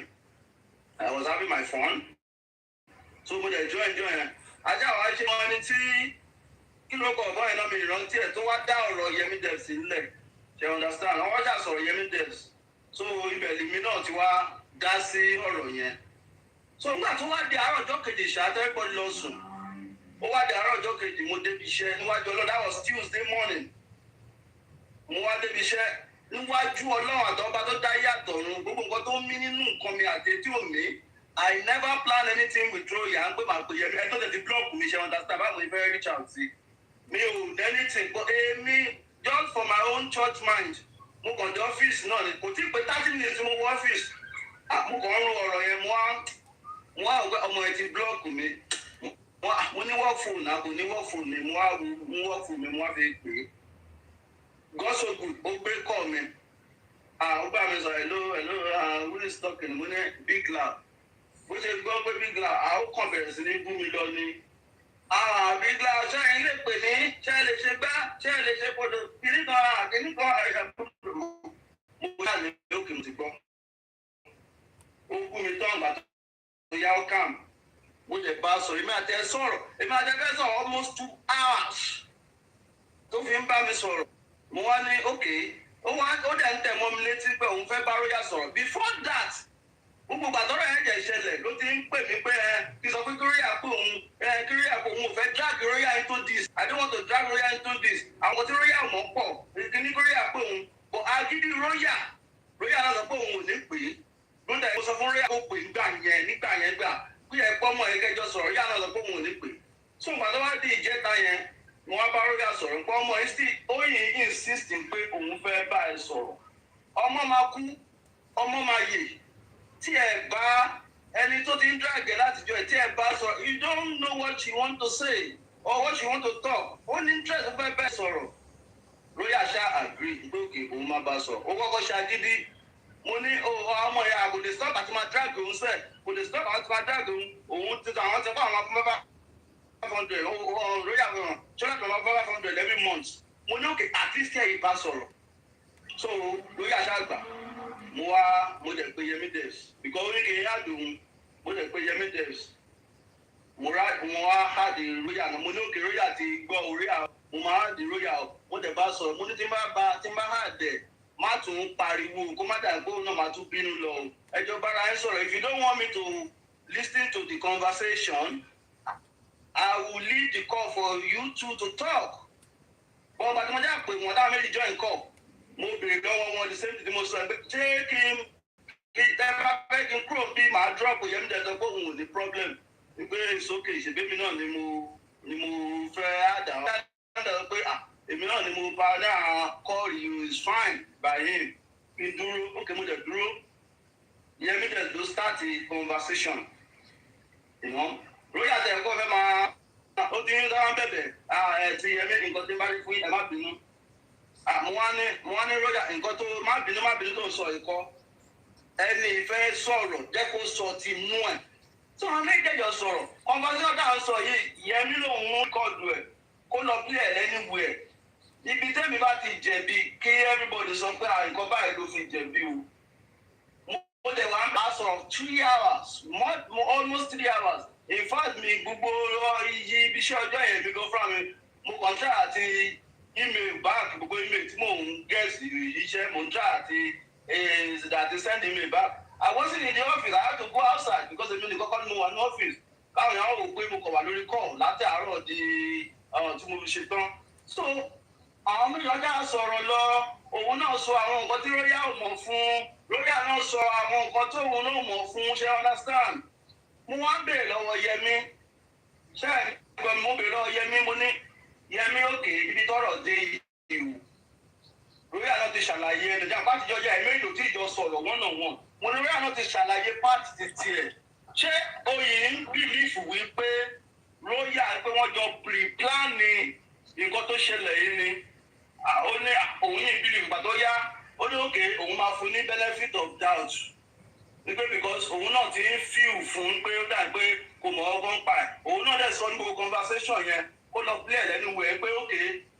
I was having my fun so mo dẹ̀ join ajá wa ṣe wọn ni tí kí ló kọ̀ ọ̀gá iná mi ìrántí ẹ̀ tó wá dá ọ̀rọ̀ Yẹmí Devs sílẹ̀ ṣe understand àwọn ọjà sọ̀rọ̀ Yẹmí Devs so ibẹ̀ lèmi náà ti wá dá sí ọ̀rọ̀ yẹn so nígbà tó wá di àárọ̀ ọjọ́ kejì ṣáàtẹ́gbọ́n lọ sùn ó wá di àárọ̀ ọjọ́ kejì mo débi iṣẹ́ níwájú Ọlọ́run that was Tuesday morning mo wá débi iṣẹ́ níwájú Ọlọ́run àtọ́ba tó dá yàtọ̀ ọ̀run gbogbo nǹkan tó mí nínú nǹkan mi àti etí òmí I never plan anything with Roya ń pè máa pè Yẹmí ẹ tó tẹ̀sí block mi ṣe understand báwo ni fẹ́ reach out sí mi ò anything but èmi just for my own church mind mo kàn dé ọ́fíìsì náà ni kò tí ì pé 30 minutes mo wọ ọ́fíìsì mo kàn ń ro ọ̀rọ̀ yẹn mo wá ọmọ ẹ ti block mi mo ní work phone náà kò ní work phone mi mo wá mú work phone mi mo wá fi pè é God so good ó gbé call mi ó bá mi sọ hello who is talking mo ní big loud bó ṣe gbọ́ pé big loud ó kàn bẹ̀rẹ̀ sí ní bú mi lọ ní big loud ṣé ẹ lè pè ní ṣé ẹ lè ṣe gbá ṣé ẹ lè ṣe pọ̀dọ̀ kìnnìkan ẹ̀ṣẹ̀ pọ̀dọ̀ mo yà ní òkè mo ti gbọ́ ó bú mi tán àgbà tó yá ó kàm mo lè bá a sọ̀rọ̀ èmi àti ẹ sọ̀rọ̀ èmi àti ẹ fẹ́ sọ̀rọ̀ almost 2 hours tó fi ń bá mi sọ̀rọ̀ mo wá ní okay ó dẹ̀ ń tẹ̀ mọ́ mi létí pé òun fẹ́ bá Roya sọ̀rọ̀ before that gbogbo gbàdọ́rọ̀ ẹ̀jẹ̀ ìṣẹ̀lẹ̀ ló ti ń pè mí pé kí sọ pé kí Roya pé òun ò fẹ́ drag Roya into this I don't want to drag Roya into this àwọn tí Roya mọ̀ pọ̀ kí ní Roya pé òun kò agídí Roya náà sọ pé òun ò ní pè é ló ń tẹ̀ mo sọ fún Roya kó pè nígbà yẹn gbà kí ẹ pọ́ mọ́ ẹ̀kẹ́jọ sọ̀rọ̀ Roya náà sọ pé òun ò ní pè é so gbàdọ́ wá di ìjẹta yẹn mo wá bá Roya sọ̀rọ̀ nǹkan ọmọ yìí sí oyin insist pé òun fẹ́ bá ẹ sọ̀rọ̀ ọmọ máa kú ọmọ máa yè tí ẹ bá ẹni tó ti ń dàgẹ̀ látijọ́ ẹ̀ tí ẹ bá sọ you don't know what you want to say or what you want to talk ó ní interest fẹ́ bẹ́ẹ̀ sọ̀rọ̀ Roya ṣá agree pé òkè òun máa bá sọ ó kọ́kọ́ ṣagídí mo ní ọmọ yẹn kò lè stop àti máa drag òun sẹ́ẹ̀ kò lè stop àti máa drag òun ti tàn àwọn ti fún àwọn akọ́mọ́bá 500 Roya fẹ́ràn ṣọlá kan máa 500 every month mo ní òkè at least ẹ̀ yìí bá sọ̀rọ̀ so Roya ṣá gbà mo dẹ̀ pé Yẹmí Devs because orí kìí yá dùn mo dẹ̀ pé Yẹmí Devs mo wá hàdì Roya náà mo ní òkè Roya ti gbọ́ orí àwọn mo máa hàdì Roya mo dẹ̀ bá sọ̀rọ̀ mo ní tí n bá hàdẹ̀ má tún pariwo kó má dàgbé òun náà má tún bínú lọ ẹjọ́ bára ẹ sọ̀rọ̀ if you don't want me to listen to the conversation I will leave the call for you two to talk bọ́n bá tí mo já pé wọ́n dáhùn méjì join call mo bèrè lọ́wọ́ wọn the same thing mo sọ ẹ pé ṣé kí ẹ bá fẹ́ kí n kúrò bí màá drop Yẹmí Devs sọ pé òun ò ní problem pé ìsókè ìṣèbémi náà ni mo fẹ́ àdá pé èmi náà ni mo bá náà call you is fine by him kí n dúró okay mo dẹ̀ dúró Yẹmí Devs ló start the conversation Roya tẹ̀ kọ́ fẹ́ máa ó ti ń dáhùn bẹ̀bẹ̀ ẹ̀ ti Yẹmí nǹkan tí n bá rí fún ẹ má bínú mo wá ní Roya nǹkan tó má bínú tó ń sọ ikọ́ ẹni ìfẹ́ sọ̀rọ̀ jẹ́ kó sọ ti mú ẹ̀ tí wọ́n lè jẹ́jọ́ sọ̀rọ̀ conversation tá à ń sọ yìí Yẹmí lòun ń kọ́ọ̀dù ẹ̀ kó lọ bí ẹ̀ lẹ́nu ẹ̀ ibi tẹ́mi bá ti jẹ̀bi kí everybody sọ pé nǹkan báyìí ló fi jẹ̀bi o mo dẹ̀ wá ń bá sọ̀rọ̀ 3 hours almost 3 hours in fact mi gbogbo iye ibi iṣẹ́ ọjọ́ yẹn mi gan fúnra mi mo kàn try àti email back gbogbo email tí mò ń gẹ̀ẹ́sì iṣẹ́ mo ń try àti send email back I wasn't in the office I had to go outside because èmi nìkan kọ́ ni mo wà ní office káwọn èèyàn wò pé mo kàn wà lórí call láti àárọ̀ di tí mo fi ṣe tán so àwọn méjì ọjà sọ̀rọ̀ lọ òun náà sọ àwọn nǹkan tí Roya ò mọ̀ fún Roya náà sọ àwọn nǹkan tó òun náà mọ̀ fún ṣe understand mo wá bèèrè lọ́wọ́ Yẹmí ṣé ẹ̀gbọ́n mo bèèrè lọ́wọ́ Yẹmí mo ní Yẹmí òkè ibi tọ́rọ̀ dé ìwò Roya náà ti ṣàlàyé ẹnìjà pàtí jọjọ ẹ̀mí èlò tí ìjọ sọ̀rọ̀ one on one mo ní Roya náà ti ṣàlàyé pàtì ti tiẹ̀ ṣé oyè ń bìlífù wípé Roya pé wọ́n jọ pre-plan ní nǹkan tó ṣẹlẹ̀ yìí ni ó ní òun yìí bìlífù gbà tó yá ó ní òkè òun máa fún ní benefit of doubt wípé because òun náà ti ń fíù fún pé ó dà pé kò mọ̀ ọgbọ́n pa ẹ̀ òun náà dẹ̀ sọ ní gbogbo conversation yẹn kó lọ play lẹ́nu wẹ̀ pé òkè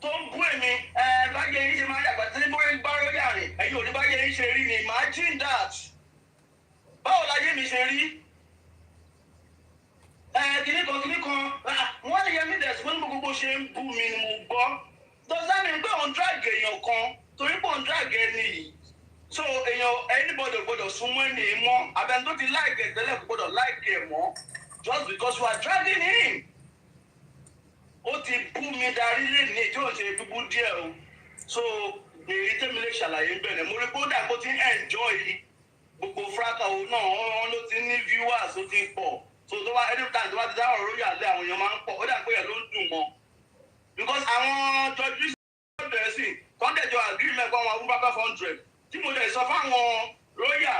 tó ń bú èmi báyé yín ṣe máa yàgbà tí mo ń bá lóyà rìn ẹ̀yin ò ní báyé yín ṣe rí ni imagine that báwo láyé mi ṣe rí kìnnì kan wọ́n lè yẹ mí dẹ̀ sí gbogbo ṣe ń bú mi ni mo gbọ́ does that mean pé òun drag èèyàn kan torí pé òun drag ẹni yìí so èèyàn anybody gbọ́dọ̀ súnmọ́ ẹni mọ́ abẹni tó ti like ẹ̀ tẹ́lẹ̀ kò gbọ́dọ̀ like ẹ̀ mọ́ just because you are dragging him ó ti bú mi darí lẹ́ni tí ó ṣe búbú díẹ̀ o so èyí tẹ́mi lè ṣàlàyé bẹ̀rẹ̀ mo rí kódà kó ti ń enjoy gbogbo fraka o náà wọ́n ló ti ní viewers ó ti pọ̀ so tó bá anytime tó bá ti dáhùn lórí àlẹ́ àwọn èèyàn máa ń pọ̀ ó dà pé ẹ̀ ló ń dùn mọ́ because àwọn judges bẹ̀rẹ̀ sí kọ́ńdẹ̀jọ agreement fún àwọn abúbákà 100 tí mo lè sọ fáwọn lọ́ọ̀yà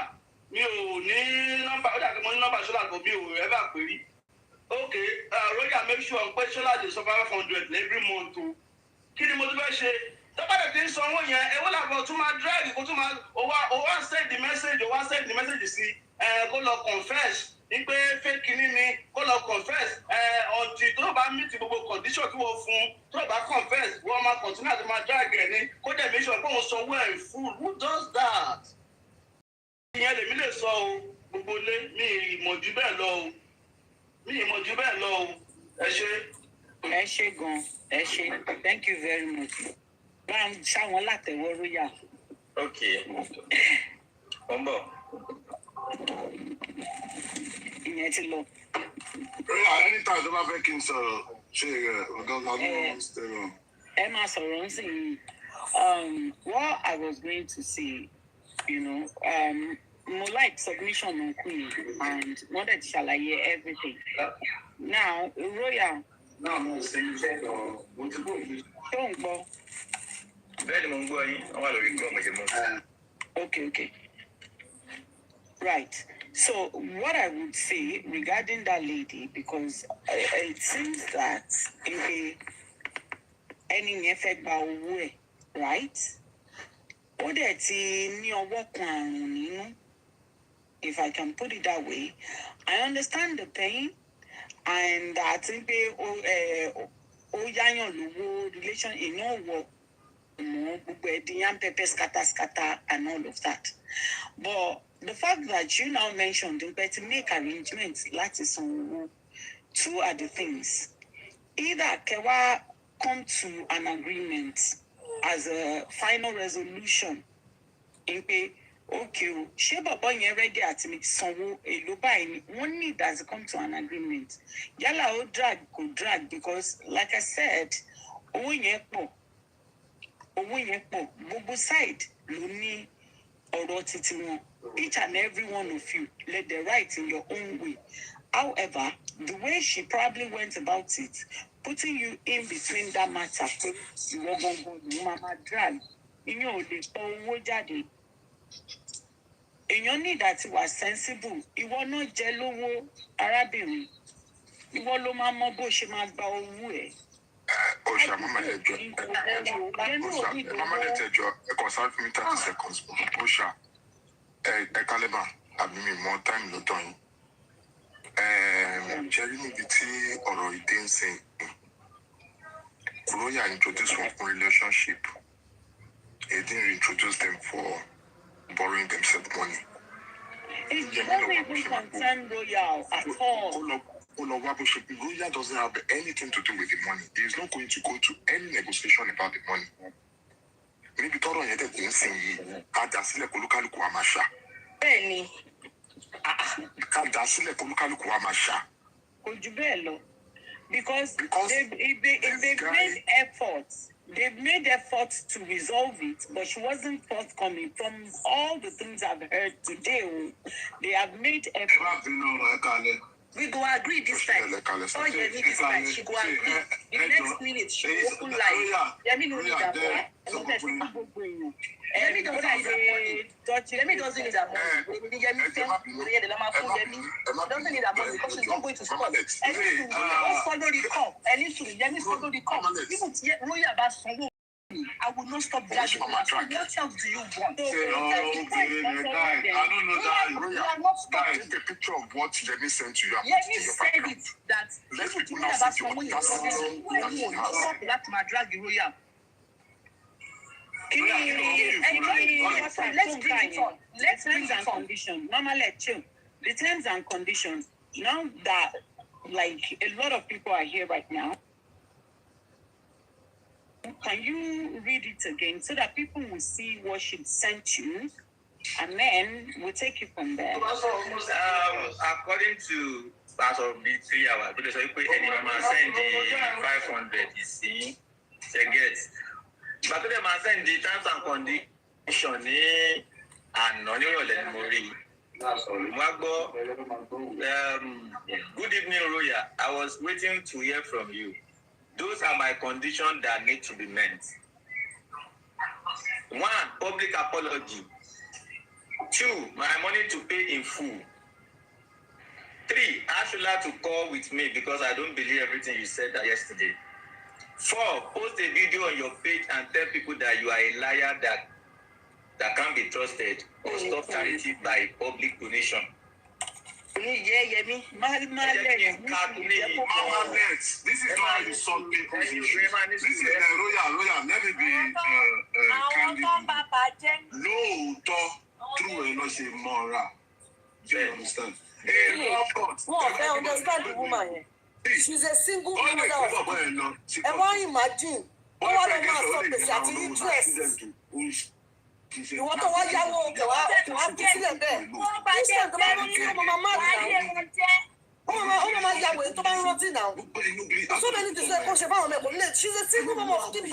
mi ò ní nọ́mbà ó dà pé mo ní nọ́mbà ṣọlá tó mi ò ever pè rí okay lọ́ọ̀yà make sure pé ṣọlá dey sọ 500 every month o kí ni mo tún fẹ́ ṣe tọ́pàdé tí ń sọ owó yẹn ewé làbọ̀ tún máa drag kó tún máa ó wá send the message sí kó lọ confess ní pé fake ní mi kó lọ confess ọ̀tí tó bá meet gbogbo condition tí wọ́n fún tó bá confess wọ́n máa continue àti máa drag ẹ̀ ní kó dẹ̀ make sure pé òun sanwó ẹ̀ full who does that? ìyẹn lèmi lè sọ o gbogbo lé mi ìmọ̀jú bẹ́ẹ̀ lọ o ẹ ṣe. ẹ ṣe gan ẹ ṣe thank you very much bá ń ṣáwọn látẹ̀wọ́ róyà. ok wọ́n bọ̀. ìyẹn ti lọ. anytime tó bá fẹ́ kí n sọ̀rọ̀ ṣe ọ̀gá ọ̀gá ẹ máa sọ̀rọ̀ ń sìn yìí what I was going to say mo like submission on queen and wọ́n dẹ̀ ti ṣàlàyé everything now royal. náà mo ṣe iṣẹ́ lọ mo ti bò mí. tó ń gbọ́. bẹ́ẹ̀ ni mo ń gbọ́ yín wọ́n wà lórí gbọ́ mo ṣe mọ́. Okay. Right. So what I would say regarding that lady, because it seems that ẹni yẹn fẹ́ gba owó ẹ̀, right? Ó dẹ̀ ti ní ọwọ́ kan àrùn nínú, if I can put it that way. I understand the pain, and I think pé ó yáyàn lówó relation iná wọ̀ gbogbo ẹ̀dínyàn pepper scatter and all of that. But the fact that you now mentioned to make arrangements láti san owó, two are the things. Either kẹwàá come to an agreement as a final resolution in pé okay o ṣé bàbá yẹn ready àti sanwó èlò báyìí ni wọ́n need as come to an agreement yálà ó drag kò drag because like I said owó yẹn pọ̀ gbogbo side ló ní ọ̀rọ̀ títí wọn. Each and every one of you led the right in your own way. However, the way she probably went about it, putting you in between that matter, you were going to mama drag, you know, the owó jáde. Èèyàn ní that you were sensible. Ìwọ náà jẹ́ lówó arábìnrin. Ìwọ ló máa mọ bó ṣe máa gba owó ẹ̀. Osha, Mama Lejo, a concern for me 30 seconds. Osha, Kaleba, I've been more time no time. Jerry Nibiti or it didn't say. Roya introduced one relationship. He didn't introduce them for borrowing themselves money. It doesn't even concern Royal at all. Roya doesn't have anything to do with the money. He is not going to go to any negotiation about the money. Maybe Toro Yede didn't say, Kadasile Kolukaluku Amasha. Benny. Kadasile Kolukaluku Amasha. Ojubelo. Because they've made efforts. They've made efforts to resolve it, but she wasn't forthcoming. From all the things I've heard today, they have made efforts. We go agree this time. Oh, yeah, this time she go agree. The next minute she will open live. Let me know that one. Let me doesn't need that money. Let me doesn't need that money because she's not going to stop. And follow the call. Let me follow the call. Even Royal about I will not stop dragging. What else do you want? I don't know that. Take a picture of what Jenny sent to you. Jenny said it that let people now see what that's my drag Royal. Let's bring it on. Let's terms and conditions. Normally, chill. The terms and conditions. Now that like a lot of people are here right now, can you read it again so that people will see what she sent you, and then we'll take it from there. According to Pastor W3Y, because I put any man send the 500 you see, get. But the man send the terms and conditions and non mori. Good evening, Roya. I was waiting to hear from you. Those are my conditions that need to be met. 1, public apology. 2, my money to pay in full. 3, ask Shola to call with me because I don't believe everything you said yesterday. 4, post a video on your page and tell people that you are a liar that can't be trusted or stop charity by public donation. This is not a submit position. This is the royal. Let me be candid. Lóòótọ́ true ẹ̀ lọ ṣe mọ́ra. Do you understand? I understand the woman. She's a single mother. And why imagine? Ó wá lọ máa sọ gbèsè àti interest. Ìwọ́n tó wá yáwó wá fi sílẹ̀ bẹ́ẹ̀. Christian tó bá rántí ọmọ màmá rẹ̀ náà. Ọmọ máa yàwó èyí tó bá rántí náà. So many things kò ṣe fáwọn ọmọ ẹ̀kọ́ nílé. She's a single mom of 3.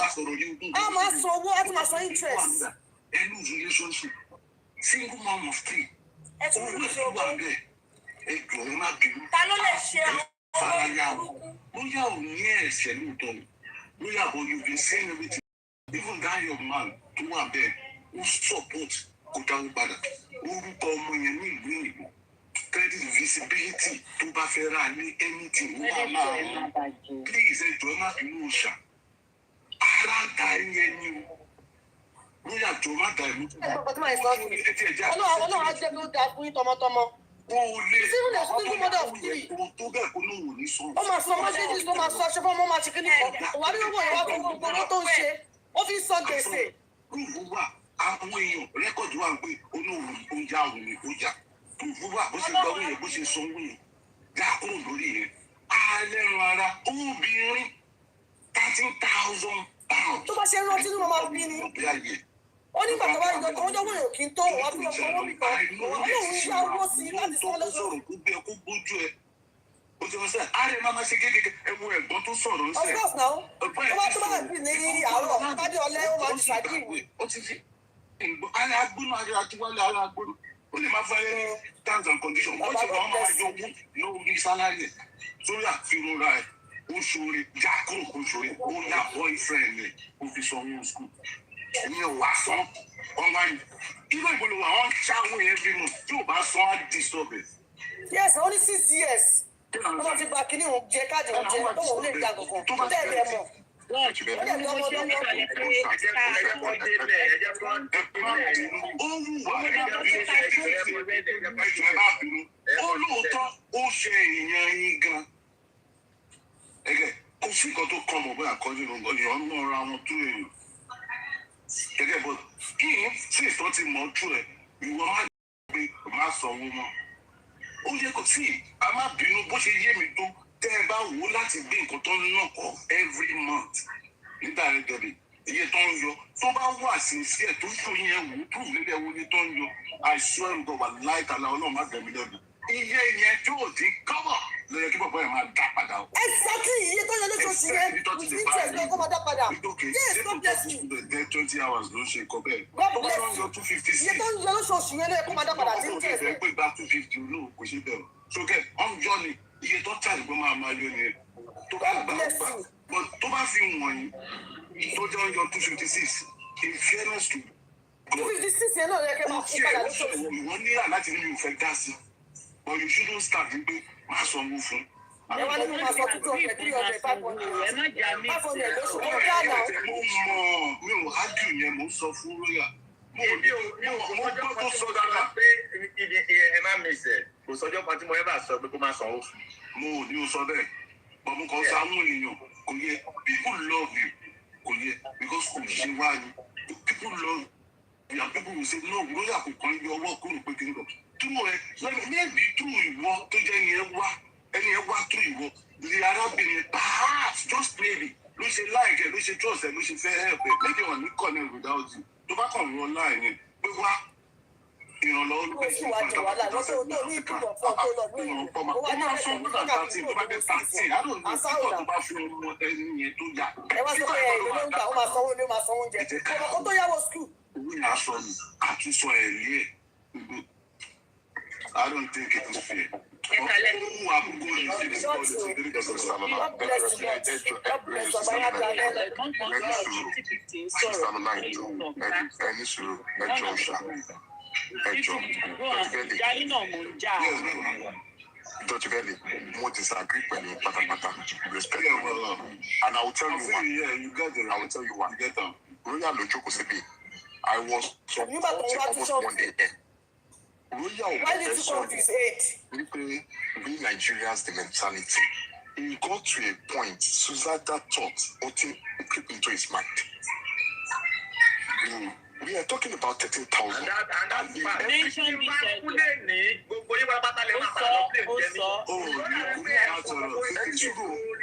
A máa san owó, a ti máa san interest. Any relationship, single mom of 3. Ẹ ti ní ìṣòro. Ẹgbẹ̀rún máa bínú. Ta ló lè ṣe Farayàwó. Bóyá ò ní ẹ̀ṣẹ̀ lóòótọ́. Bóyá but you been saying everything. Even that young man tó wà bẹ́ẹ̀. Who support kò dáwó padà orúkọ ọmọ yẹn ní ìlú òyìnbó credit visibility tó bá fẹ́ rà ní anything wà máa please ẹjọ́ má bínú òòṣà ara ta yẹn ni o lóyà jọ má da ìlú. Ọlọ́run á jẹ́ kí ó dáa fún yín tọmọtọmọ. O lè tó bẹ́ẹ̀ kó ló wò ní sọ. Ó máa sọ mọ́ṣẹ́jì tó máa sọ aṣọ fún ọmọ máa ṣe kí ni kan wà á rí owó ìwà fún gbogbo owó tó ń ṣe ó fi sọ gbèsè. Àwọn èèyàn rẹ́kọ̀dù wà ń pè olóòrùn oúnjẹ àwọn èèyàn oúnjẹ tó wúwà bó ṣe gbọ́ wíyẹn bó ṣe sọ wíyẹn dá kúrò lórí yẹn alẹ́run ara obìnrin 13,000 pounds. Tó bá ṣe rántí ní màmá bí ni ó ní bàtà wá ìjọ tó ń jọ́wọ́ èèyàn kí n tó wà fún ọkọ̀ owó mi kan olóòrùn yá owó sí láti sọ lọ́sọ̀rọ̀. Kó gbé kó gbójú ẹ o ti wọ́n sẹ́ àárẹ̀ máa ṣe gégé ẹ̀wọ̀n ẹ̀gbọ́n tó sọ̀rọ̀ ń sẹ́. Of course now tó bá bí ní àárọ̀ kájí ọlẹ́ ó máa ti ṣàdí ara agbóná ara àtiwálé ara agbóná ó lè máa fẹ́ terms and conditions wọ́n ti wọ́n máa jọ owó lórí sálárì sórí àfihàn ẹ̀ ó ṣoore jákòó kó ṣoore ó yá boyfriend ẹ̀ ó fi sọ owó school ìyẹn wà sán online ilé ìgbòlówó àwọn ṣáwó yẹn bí mu tí ò bá sán á disturb ẹ̀. Yes, only 6 years. Wọ́n ti gba kínní òun jẹ káàdì òun jẹ tó òun lè dá kankan tẹ́lẹ̀ ẹ̀ mọ̀. Olóòótọ́ ó ṣe èèyàn yín gan. Kò sí nǹkan tó kọ́ mọ̀ bóyá àkọ́jú ló ń gbọ́ ìyọ̀ ń ra wọn tó èèyàn. Bọ́ kí n sì tó ti mọ̀ tú ẹ̀ ìwọ má gbé má sanwó mọ́. Ó yẹ kó sí a má bínú bó ṣe yé mi tó tẹ́ ẹ bá wò láti gbé nǹkan tó ń nà kọ́ every month nígbà rẹ̀ gẹ̀dẹ̀ iye tó ń yọ tó bá wà sí sí ẹ̀ tó ń tún yẹn wò ó prove nílẹ̀ wo ni tó ń yọ àìsàn ẹ̀rù tó wà láìkàlà ọlọ́run má gbẹ̀mí lẹ́nu iye yẹn tó ò ti kọ́bọ̀ ló yẹ kí bàbá yẹn máa dá padà. Exactly iye tó yẹ lóṣooṣù yẹn interest náà kó máa dá padà. Yes, God bless you. 20 hours ló ń ṣe nǹkan bẹ́ẹ̀. God bless you. Iye tó ń yọ lóṣooṣù yẹn ló yẹ kó máa dá padà sí interest. Ó fẹ́ pé gba 250 olóò kò ṣe bẹ̀rù. Sókè ọ̀njọ́ ni iye tó tà ní pé máa yọ ni tó bá gbà tó bá fi wọ̀nyí tó jẹ́ ọjọ́ 256 in fairness to God. 256 yẹn náà yẹ kí n máa fún padà lóṣooṣù. Wọ́n ní àláti ní mi ò fẹ́ dá sí but you shouldn't start ní pé máa sanwó fún. Ẹ wá ní kí n máa sọ 200, 300, 500. Ẹ má jà mí. 500 lóṣù kan dáná. Mo mọ̀ mi ò ágì yẹn mo sọ fún lóyà. Mo gbọ́ tó sọ dáadáa. Pé ẹ má mèsẹ̀ kò sọjọ́ kan tí mo yẹ bá sọ pé kó má sanwó fún. Mo ò ní o sọ bẹ́ẹ̀ but mo kàn sọ àwọn èèyàn kò yẹ people love you kò yẹ because kò ṣe wá ni people people love and people will say no lóyà kò kàn yọ ọwọ́ kúrò pé kí n lọ túmọ̀ ẹ maybe through ìwọ tó jẹ́ ẹni ẹ wá through ìwọ the arábìnrin perhaps just maybe ló ṣe láìkẹ́ ló ṣe trust ẹ ló ṣe fẹ́ help ẹ maybe wọn ní connect without you tó bá kàn wọ́n láì ní pé wá ìrànlọ́wọ́ ló bẹ́ẹ̀ ṣe fún àtàwọn tó sọ ní ìpínlẹ̀ ọmọ máa sọ nígbà tààtì tó bá dé tààtì àdùn ní sípò tó bá fún ọmọ ẹni yẹn tó yà. ẹ wá sọ pé ẹ ìlú ló ń gbà ó máa sanwó ilé ó máa sanwó oúnjẹ ó tó yáwó skul. owó yà á sọ ní àtúnṣọ ẹ̀ lé ẹ̀ I don't think it is fair. Dr. Belly, mo disagree with you, respect you. And I will tell you why. I will tell you why. Royal Lojoko Sebi, I was almost 1 day there. Why did you come to his aid? We Nigerians, the mentality. He got to a point, Suzada thought, putting creep into his mind. We are talking about 13,000. Mention this.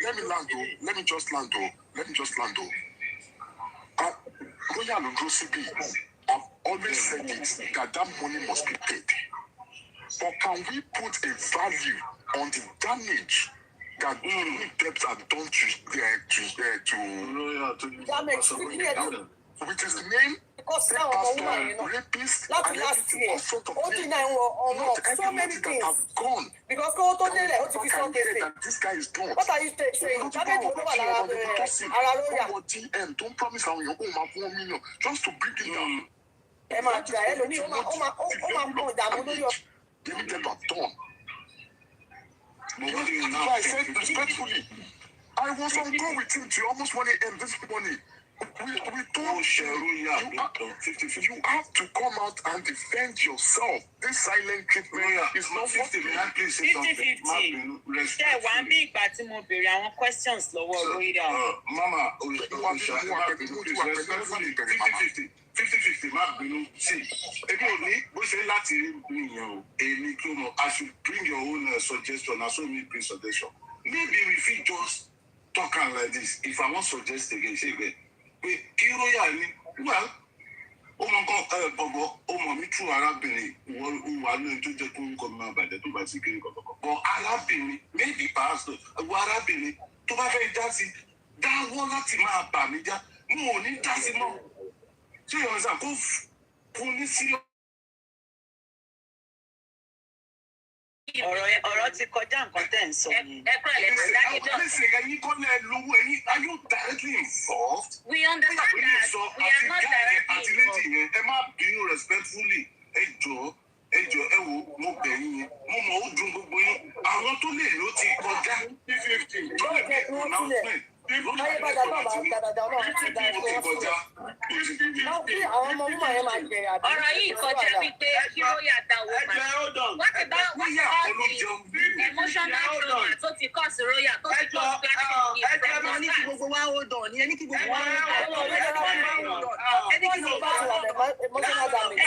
Let me land. Let me just land. Royal Lojoko, I've always said it that money must be paid. But can we put a value on the damage that debts are done to with his name? Because now rapist, last year, so many things have gone. Because this guy is done. What are you saying? Don't promise $1 just to bring it down. I said respectfully, I was on go with him to almost 1 a.m. this morning. We told you have to come out and defend yourself. This silent treatment is not 50-50. Ṣé wà ń bí ìgbà tí mo béèrè àwọn questions lọ́wọ́ Royal? Mama, 50-50 má bínú sí ebi ò ní bó ṣe láti nìyẹn o èmi kí o mọ I should bring your own suggestion as well me bring suggestion maybe we fit just talk am like this if I wan suggest again ṣe gbẹ pé kí Royal ní well ó mọ nǹkan bọ̀bọ̀ ó mọ mi tú arábìnrin wà lóyún tó jẹ́ kó orúkọ mi máa bàjẹ́ tó bá ti kéré kọ̀ọ̀kan bọ̀ arábìnrin maybe pastor ẹ̀wọ̀ arábìnrin tó bá fẹ́ dá sí dáwọ́ láti máa bà mí já mo ò ní dá sí mọ́. So you understand? Go fún ní serious. Ọ̀rọ̀ ti kọjá nǹkan tẹ́ ń sọ yẹn. Listen, ẹ̀yin kọ́ lẹ́ lówó ẹ̀yin are you directly involved? We understand that we are not directly involved. Ẹ má bínú respectfully ẹ jọ̀ọ́ ẹ wo mo bẹ̀ yín yẹn mo mọ̀ ó dùn gbogbo yín àwọn tó lè ló ti kọjá 50 tó lè make announcement. Àwọn ọmọ ọmọ yẹn máa jẹ àbí. Ọ̀rọ̀ yìí kọjá wípé kí ó yà dáwọ́ padà. What about the emotional trauma tó ti kọ́ sí Royal tó ti kọ́ sí Ẹjọ́ ní kí gbogbo wa hold on, ní kí gbogbo wa hold on. Ẹni kí gbogbo wa hold on. Emotional damage.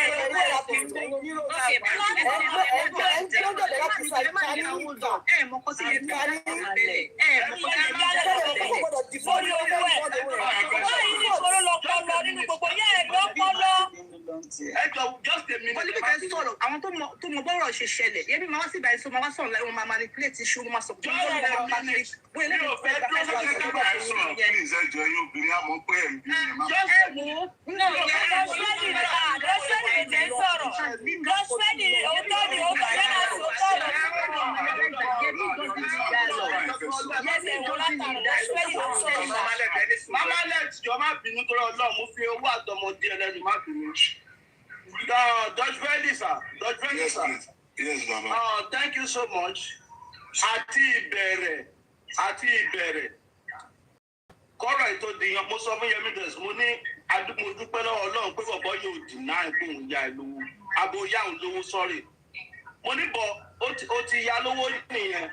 Àwọn tó mọ bọ́rọ̀ ṣe ṣẹlẹ̀ yẹ́nì máa wá sí ìbáyìí sọ máa wá sọ̀rọ̀ láì wọ́n máa manipulate iṣu wọ́n máa sọ pé wọ́n máa manipulate. Mama let's jọ má bínú tó lọ lọ mo fi owó àtọmọdé ẹlẹ́nu má bínú. Dutch Belly sir. Yes, Mama. Thank you so much. Àti ìbẹ̀rẹ̀. Kọ́rọ̀ ètò ìdìyàn mo sọ fún Yemi Des mo ní mo dúpẹ́ lọ́wọ́ Ọlọ́run pé bọ̀bọ̀ yóò dìnnà ìpín ìyá ìlú abo yá òun lówó sọ́rí. Mo ní bọ̀ ó ti ya lówó nìyẹn.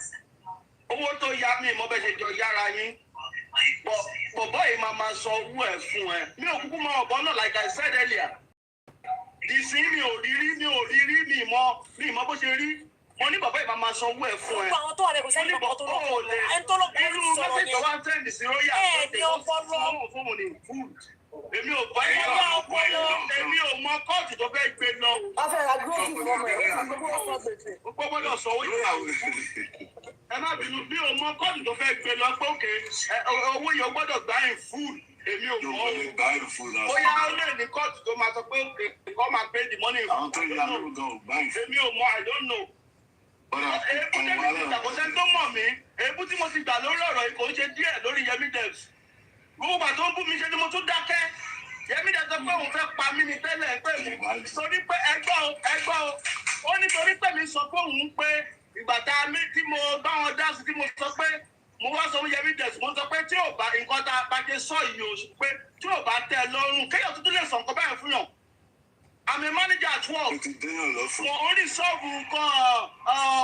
Owó tó yá mi mo bẹ́ẹ̀ ṣe jọ yára yín. But boy, mama sọ owó ẹ̀ fún ẹ. Mi ò kúkú mọ ọ̀bọ náà like I said earlier. Ìsín mi ò rí mi mọ bó ṣe rí. Mo ní bàbá ìbá máa san owó ẹ̀ fún ẹ. Gbogbo àwọn tó wà lẹ́kọ̀ọ́ sẹ́yìn bàbá tó lọ́kọ̀ ẹni tó lọ́kọ̀ ẹnu mẹ́sẹ̀jì tó wá ń tẹ̀lé sí róyà ní ọpọlọ. fún mi ní food. Èmi ò bá yín lọ. Èmi ò mọ kóòtù tó fẹ́ gbé lọ. Wọ́n fẹ́ ra gúrósì fún ọmọ ẹ̀ gbogbo ọ̀sán gbèsè. Ó gbọ́dọ̀ sọ owó ìyàwó. Ẹ má bínú bí o mọ kóòtù tó fẹ́ gbé lọ pé òkè owó yẹn gbọ́dọ̀ gbá ẹ̀ food. Èmi ò mọ o. Bóyá ó lè ní kóòtù tó máa sọ pé òkè kọ́ máa pay the money. Àwọn tó yà ló gan ò gbá ẹ̀. Èmi ò mọ I don't know. Èébú tó mọ̀ mí, èébú tí mo ti gbà lórí ọ̀rọ̀ yìí kò ń ṣe díẹ̀ lórí Yemi Devs. Gbogbo àti ó ń bú mi ṣe ni mo tún dákẹ́. Yemi Devs sọ pé òun fẹ́ pa mí ní tẹ́lẹ̀ pé torí pé ẹgbọ́ o. Ó ní torí pé mi sọ pé òun pé ìgbà tá a mí tí mo bá wọn dá sí tí mo sọ pé mo wá sọ fún Yemi Devs mo sọ pé tí ò bá nǹkan tá a bá ṣe sọ yìí o pé tí ò bá tẹ́ ẹ lọ́rùn kéèyàn tuntun lè sọ nǹkan báyìí fún yàn. I'm a manager at work. Mo only solve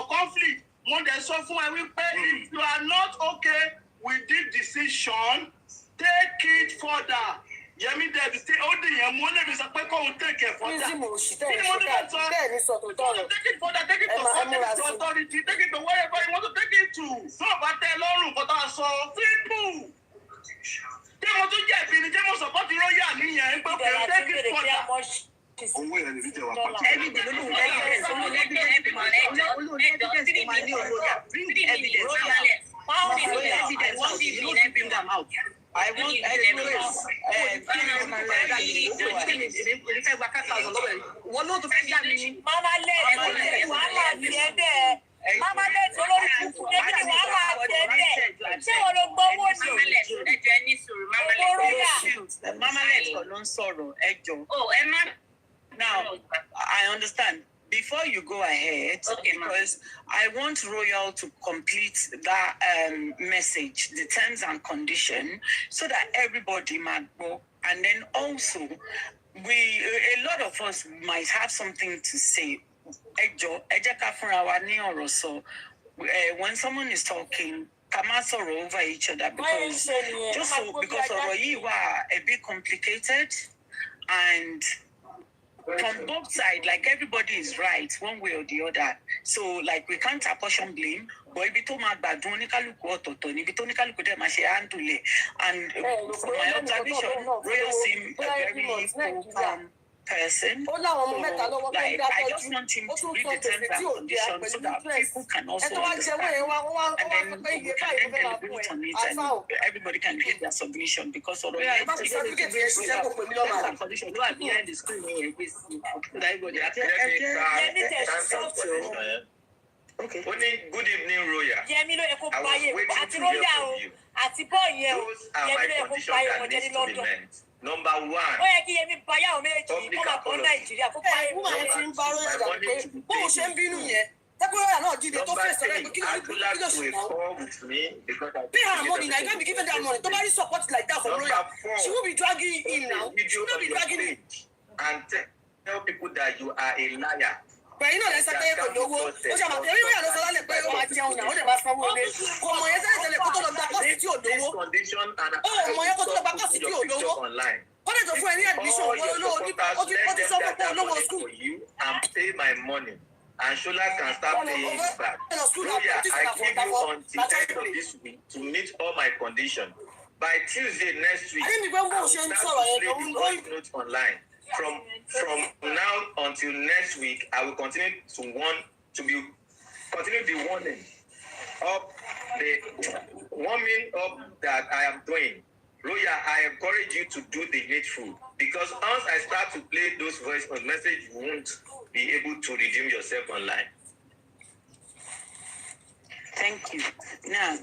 conflict. Mo dẹ̀ sọ fún ẹ wípé if you are not okay with this decision, take it further. Yemi Devs tí ó dì yẹn mú lèmi sọ pé kóun take it further. Kí ni mo ti fẹ́ sọ? Take it further, take it to authority, take it to wherever you want to take it to. Tó o bá tẹ́ lọ́rùn kó tá a sọ, simple. Tí mo tún jẹ̀bi ni jẹ́ mo support royal nìyẹn pé kò take it further. Owó yẹn lè jẹ́ wà pàtó. Every day, olóhùn evidence, olóhùn evidence, olóhùn evidence, my new lawyer, bring the evidence out. Evidence out, you know, bring them out. I want evidence. Wọ́n ló tún fẹ́ yá mi ní. Mama lẹ́ẹ̀tì wàhálà tiẹ̀ bẹ́ẹ̀. Mama lẹ́ẹ̀tì olórí kúkú débi ni wàhálà tiẹ̀ bẹ́ẹ̀. Ṣé wọ́n ló gbowó ní? Ẹjọ́ ẹni sọ̀rọ̀ Mama lẹ́ẹ̀tì kọ́ ló ń sọ̀rọ̀ ẹjọ́. Ẹ má. Now, I understand. Before you go ahead, because I want Royal to complete that message, the terms and conditions, so that everybody might go. And then also, a lot of us might have something to say. When someone is talking, come over each other because already you are a bit complicated and from both sides, like everybody is right one way or the other. So like we can't apportion blame, but if it handle. And from my observation, Royal seem a very calm person. So, like, I just want him to read the terms and conditions so that people can also understand. And then we can then deliberate on it and everybody can get their submission because of the terms and conditions. No, I'm behind the screen. Okay. Good evening, Roya. Yemi ló yẹ kó báyé àti Roya o àti bọ́ọ̀ yẹn o Yemi ló yẹ kó báyé wọn jẹ́ ní London. Number one. Ó yẹ kí Yemi báyà ò méjì kó máa bọ́ Nàìjíríà kó báyé wọn. Wúmà yẹn ti ń bá Roya jà pé bóun ṣe ń bínú yẹn. Tẹ́kọ̀ọ́ náà dìde tó fẹ́ sọ̀rọ̀ ẹgbẹ́ kí ló ṣe náà. Pay her money now, you can't be giving that money. Nobody support like that from Roya. She will be dragging in now. She will not be dragging in. And tell people that you are a liar. Pẹ̀lú náà lẹ́sẹ̀ pé kò lówó. Ó ṣe àmọ̀ èmi Roya ló sọ lálẹ́ pé ó máa jẹun náà, ó lè máa sanwó ilé. Kò mọ̀ yẹn tẹ́lẹ̀ kó tó lọ gba kọ́ọ̀sì tí ò lówó. Ó mọ̀ yẹn kó tó lọ gba kọ́ọ̀sì tí ò lówó. Kọ́lẹ̀ tó fún ẹ ní admission ó ti sọ fún olówó school. And pay my money. And Shola can start paying it back. Roya, I give you until end of this week to meet all my conditions. By Tuesday next week, I will start to play the voice note online. From now until next week, I will continue to continue the warning up that I am doing. Roya, I encourage you to do the needful because once I start to play those voice messages, you won't be able to redeem yourself online. Thank you. Now,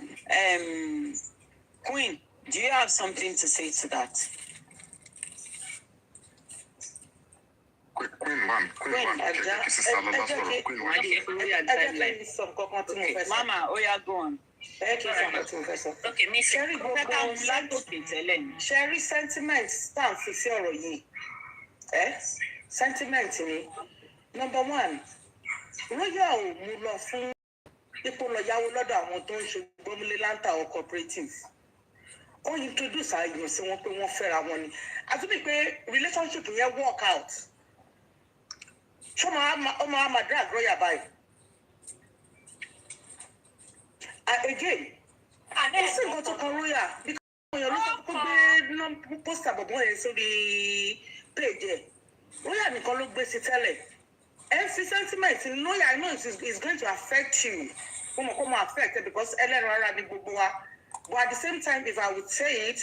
Queen, do you have something to say to that? Queen man. Mama, go on. Okay, Miss Sherry, go down. Sherry, sentiment stand for theory. Sentiment ni. Number one, Royal mú lọ fún ipò lọ yáwó lọ́dọ̀ àwọn tó ń ṣe gbọ́múlé láńtà or cooperative. ó introduce àyàn sí wọn pé wọ́n fẹ́ra wọn ni àti bí pé relationship yẹn work out ṣé ó máa drag lọ́yà báyìí again ó sì nǹkan tó kan lọ́yà bí èèyàn ló sọ pé gbé pósítà bọ̀bọ̀ yẹn sórí péèjì ẹ̀ lọ́yà nìkan ló gbé sí tẹ́lẹ̀ every sentiment lọ́yà I know is going to affect you wọ́n mọ̀ kó mọ̀ affect it because ẹlẹ́rọ ara ni gbogbo wa. But at the same time, if I would say it,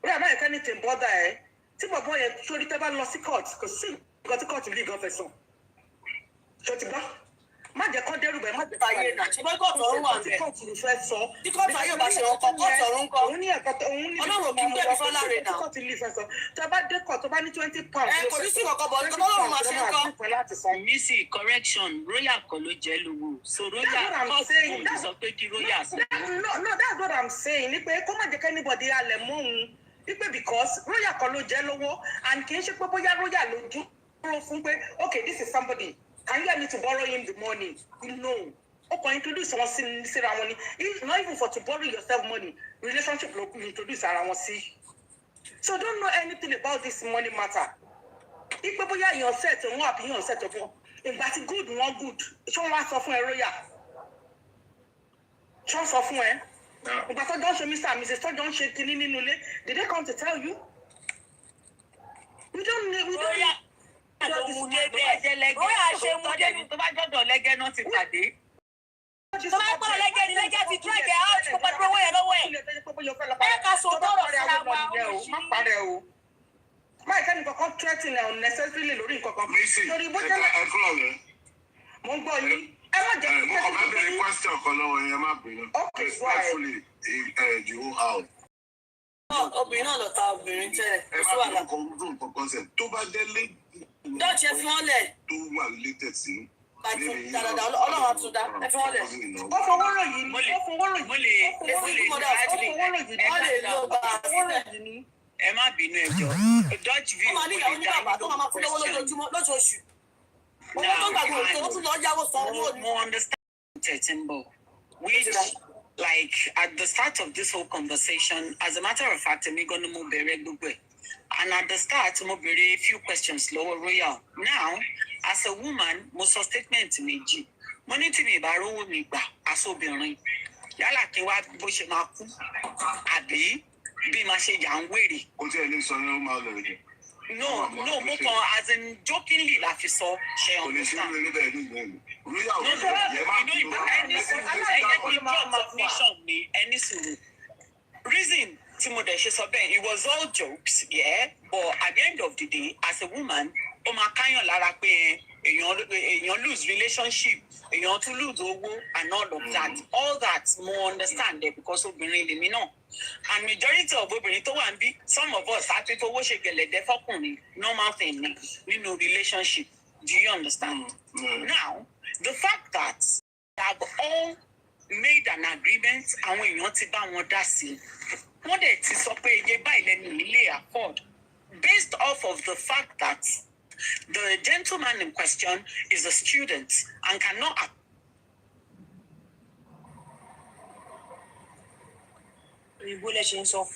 we are not anything bother ẹ. Tí bọ̀bọ̀ yẹn sórí tẹ́ bá lọ sí court, kò sí nǹkan tí court lè gan fẹ̀sùn. Ṣé o ti gbọ́? Má jẹ́ kó dẹ́rù bẹ́ẹ̀, má jẹ́ kó ayé náà. Ṣùgbọ́n kóòtù ọ̀run wà bẹ́ẹ̀. Kóòtù ló fẹ́ sọ. Tí kóòtù ayé ò bá ṣe ọkọ̀, kóòtù ọ̀run kọ́. Òun ní ẹ̀kọ́ Ọlọ́run kì í gbẹ̀bí fọ́lá rẹ̀ náà. Kóòtù lè fẹ́ sọ. Tẹ́ bá dé court, tó bá ní 20 pounds. Ẹ kò ní sí ìkọ̀kọ̀ bọ̀ nítorí Ọlọ́run máa ṣe ń kọ́. Missy, correction, royal kọ́ ló jẹ́ lówó. So royal court òun sọ pé kí royal sọ. No, that's what I'm saying. Ní pé kó má jẹ́ kí anybody halẹ̀ mọ́ òun. Ní pé because royal kọ́ ló jẹ́ lówó and kì í ṣe pé bóyá royal ló dúró fún pé okay, this is somebody. Can you help me to borrow him the money? No. Okay, introduce wọn sí ra wọn ni. Not even for to borrow yourself money. Relationship ló introduce ara wọn sí. So don't know anything about this money matter. Ipe bóyá èèyàn set wọn àbí èèyàn set wọn. Ìgbà tí good wọn good. Ṣé wọ́n wá sọ fún ẹ royal? Ṣé wọ́n sọ fún ẹ? Ìgbà tó jọ ń ṣe Mr. and Mrs. tó jọ ń ṣe kinní nínú ilé. Did they come to tell you? We don't need. Tó bá jọ́dọ̀ lẹ́gẹ́ náà ti pàdé. Tó bá gbọ́ lẹ́gẹ́ ni lẹ́gẹ́ ti drag ẹ̀ out kó pàdé owó yẹn lọ́wọ́ ẹ̀. Ẹ ká so tọrọ síra wa. Má parẹ́ o. Máì kẹ́ni kankan threatening unnecessarily lórí nǹkan kan. Lórí bó jẹ́ mo ń gbọ́ yín. Ẹ má jẹ́ kí mo kàn bẹ̀rẹ̀ question kan lọ́wọ́ yẹn má bínú. Respectfully, the whole house. Obìnrin náà lọ ta obìnrin tẹ́lẹ̀. Ẹ má bínú kan dùn kankan sẹ̀. Tó bá jẹ́ lé. Dọ́ọ̀tì ẹ fi wọ́n lẹ̀. Tó wà related sí. Ọlọ́run àtúndá ẹ fi wọ́n lẹ̀. Ó fowó ròyìn ni. Ó fowó ròyìn ni. Mo lè lọ bá a sílẹ̀. Ẹ má bínú ẹjọ́. Dutch view. Ó máa ní ìyàwó ní bàbá tó máa fún lọ́wọ́ lójoojúmọ́ lóṣooṣù. Owó tó gbàgbọ́ òtò ó tún lọ yáwó san owó ni. Mo understand Tetimbo, which like at the start of this whole conversation, as a matter of fact, I'm going to move gbogbo. And at the start, mo bere a few questions lower royal. Now, as a woman, mo sọ statement méjì. Mo ní tí mi bá rówó mi gbà as obìnrin. Yálà kí wá bó ṣe máa kú. Àbí bí máa ṣe yà ń wèrè. Kò tí ẹ lè sọ ní ó máa lọ rẹ̀. No, mo kàn as in jokingly la fi sọ ṣe understand. Kò lè ṣe lórí ẹni bẹ́ẹ̀ ni. Royal No, any submission me, any sùúrù. Reason tí mo dẹ̀ ṣe sọ bẹ́ẹ̀, it was all jokes, yeah, but at the end of the day, as a woman, ó máa káyàn lára pé èèyàn lose relationship, èèyàn tún lose owó and all of that. All that mo understand there because obìnrin lèmi náà. And majority of obìnrin tó wà ń bí, some of us àti fowó ṣe gẹ̀lẹ̀dẹ́ fọkùnrin, normal thing ni nínú relationship. Do you understand? Now, the fact that they have all made an agreement, àwọn èèyàn ti bá wọn dá sí. Wọ́n dẹ̀ ti sọ pé iye báyìí lẹ́nu ilé afford. Based off of the fact that the gentleman in question is a student and cannot. Ìbò lẹ ṣe ń sọ.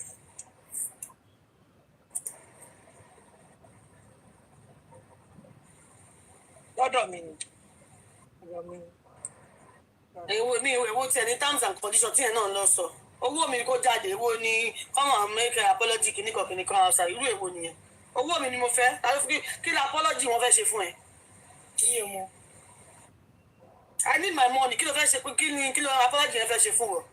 Lọ́dọ̀ mi ni. Èwo tiẹ̀ ní terms and conditions tí ẹ̀ náà lọ sọ. Owó mi kó jáde, èwo ni come and make an apology kìnnìkan outside, irú èwo nìyẹn. Owó mi ni mo fẹ́, kí ni apology wọn fẹ́ ṣe fún ẹ? Iye mo. I need my money, kí ló fẹ́ ṣe pé kí ló apology yẹn fẹ́ ṣe fún ọ?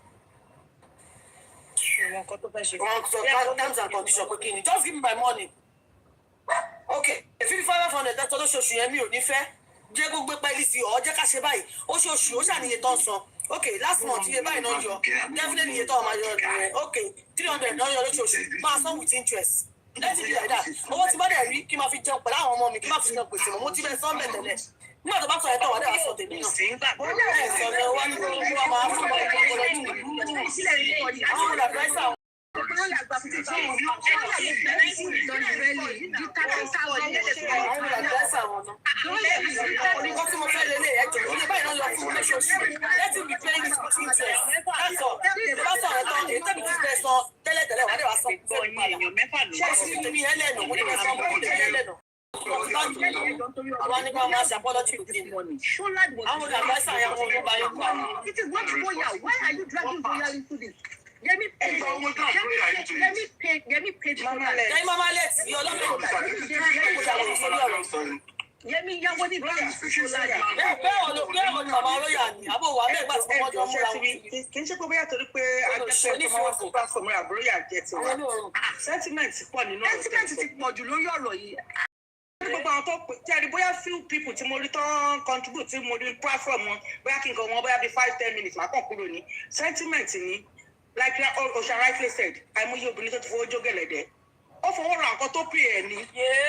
Ìwọ̀n kan tó fẹ́ ṣe fún ọ. Wọ́n sọ terms and conditions pé kí ni, just give me my money. Okay, èfi 500 tẹ́tọ́ lóṣooṣù yẹn mi ò ní fẹ́. Jẹ́ kó gbé pẹ́ẹ́lí sí ọ, jẹ́ ká ṣe báyìí. Oṣooṣù ó ṣàníye tán san. Okay, last month iye báyìí náà yọ. Definitely iye tó ọmọ yọ ọdún. Okay, 300 náà yọ lóṣooṣù. Máa san with interest. Let it be like that. Owó tí bá dẹ̀ rí kí n máa fi jẹun pẹ̀lú àwọn ọmọ mi kí n máa fi yan gbèsè mọ́. Mo ti bẹ̀ sọ́ọ́ bẹ̀ tẹ́lẹ̀. Nígbà tó bá sọ ẹ̀tọ́ wà dẹ̀ wá sọ tèmi náà. Bóyá ẹ̀ sọ̀rọ̀ wá ní olúwa máa fún ọmọ ìgbàgbọ́ àwọn olùdàgbàsá. Nǹkan tí mo fẹ́ lélẹ̀ ẹ̀jọ̀ ilé báyìí náà lọ fún lóṣooṣù. Let it be paying with interest. That's all. Ìbá sọ̀rọ̀ tán èyí tẹ́bi ti fẹ́ san tẹ́lẹ̀tẹ́lẹ̀ wà dẹ̀ mi yẹn lẹ́nu mo ní bẹ́ẹ̀ sọ fún mi yẹn lẹ́nu. Wọ́n ní bá wọn ṣe apology to him. Àwọn àgbàṣà yẹn wọ́n ló bá yẹn kú àwọn. It is not royal. Why are you dragging royal into this? Let me pay. Let me pay. Mama, let's see. Let me yá wọ́n ní bẹ́ẹ̀ kì í ṣe pé bóyá torí pé agbẹ́fẹ́ tó máa wá sí pásọ̀mù àbúrò yà jẹ́ ti wá. Sentiment pọ̀ nínú ọ̀rọ̀. Sentiment ti pọ̀ jù lórí ọ̀rọ̀ yìí. Gbogbo àwọn tó tí a rí bóyá few people tí mo rí tán contribute tí mo rí platform wọn bóyá kí n kọ wọn bóyá bíi 5-10 minutes máa kàn kúrò ní. Sentiment ni like Osha rightly said àìmọye obìnrin tó ti fowó jó gẹ̀lẹ̀dẹ̀. Ó fowó ra nǹkan tó pè é ní.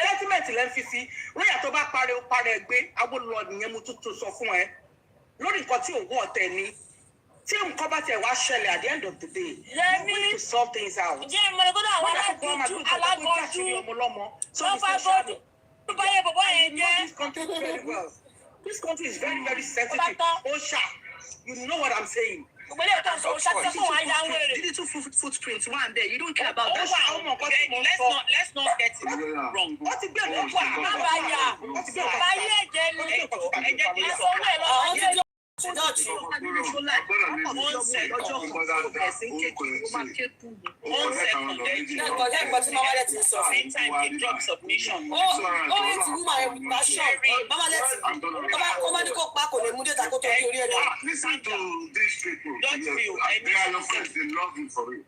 Sentiment lẹ́ ń fi sí. Lóyà tó bá parẹ́ ó parẹ́ gbé agbólọ nìyẹn mo tuntun sọ fún ẹ. Lórí nǹkan tí òun ọ̀tẹ̀ ni. Tí nǹkan bá tẹ̀ wá ṣẹlẹ̀ at the end of the day. We need to solve things out. Jẹ́ ìmọ̀lẹ́gbọ́dọ̀ àwọn alágbójú lọ́fàgbọ́dọ̀ tó bá yẹ bọ̀bọ̀ yẹn jẹ́. This country is very very sensitive. Osha, you know what I'm saying. Let's not get it wrong. Listen to these people. They are your friends. They love you for it.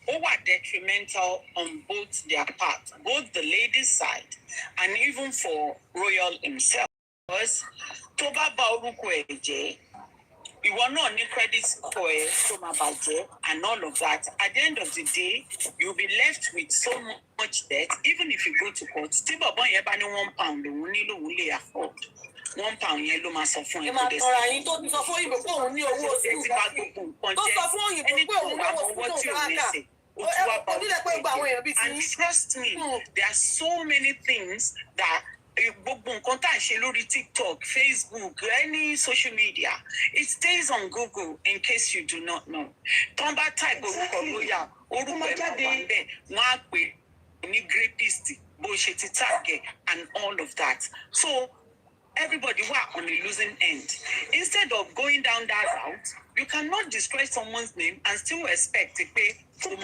Who are detrimental on both their part, both the ladies' side and even for Royal himself. Because Toba Bauruko Eje, ìwọ náà ní credit score ẹ tó máa bàjẹ́ and all of that. At the end of the day, you'll be left with so much debt, even if you go to court. Tí bọ̀bọ̀ yẹn bá ní £1 òun nílò òun lè afford. £1 yẹn ló máa sọ fún ẹ kó dé sí. Ọ̀rọ̀ àyín tó sọ fún òyìnbó pé òun ní owó oṣù tó sọ fún òyìnbó pé òun ní owó oṣù tó káàkà. And trust me, there are so many things that gbogbo nǹkan tá à ń ṣe lórí TikTok, Facebook, any social media, it stays on Google in case you do not know. Tán bá type orúkọ lóyà, orúkọ ẹ̀ máa wà bẹ́ẹ̀, wọ́n á pè ní rapist, bó ṣe ti tag ẹ̀ and all of that. So everybody were on a losing end. Instead of going down that route, you cannot destroy someone's name and still expect to pay to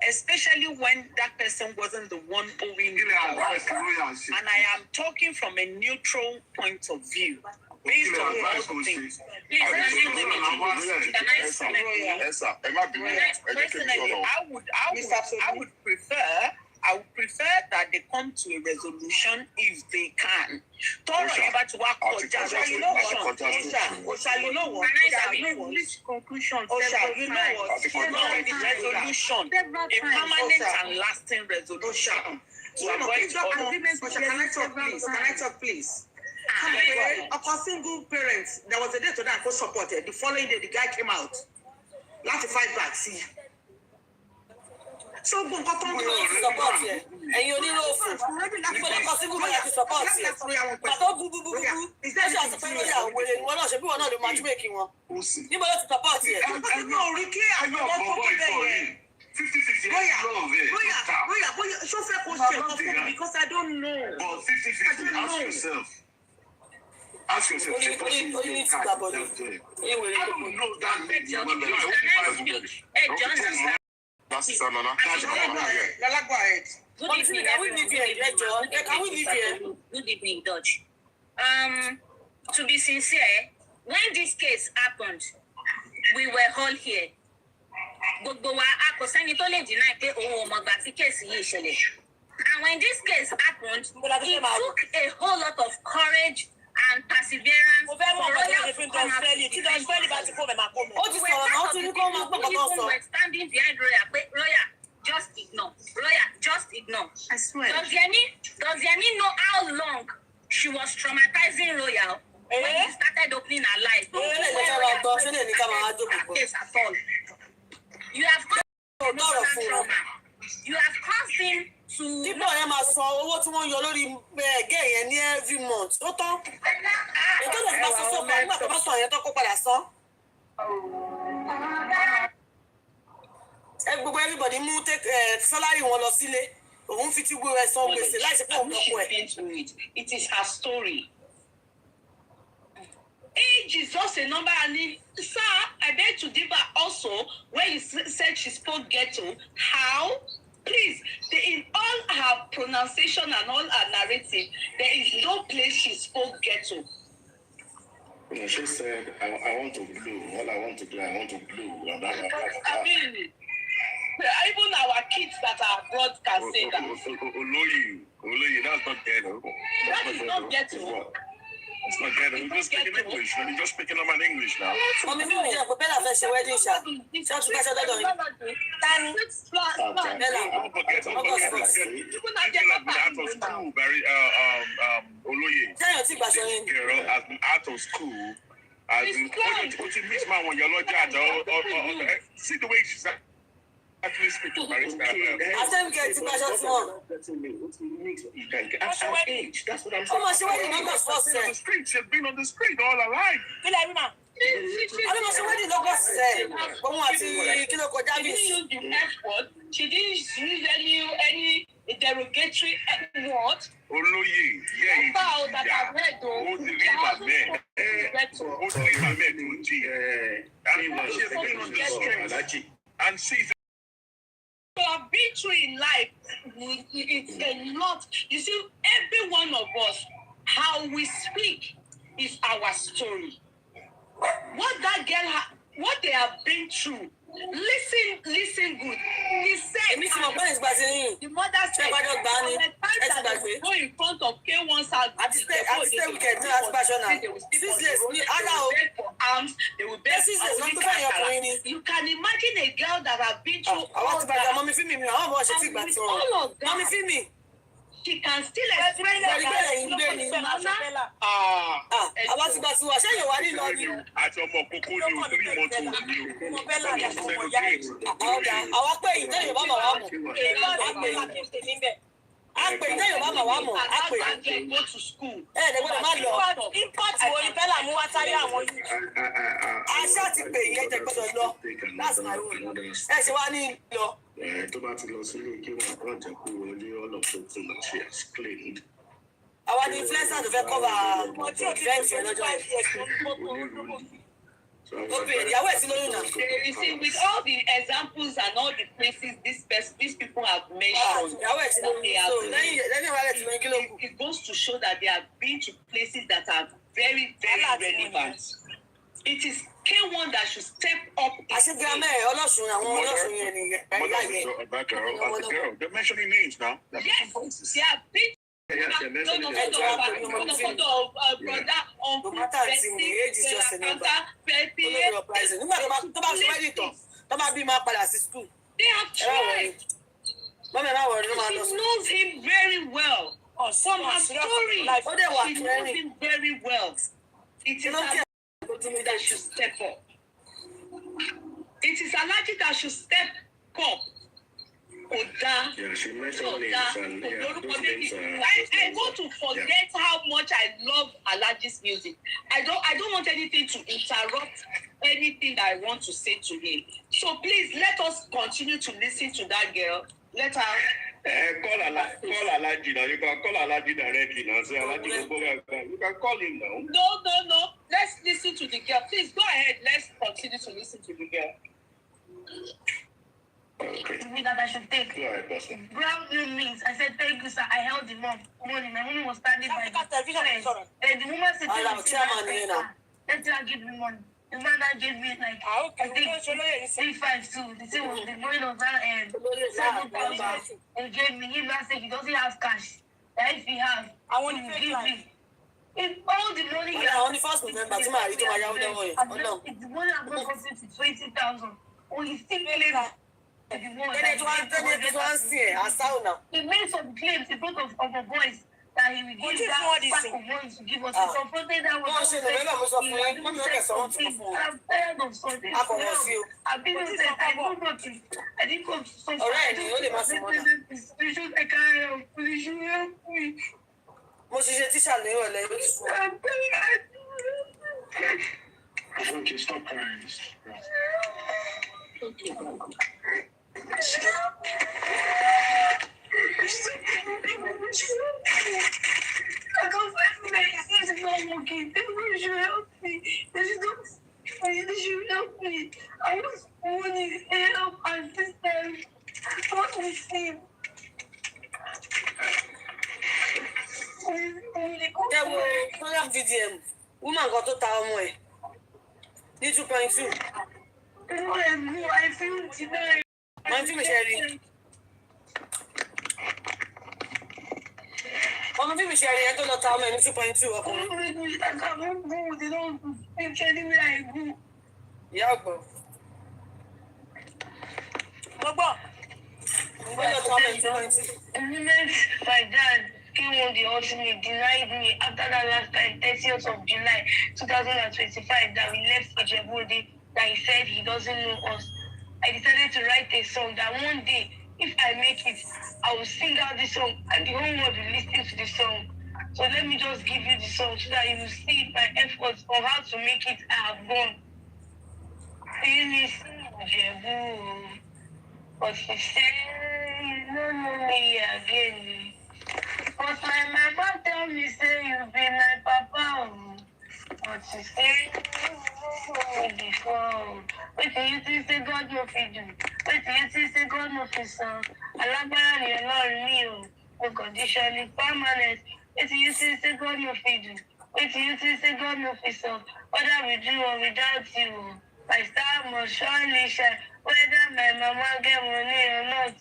especially when that person wasn't the one owing you. And I am talking from a neutral point of view. Based on all the things. Personally, I would prefer that they come to a resolution if they can. Conclusion. Resolution. A permanent and lasting resolution. Can I talk, please? A single parent, there was a day to that I supported. The following day, the guy came out. Like to fight back, see. So, support it. And you need to single parent to support it. But don't boo. Is that just a family? We're not the matchmaking one. You want to support it. I know, Ricky, I know. 50-50. Because I don't know. But 50-50, ask yourself. Ask yourself. I don't know that. Good evening, Dodge. To be sincere, when this case happened, we were all here. Gbogbo wa a kò sẹ́ni tó lè deny pé òun ò mọ̀ gbà tí case yìí ṣẹlẹ̀. And when this case happened, it took a whole lot of courage and perseverance for Royal to come out. People were standing behind Royal, just ignore. I swear. Does Yanni know how long she was traumatizing Royal when she started opening her life? You have caused him to. People are máa san owó tí wọ́n yọ lórí ẹ̀gẹ́ yẹn ní every month. Ó tán. Ètò ìdọ̀tí máa san sọ́kàn nígbà tó bá san yẹn tó kó padà san. everybody mú take salary wọn lọ sílé òun fi ti gbé rẹ̀ san gbèsè láìsí pé òun lọ́kọ ẹ̀. It is her story. Age is just a number, and sir, I beg to differ also when you said she spoke ghetto. How? Please, in all her pronunciation and all her narrative, there is no place she spoke ghetto. She said, I want to blow. All I want to do, I want to blow. I mean, even our kids that are abroad can say that. Oloyi, that's not ghetto. That is not ghetto. It's not ghetto. We're just speaking English. We're just speaking normal English now. Ọmọ mi ò yẹ kó Bella fẹ́ ṣe wedding ṣá. Ṣé o tún fẹ́ ṣe lọ́dọ̀ yìí? Tani? Bella. Oloye. Sẹ́yìn tí gbàṣọ yẹn. Girl has been out of school. Has been. What you miss, man? When you're not judged, see the way she's actually speaking. Àtẹ̀mùkẹ́ ti gbàṣọ tí wọ́n. That's our age. That's what I'm saying. Ọmọ ṣe wedding lọ́gọ̀ on the street. She's been on the street all her life. Kílẹ̀ rí mà. Ọmọ ṣe wedding lọ́gọ̀ sẹ̀. Òun àti kílò kọjá bí. She didn't use the F word. She didn't use any derogatory word. Oloye, yeah. Foul that I've heard though. Ó ti rí màmẹ́. Ó ti rí màmẹ́ tó jí. She's been on the street. And she's We have been through in life, it's a lot. You see, every one of us, how we speak is our story. What that girl, what they have been through. Listen good. He said, the mother said, go in front of K1's house. They will beg you can imagine a girl that has been through all that. All of that. She can still express that. Àwọn ti gba tiwa ṣé yóò wá nílò ni. Àti ọmọ kókó ni o, 3 months old ni o. Àwọn pé ìtẹ́ Yorùbá mà wá mọ̀. A pè ìtẹ́ Yorùbá mà wá mọ̀. A pè. Ẹ̀ẹ́dẹ̀gbọ́dọ̀ má lọ. Import wo ni Bella mú wá táyé àwọn yìí. Aṣá ti pè ìyẹn jẹ gbọ́dọ̀ lọ. That's my own. Ẹ ṣe wá ní lọ. Tó bá ti lọ sílé kí wọ́n kàn jẹ́ kó wọlé all of those things that she has claimed. Àwa ni influencer tó fẹ́ cover event yẹn lọ́jọ́ yẹn. Ìyàwó ẹ̀ sí lóyún náà. You see, with all the examples and all the places these people have mentioned, ìyàwó ẹ̀ sí lóyún. So lẹ́yìn ìwà rẹ̀ ti lóyún kí ló kù. It goes to show that they have been to places that are very, very relevant. It is K1 that should step up. Àṣé gírámà ẹ̀ ọlọ́sùn àwọn ọlọ́sùn yẹn ni ẹ̀yà yẹn. That girl, they're mentioning names now. Yes, they have been. They have tried. She knows him very well. From her story, she knows him very well. It is Alhaji that should step up. It is Alhaji that should step up. Yeah, she mentioned names and I want to forget how much I love Alhaji's music. I don't want anything to interrupt anything that I want to say to him. So please let us continue to listen to that girl. Let her call Alhaji now. You can call Alhaji directly now. Say Alhaji, you can call him now. No. Let's listen to the girl. Please go ahead. Let's continue to listen to the girl. Okay. That I should take. Brown means I said thank you, sir. I held the money. My money was standing by the friend. And the woman said, let her give me money. The man that gave me like I think 352. The money was that 7,000. He gave me. He now said he doesn't have cash. That if he has, I want to give me. If all the money he has, only first November. It's the money I'm not costing to 20,000. Oh, he's still paying that. He made some claims in front of our boys that he will give that pack of money to give us. He confronted that one. I'm tired of something. I've been said I don't know to. I didn't come to some. I can't help. Please help me. Okay, stop crying. Okay. okay. They should help me. They should help me. I was wanting help and assistance. What we see? Ẹ wo program VDM, woman kan tó ta ọmọ ẹ̀ ní 2.2. I feel tonight. Wọ́n tí mi ṣe rí. Ọmọ tí mi ṣe rí ẹ tó lọ ta ọmọ ẹ̀ ní 2.2 ọkùnrin. Ìyá ọ̀gbọ̀n. Mo gbọ́. Ó lọ ta ọmọ ẹ̀ ní 2.2. My dad came on the ultimate, denied me after that last time, 30th of July 2025, that we left Ijebode, that he said he doesn't know us. I decided to write a song that one day, if I make it, I will sing out the song and the whole world will listen to the song. So let me just give you the song so that you will see my efforts on how to make it. I have gone. But she said, you don't know me again. But my mama tell me, say, you be my papa. But she said, before. Wait till you see, say, God no fit do. Wait till you see, say, God no fit song. Alagbara ni Ọlọ́run mi o. No condition is permanent. Wait till you see, say, God no fit do. Wait till you see, say, God no fit song. Whether we do or without you, my star must surely shine. Whether my mama get money or not.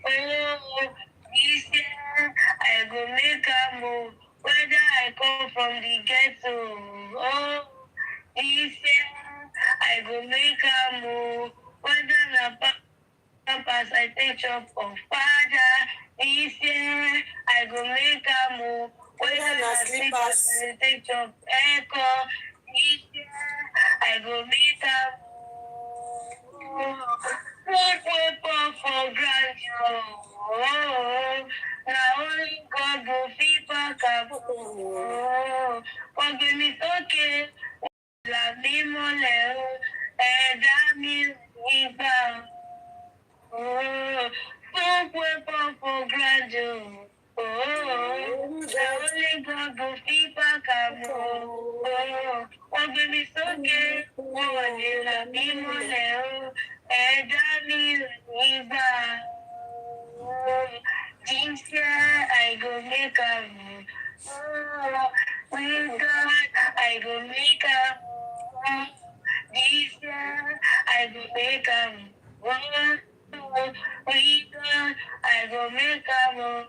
Oh, this year I go make a move. Whether I come from the ghetto. Oh, this year I go make a move. Whether na papas I take chop of father. This year I go make a move. Whether na slippers I take chop echo. This year I go make a move. What weapon for granted? Now only God go fit back up. What give me okay? La mi mole, ẹ̀dá mi nígbà. What weapon for granted? Now only God go fit back up. What give me okay? La mi mole, ẹ̀dá mi nígbà. This year I go make a move. With God I go make a move. This year I go make a move. With God I go make a move.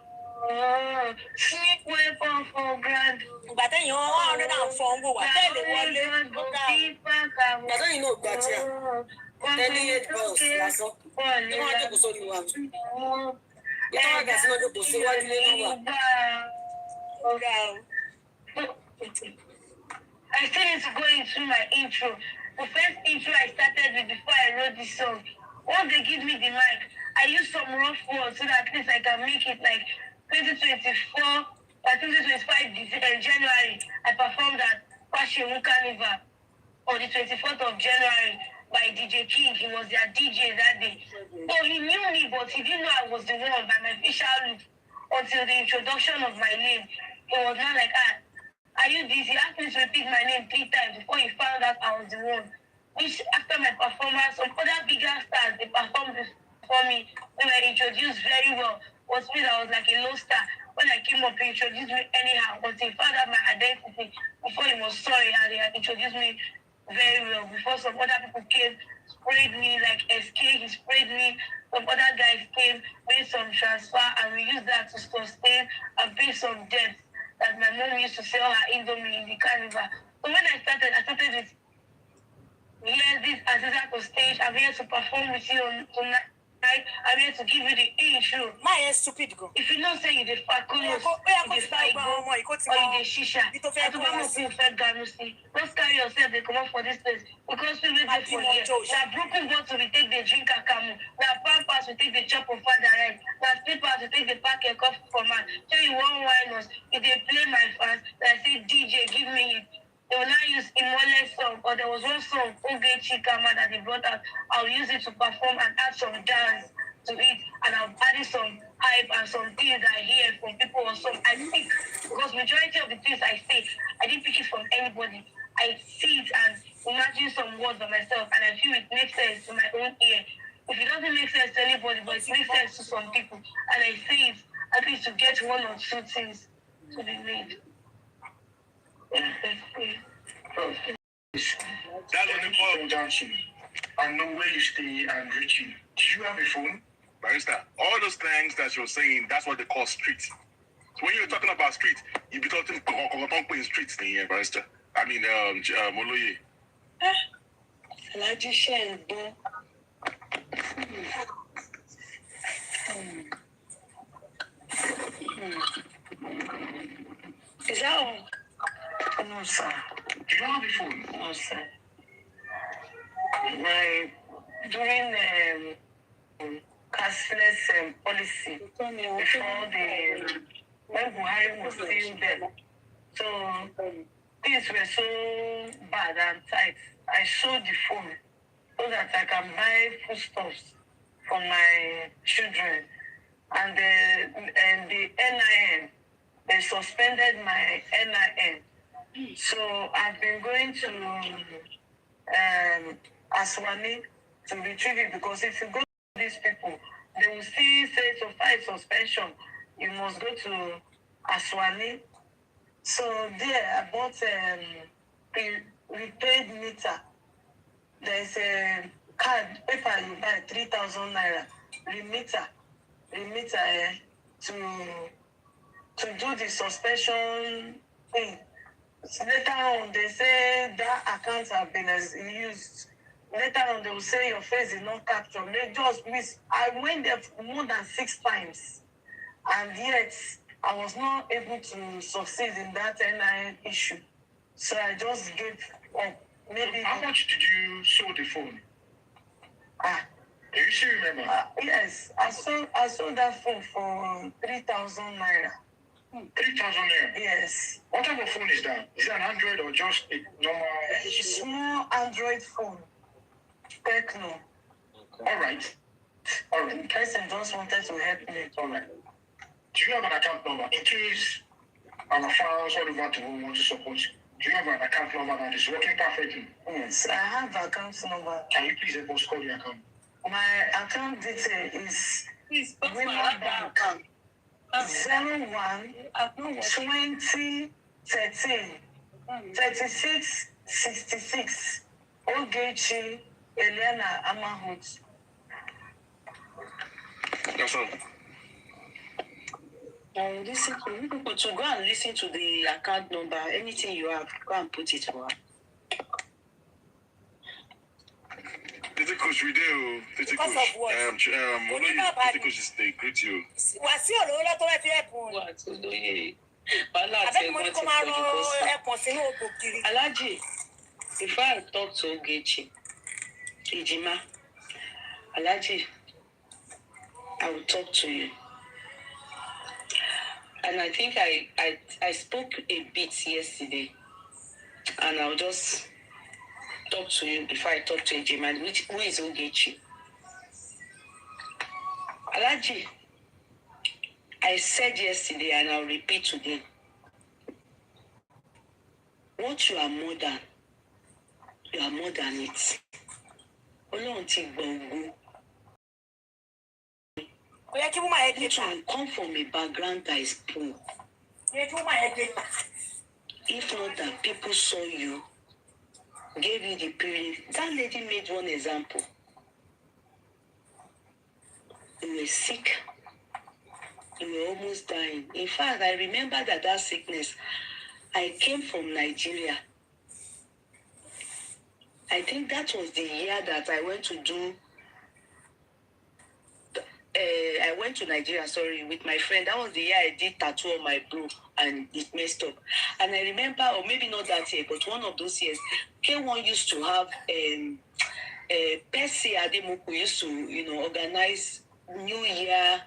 Sweet weapon for grand. Ìgbà tẹ́yìn 104 ń wò wá tẹ́lẹ̀ wọlé. Ìgbà tẹ́yìn náà gbà tí a. 38 balls lásán. Ní wọ́n á jókòó sórí wa. Yẹ́n wá gà sí lọ́jọ́ kò sí wájú lé náà wà. I still need to go into my intro. The first intro I started with before I wrote this song. Once they give me the mic, I use some rough words so that at least I can make it like 2024, 2025 January. I performed at Pashewu Carnival on the 24th of January by DJ King. He was their DJ that day. So he knew me, but he didn't know I was the one by my official look until the introduction of my name. It was not like, are you this? He asked me to repeat my name 3 times before he found out I was the one. Which after my performance, some other bigger stars, they performed before me. They were introduced very well. Was me that was like a low star. When I came up, he introduced me anyhow. But he found out my identity before he was sorry and he had introduced me very well. Before some other people came, sprayed me like SK, he sprayed me. Some other guys came, made some transfer, and we used that to sustain and pay some debts that my mom used to sell her Indomie in the carnival. So when I started with, yes, this assistant to stage, I'm here to perform with you tonight. I'm here to give you the intro. My is stupid go. If you don't say you the faculous, you the figo, or you the shisha, I don't want to feel ganusi. Don't carry yourself, they come up for this place. Because we will be for here. Now broken bottle, we take the drink a camu. Now pampers, we take the chop of father right. Now slippers, we take the pack and cup for man. So you won't wine us. If they play my fans, I say DJ, give me it. They will not use Imole's song, or there was one song, Oge Chikama, that they brought out. I'll use it to perform and add some dance to it, and I'll add some hype and some things I hear from people or some I pick because majority of the things I say, I didn't pick it from anybody. I see it and imagine some words of myself and I feel it makes sense to my own ear. If it doesn't make sense to anybody, but it makes sense to some people, and I say it at least to get one or two things to be made. That's on the call junction. I know where you stay and reach you. Do you have a phone? Barrister, all those things that you're saying, that's what they call street. So when you're talking about street, you be talking in streets here, Barrister. I mean, Moloye. Is that all? No, sir. Do you have a phone? No, sir. During cashless policy, before when Buhari was still there, so things were so bad and tight. I sold the phone so that I can buy foodstuffs for my children. And the NIN, they suspended my NIN. So I've been going to Aswani to retrieve it because if you go to these people, they will still say to fight suspension, you must go to Aswani. So there I bought prepaid meter. There's a card, paper you buy 3,000 naira, remitter to do the suspension thing. So later on, they say that accounts have been used. Later on, they will say your face is not captured. They just miss. I went there more than 6 times, and yet I was not able to succeed in that NIN issue. So I just gave up. Maybe. How much did you sell the phone? Do you still remember? Yes, I sold that phone for 3,000 naira. 3,000 naira? Yes. What type of phone is that? Is it an Android or just a normal? Small Android phone. Techno. All right. The person just wanted to help me. All right. Do you have an account number in case our fans all over the world want to support you? Do you have an account number that is working perfectly? Yes, I have an account number. Can you please help us call the account? My account detail is Women Bank 01 20 13 36 66 Ogechi Eliana Amahut. That's all. Listen to you people to go and listen to the account number. Anything you have, go and put it on. Titi Coach, we do. Titi Coach. Titi Coach is they greet you. Wàsí ọ̀rọ̀ lọ́tọ́ wẹ́ fi ẹ̀pùn. Àbẹ́ni mo ní kó máa rán ẹ̀pùn sínú òkò kiri. Alhaji, if I talk to Ogechi, Ijima, Alhaji, I will talk to you. And I think I spoke a bit yesterday, and I'll just talk to you before I talk to Ejima, who is Ogechi. Alhaji, I said yesterday and I'll repeat today. What you are more than it. Ọlọ́run ti gbọ̀ngbọ̀n. You come from a background that is poor. If not that people saw you, gave you the period. That lady made one example. You were sick. You were almost dying. In fact, I remember that sickness, I came from Nigeria. I think that was the year that I went to do I went to Nigeria, with my friend. That was the year I did tattoo on my bro and it messed up. And I remember, or maybe not that year, but one of those years, K1 used to have Percy Ademoku used to, organize New Year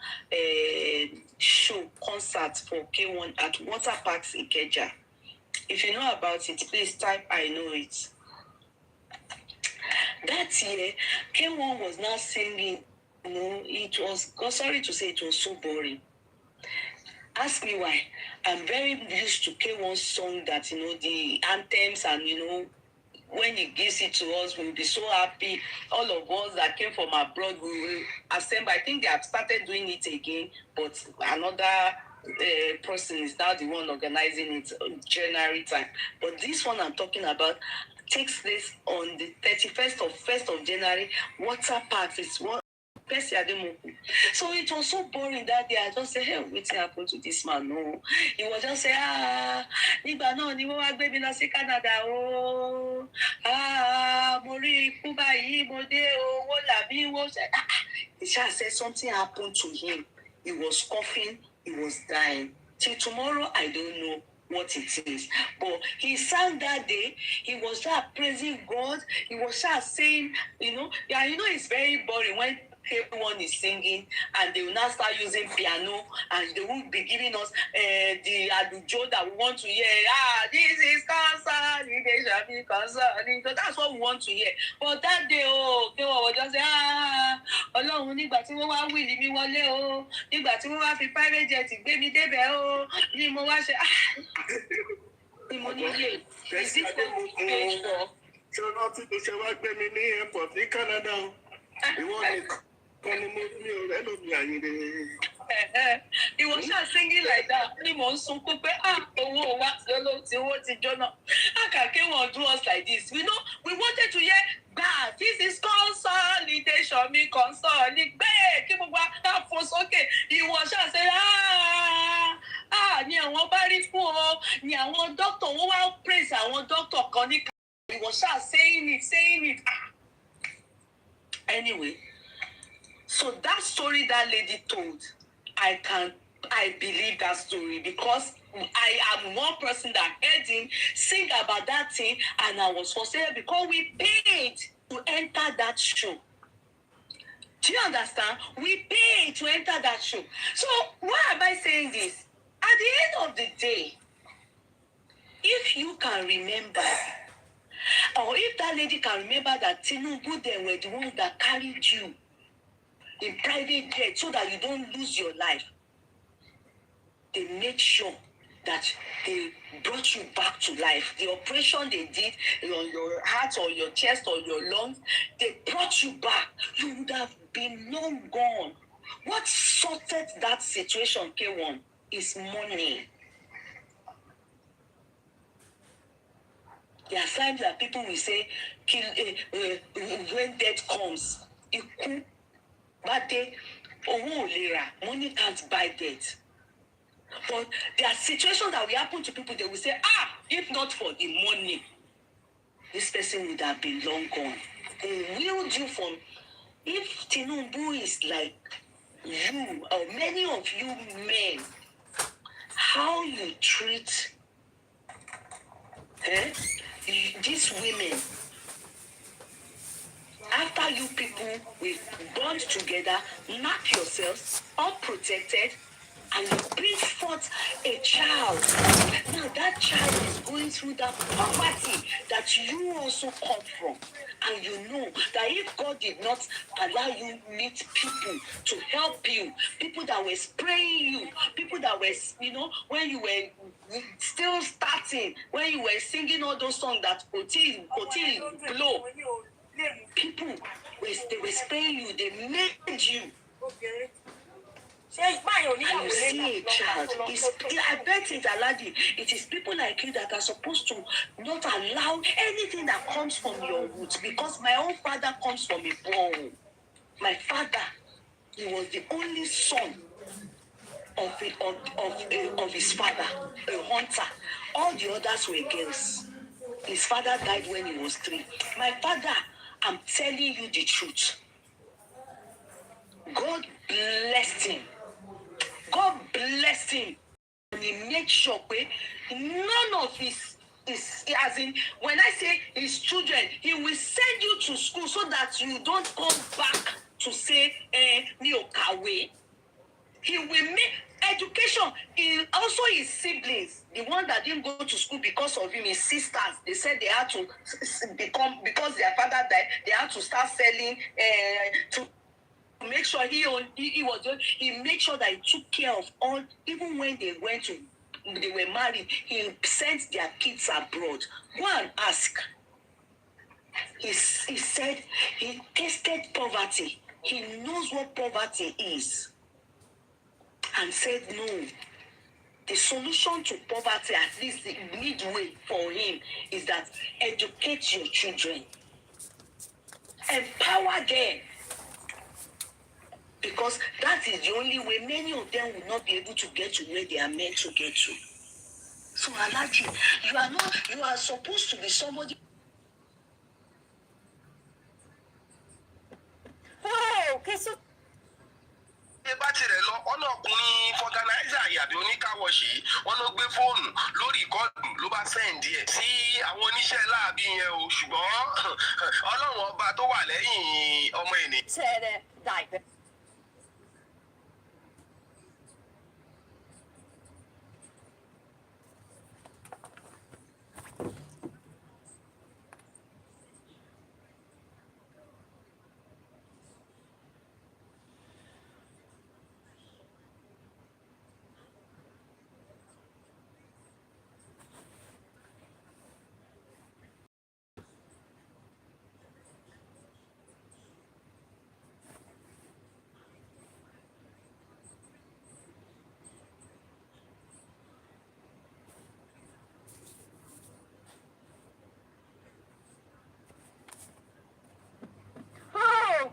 show, concert for K1 at Water Parks in Ikeja. If you know about it, please type I know it. That year, K1 was now singing it was, sorry to say, it was so boring. Ask me why. I'm very used to K1's song that, the anthems and, when he gives it to us, we'll be so happy. All of us that came from abroad, we will assemble. I think they have started doing it again, but another person is now the one organizing it on January time. But this one I'm talking about takes place on the 1st of January. Water Park is one. So it was so boring that day. I just said, hey, what happened to this man? No. He was just saying, nígbà náà ni wọ́n wá gbé mi lọ sí Canada. Mo rí ikú báyìí, mo dé owó làbí wọ́n ṣe. He just said something happened to him. He was coughing, he was dying. Till tomorrow, I don't know what it is. But he sang that day. He was just praising God. He was just saying, it's very boring when everyone is singing and they will now start using piano and they will be giving us the adujo that we want to hear. This is concerning. So that's what we want to hear. But that day, they were just say, Ọlọ́run nígbà tí wọ́n wá wíìlì mi wọlé o, nígbà tí wọ́n wá fi private jet gbé mi débẹ̀ o, ni mo wá ṣe ni mo ní yé. Is this the page for? Ṣé o rántí tó ṣe wá gbé mi ní airport ní Canada o? Ìwọ nìkan. He was just singing like that. He was so owó wa owó ti jóná. How can K1 do us like this? We wanted to hear God. This is consolidation. Me consolidate. Kí gbogbo ká fò sókè. He was just saying, ni àwọn bá rí fún o, ni àwọn doctor wọ́n wá praise àwọn doctor kan ní. He was just saying it. Anyway. So that story that lady told, I believe that story because I am one person that heard him sing about that thing and I was frustrated because we paid to enter that show. Do you understand? We paid to enter that show. So why am I saying this? At the end of the day, if you can remember, or if that lady can remember that Tinubu then were the ones that carried you in private jet so that you don't lose your life. They made sure that they brought you back to life. The operation they did on your heart or your chest or your lungs, they brought you back. You would have been long gone. What sorted that situation, K1, is money. There are times that people will say, when death comes, money can't buy death. But there are situations that will happen to people, they will say, if not for the money, this person would have been long gone. They willed you from, if Tinubu is like you, or many of you men, how you treat these women, after you people will bond together, knock yourselves, unprotected, and you bring forth a child. Now that child is going through that poverty that you also come from. And you know that if God did not allow you to meet people to help you, people that were spraying you, people that were, when you were still starting, when you were singing all those songs that Oti blow, people, they were spraying you, they made you. And you see a child. I bet it's Aladi. It is people like you that are supposed to not allow anything that comes from your roots. Because my own father comes from a bone. My father, he was the only son of his father, a hunter. All the others were girls. His father died when he was 3. My father, I'm telling you the truth. God blessed him. God blessed him. And he made sure none of his, as in, when I say his children, he will send you to school so that you don't come back to say, Niokawe. He will make education. Also his siblings, the one that didn't go to school because of him, his sisters, they said they had to become, because their father died, they had to start selling to make sure he made sure that he took care of all, even when they were married, he sent their kids abroad. Go and ask. He said he tasted poverty. He knows what poverty is. And said no. The solution to poverty, at least the midway for him, is that educate your children. Empower them. Because that is the only way. Many of them will not be able to get to where they are meant to get to. So Alhaji, you are supposed to be somebody. Oh, okay, so bá tirẹ̀ lọ ọlọ́kùnrin fọganáísà yàbí oníkàwọ̀ṣì wọn ló gbé fóònù lórí ìkọlù ló bá sẹ́ǹdì ẹ̀ sí àwọn oníṣẹ́ láàbí yẹn o ṣùgbọ́n ọlọ́run ọba tó wà lẹ́yìn ọmọ ènìyàn.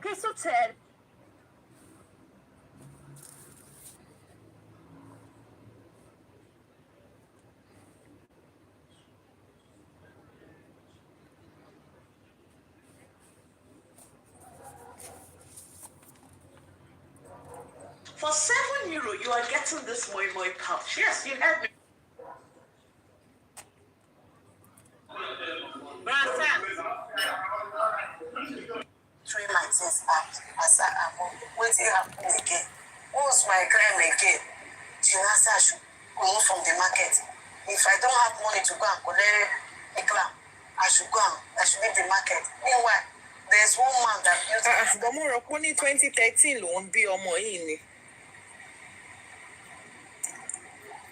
okay, so Ted. For €7, you are getting this moi moi pouch. Yes, you heard me. Three my things out. As I'm waiting happen again. Who's my crime again? She answered I should go from the market. If I don't have money to go and collect a clam, I should leave the market. Meanwhile, there's one man that used to. Mo rò pé ní 2013 ló ń bí ọmọ yìí ni.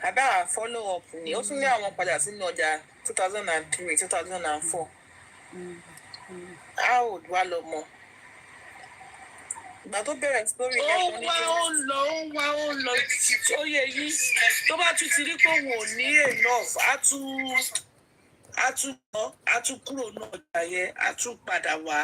Àbá follow up ni. Ó tún ní àwọn padà sínú ọjà 2003, 2004. How old wá lọmọ? Ìgbà tó bẹ̀rẹ̀ story yẹn kò ní kí ó lọ ó yẹ yí tó bá tún ti rí pé òun ò ní enough á tún kúrò náà ọjà yẹn á tún padà wá.